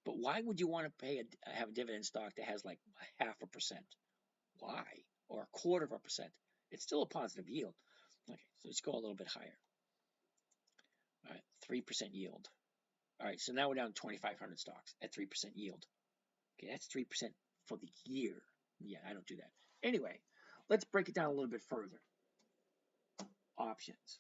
But why would you want to have a dividend stock that has like 0.5%? Why? Or 0.25%? It's still a positive yield. Okay, so let's go a little bit higher. All right, 3% yield. All right, so now we're down to 2,500 stocks at 3% yield. Okay, that's 3% for the year. Yeah, I don't do that. Anyway, let's break it down a little bit further. Options.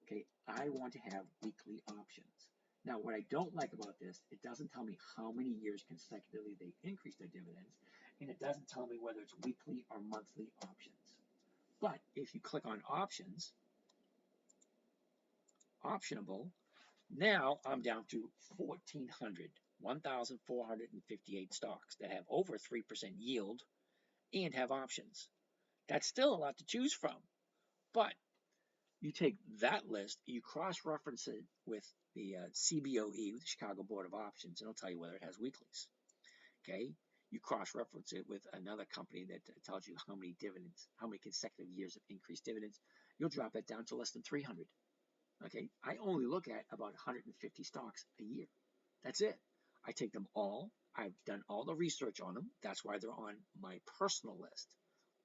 Okay, I want to have weekly options. Now, what I don't like about this, it doesn't tell me how many years consecutively they increase their dividends, and it doesn't tell me whether it's weekly or monthly options. But if you click on options, optionable, now I'm down to 1,458 stocks that have over 3% yield and have options. That's still a lot to choose from, but you take that list, you cross-reference it with the CBOE, the Chicago Board of Options, and it'll tell you whether it has weeklies. Okay, you cross-reference it with another company that tells you how many dividends, how many consecutive years of increased dividends. You'll drop it down to less than 300. Okay, I only look at about 150 stocks a year. That's it. I take them all. I've done all the research on them. That's why they're on my personal list.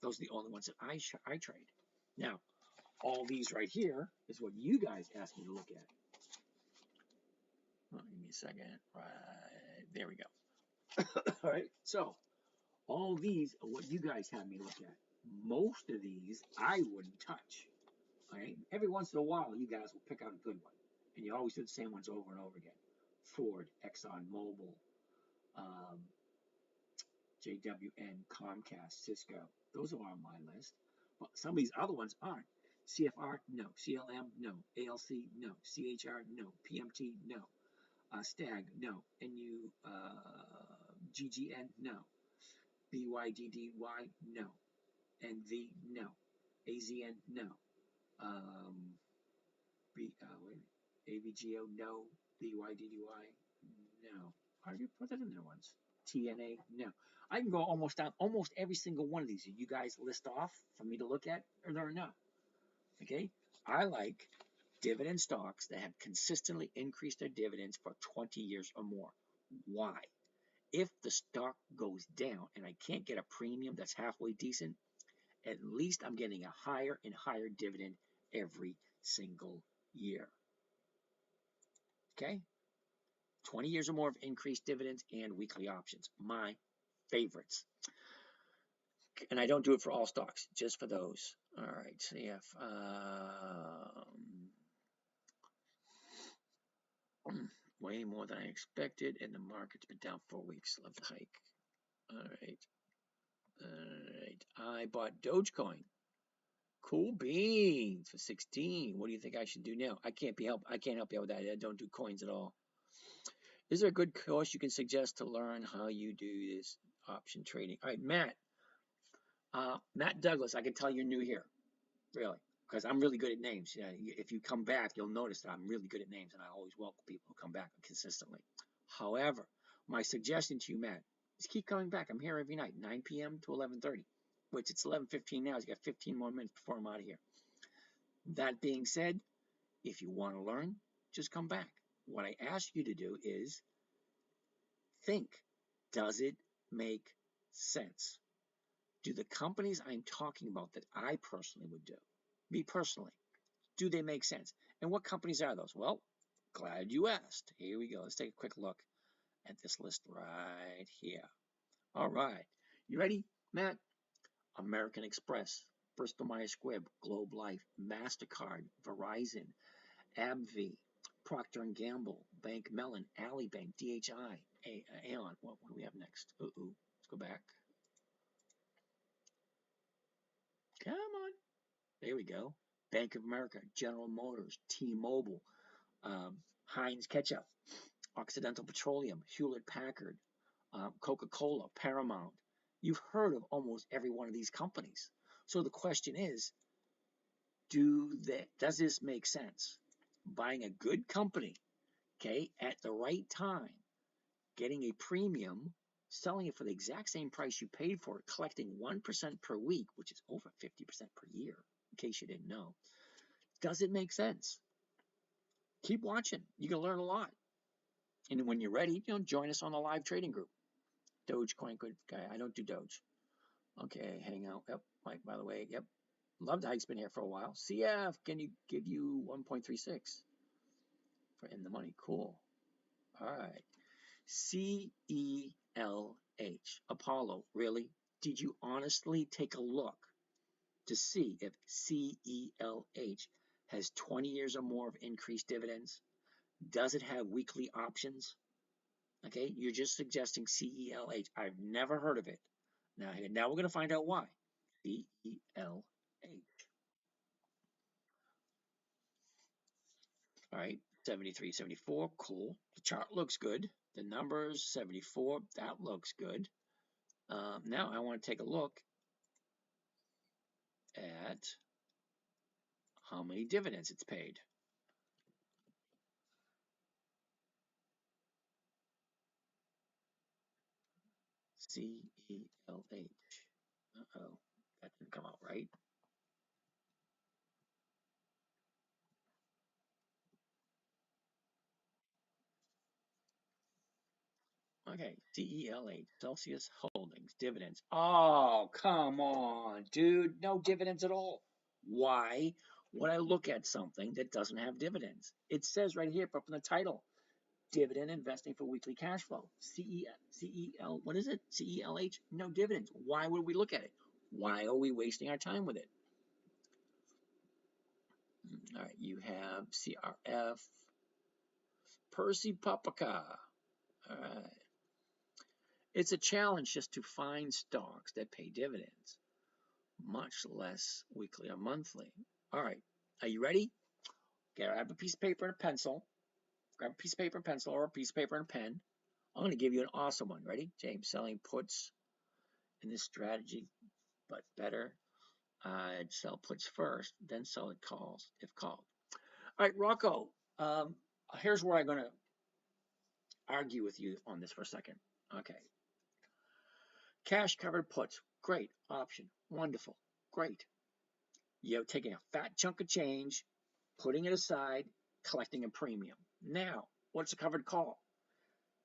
Those are the only ones that I trade. Now, all these right here is what you guys asked me to look at. Oh, give me a second. Right, there we go. All right, so all these are what you guys had me look at. Most of these I wouldn't touch. All right, every once in a while you guys will pick out a good one, and you always do the same ones over and over again. Ford, Exxon Mobil, JWN, Comcast, Cisco. Those are on my list. But some of these other ones aren't. CFR, no. CLM, no. ALC, no. CHR, no. PMT, no. STAG, no. NU, GGN, no. BYDDY, no. NV, no. AZN, no. AVGO, no. BYDDY, no. How do you put that in there once? TNA, no. I can go almost every single one of these. You guys list off for me to look at, or no. Okay? I like dividend stocks that have consistently increased their dividends for 20 years or more. Why? If the stock goes down and I can't get a premium that's halfway decent, at least I'm getting a higher and higher dividend every single year. Okay? 20 years or more of increased dividends and weekly options. My favorites. And I don't do it for all stocks, just for those. All right, CF. Way more than I expected, and the market's been down 4 weeks. Love the hike. All right. I bought Dogecoin. Cool beans for 16. What do you think I should do now? I can't help you out with that. I don't do coins at all. Is there a good course you can suggest to learn how you do this option trading? All right, Matt. Matt Douglas, I can tell you're new here, really, because I'm really good at names. Yeah, if you come back, you'll notice that I'm really good at names, and I always welcome people who come back consistently. However, my suggestion to you, Matt, is keep coming back. I'm here every night, 9 p.m. to 11:30, which it's 11:15 now. So you got 15 more minutes before I'm out of here. That being said, if you want to learn, just come back. What I ask you to do is think, does it make sense? Do the companies I'm talking about that I personally would do, me personally, do they make sense? And what companies are those? Well, glad you asked. Here we go. Let's take a quick look at this list right here. All right. You ready, Matt? American Express, Bristol Myers Squibb, Globe Life, MasterCard, Verizon, AbbVie, Procter & Gamble, Bank Mellon, Ally Bank, DHI, Aon. What do we have next? Let's go back. Come on. There we go. Bank of America, General Motors, T-Mobile, Heinz Ketchup, Occidental Petroleum, Hewlett Packard, Coca-Cola, Paramount. You've heard of almost every one of these companies. So the question is, does this make sense? Buying a good company, okay, at the right time, getting a premium, selling it for the exact same price you paid for it, collecting 1% per week, which is over 50% per year, in case you didn't know. Does it make sense? Keep watching. You can learn a lot. And when you're ready, join us on the live trading group. Dogecoin, good guy. I don't do Doge. Okay, hang out. Yep, Mike, by the way. Yep. Love the hike's been here for a while. CF, can you give you 1.36 for in the money? Cool. All right. CELH. Apollo, really? Did you honestly take a look to see if CELH has 20 years or more of increased dividends? Does it have weekly options? Okay, you're just suggesting CELH. I've never heard of it. Now we're going to find out why. CELH. All right, 73, 74, cool. The chart looks good. The numbers, 74, that looks good. Now I want to take a look at how many dividends it's paid. CELH. Uh-oh, that didn't come out right. Okay, CELH, Celsius Holdings, dividends. Oh, come on, dude. No dividends at all. Why would I look at something that doesn't have dividends? It says right here from the title, dividend investing for weekly cash flow. What is it? CELH, no dividends. Why would we look at it? Why are we wasting our time with it? All right, you have CRF, Percy Papaca. All right. It's a challenge just to find stocks that pay dividends, much less weekly or monthly. All right, are you ready? Grab a piece of paper and a pencil. Grab a piece of paper and pencil or a piece of paper and a pen. I'm going to give you an awesome one. Ready? James, selling puts in this strategy, but better. I'd sell puts first, then sell it calls if called. All right, Rocco, here's where I'm going to argue with you on this for a second. Okay. Cash covered puts, great option, wonderful, great. You're taking a fat chunk of change, putting it aside, collecting a premium. Now, what's a covered call?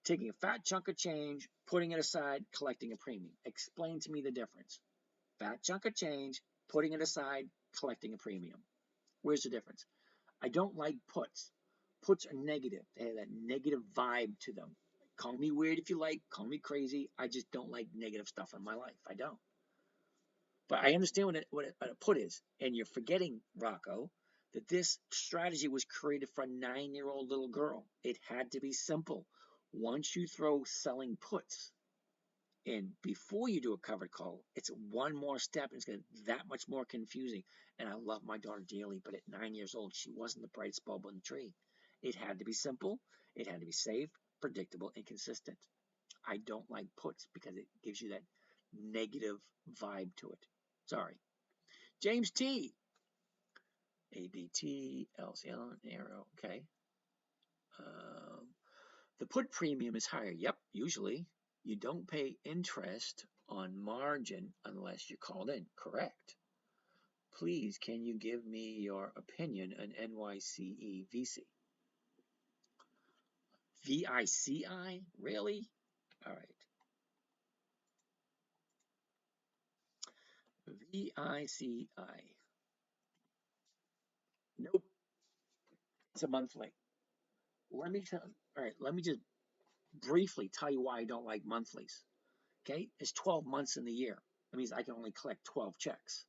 Taking a fat chunk of change, putting it aside, collecting a premium. Explain to me the difference. Fat chunk of change, putting it aside, collecting a premium. Where's the difference? I don't like puts. puts are negative. They have that negative vibe to them. Call me weird if you like. Call me crazy. I just don't like negative stuff in my life. I don't. But I understand what a put is. And you're forgetting, Rocco, that this strategy was created for a 9-year-old little girl. It had to be simple. Once you throw selling puts in before you do a covered call, it's one more step. And it's going to be that much more confusing. And I love my daughter dearly, but at 9 years old, she wasn't the brightest bulb on the tree. It had to be simple. It had to be safe, predictable, and consistent. I don't like puts because it gives you that negative vibe to it. Sorry. James T. ABT, LCL, arrow. Okay. The put premium is higher. Yep, usually. You don't pay interest on margin unless you're called in. Correct. Please, can you give me your opinion on NYCE VC? VICI? Really? All right. VICI. Nope. It's a monthly. All right, let me just briefly tell you why I don't like monthlies. Okay, it's 12 months in the year. That means I can only collect 12 checks.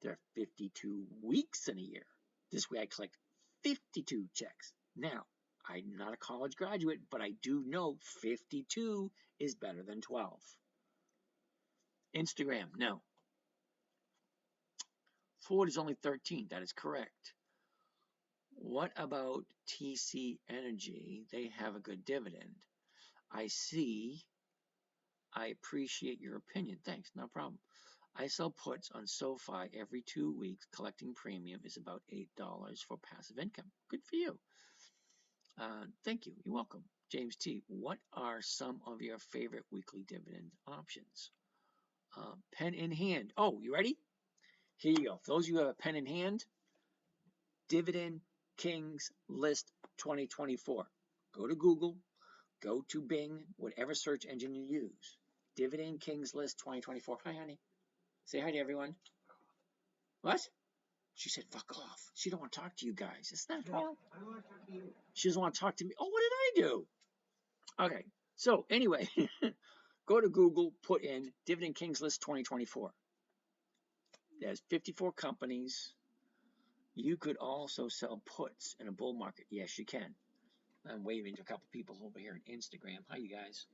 There are 52 weeks in a year. This way I collect 52 checks. Now, I'm not a college graduate, but I do know 52 is better than 12. Instagram, no. Ford is only 13. That is correct. What about TC Energy? They have a good dividend. I see. I appreciate your opinion. Thanks, no problem. I sell puts on SoFi every 2 weeks. Collecting premium is about $8 for passive income. Good for you. Thank you. You're welcome. James T. What are some of your favorite weekly dividend options? Pen in hand. Oh, you ready? Here you go. For those of you who have a pen in hand, Dividend Kings List 2024. Go to Google. Go to Bing, whatever search engine you use. Dividend Kings List 2024. Hi, honey. Say hi to everyone. What? She said, fuck off. She don't want to talk to you guys. Isn't that wrong? I don't want to talk to you. She doesn't want to talk to me. Oh, what did I do? Okay. So, anyway, go to Google, put in Dividend Kings List 2024. There's 54 companies. You could also sell puts in a bull market. Yes, you can. I'm waving to a couple people over here on Instagram. Hi, you guys.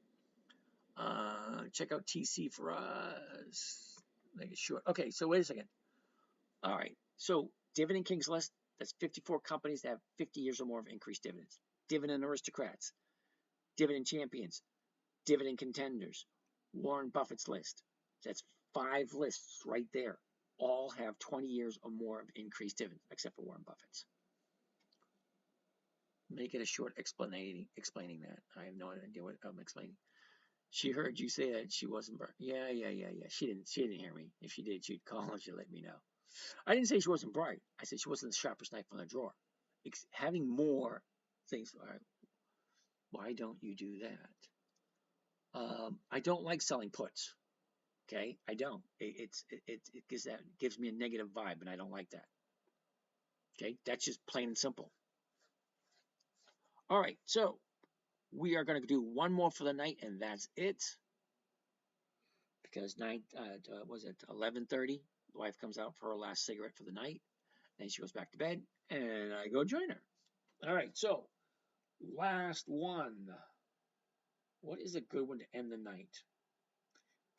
Check out TC for us. Make it short. Okay, so wait a second. All right. So Dividend Kings List, that's 54 companies that have 50 years or more of increased dividends. Dividend Aristocrats, Dividend Champions, Dividend Contenders, Warren Buffett's list. That's 5 lists right there. All have 20 years or more of increased dividends, except for Warren Buffett's. Make it a short explaining that. I have no idea what I'm explaining. She heard you say that she wasn't bright. Yeah. She didn't hear me. If she did, she'd call and she'd let me know. I didn't say she wasn't bright. I said she wasn't the sharpest knife on the drawer. Having more things. All right, why don't you do that? I don't like selling puts. Okay, I don't. It gives me a negative vibe, and I don't like that. Okay, that's just plain and simple. All right, so we are going to do one more for the night, and that's it. Because was it 11:30? The wife comes out for her last cigarette for the night, then she goes back to bed, and I go join her. All right, so last one. What is a good one to end the night?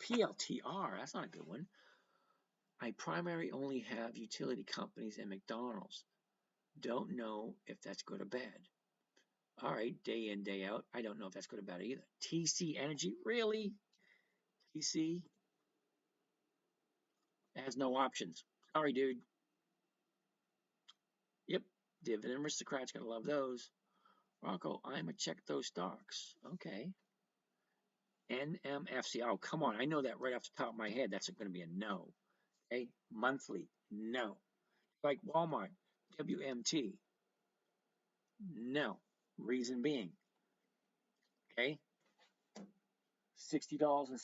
PLTR, that's not a good one. I primarily only have utility companies and McDonald's. Don't know if that's good or bad. All right, day in, day out. I don't know if that's good or bad either. TC Energy, really? TC has no options. Sorry, dude. Yep, Dividend Aristocrats, gonna love those. Rocco, I'ma check those stocks. Okay. NMFC. Oh, come on. I know that right off the top of my head. That's going to be a no. Okay. Monthly. No. Like Walmart. WMT. No. Reason being. Okay. $60.70.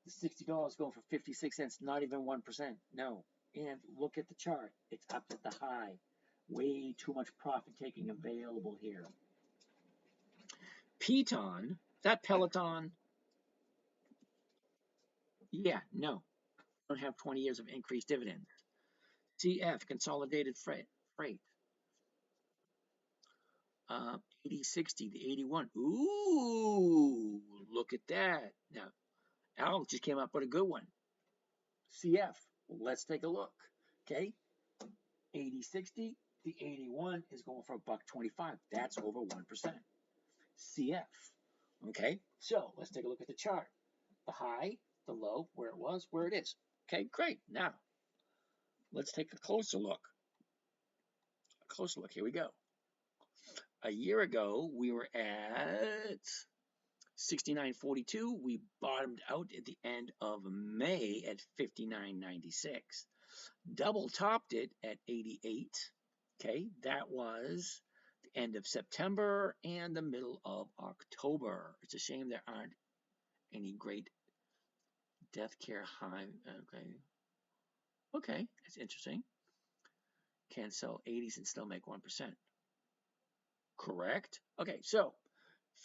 The $60 going for 56 cents. Not even 1%. No. And look at the chart. It's up at the high. Way too much profit taking available here. Peloton, that Peloton, yeah, no, don't have 20 years of increased dividends. CF, Consolidated Freight, 8060, the 81. Ooh, look at that. Now, Al just came up with a good one. CF, let's take a look. Okay, 8060, the 81 is going for $1.25. That's over 1%. CF. Okay, so let's take a look at the chart. The high, the low, where it was, where it is. Okay, great. Now, let's take a closer look. Here we go. A year ago, we were at 69.42. We bottomed out at the end of May at 59.96. Double topped it at 88. Okay, that was the end of September and the middle of October. It's a shame there aren't any great death care high. Okay, that's interesting. Can sell 80s and still make 1%. Correct. Okay, so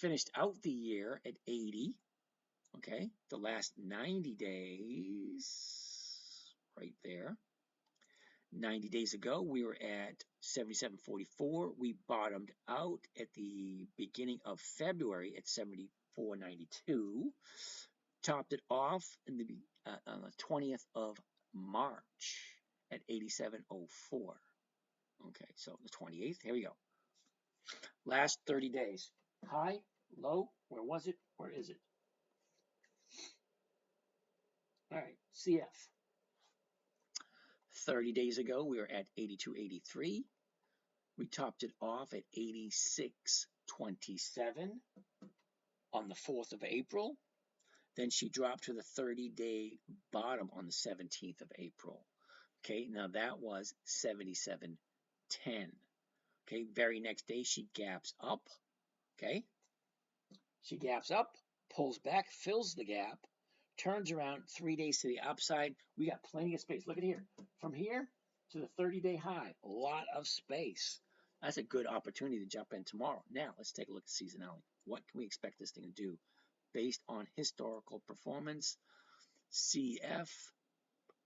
finished out the year at 80. Okay, the last 90 days, right there. 90 days ago, we were at 77.44. We bottomed out at the beginning of February at 74.92. Topped it off in on the 20th of March at 87.04. Okay, so the 28th, here we go. Last 30 days. High, low, where was it? Where is it? All right, CF. 30 days ago, we were at 82.83. We topped it off at 86.27 on the 4th of April. Then she dropped to the 30-day bottom on the 17th of April. Okay, now that was 77.10. Okay, very next day she gaps up. Okay, she gaps up, pulls back, fills the gap, turns around 3 days to the upside. We got plenty of space. Look at here. From here to the 30-day high, a lot of space. That's a good opportunity to jump in tomorrow. Now, let's take a look at seasonality. What can we expect this thing to do based on historical performance? CF,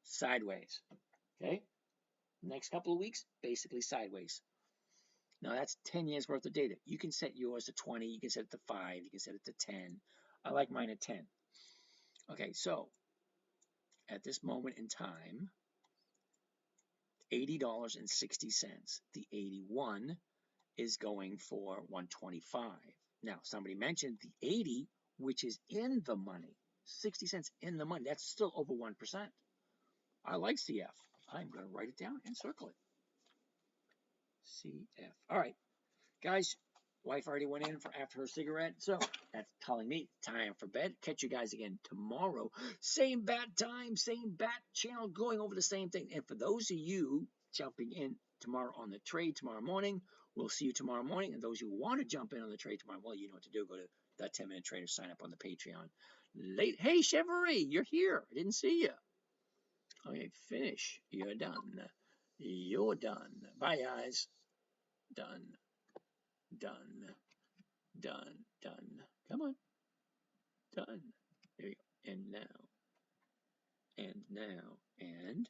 sideways. Okay? Next couple of weeks, basically sideways. Now, that's 10 years worth of data. You can set yours to 20. You can set it to 5. You can set it to 10. I like mine at 10. Okay, so at this moment in time, $80.60. The 81 is going for $125. Now, somebody mentioned the 80, which is in the money. 60 cents in the money. That's still over 1%. I like CF. I'm going to write it down and circle it. CF. All right, guys. Wife already went in for after her cigarette, so that's telling me time for bed. Catch you guys again tomorrow. Same bat time, same bat channel, going over the same thing. And for those of you jumping in tomorrow on the trade tomorrow morning, we'll see you tomorrow morning. And those who want to jump in on the trade tomorrow, well, you know what to do. Go to that 10-minute trader, sign up on the Patreon. Hey, Chevrolet, you're here. I didn't see you. Okay, finish. You're done. You're done. Bye, guys. Done. Done. Done. Done. Come on. Done. There you go. And now. And now. And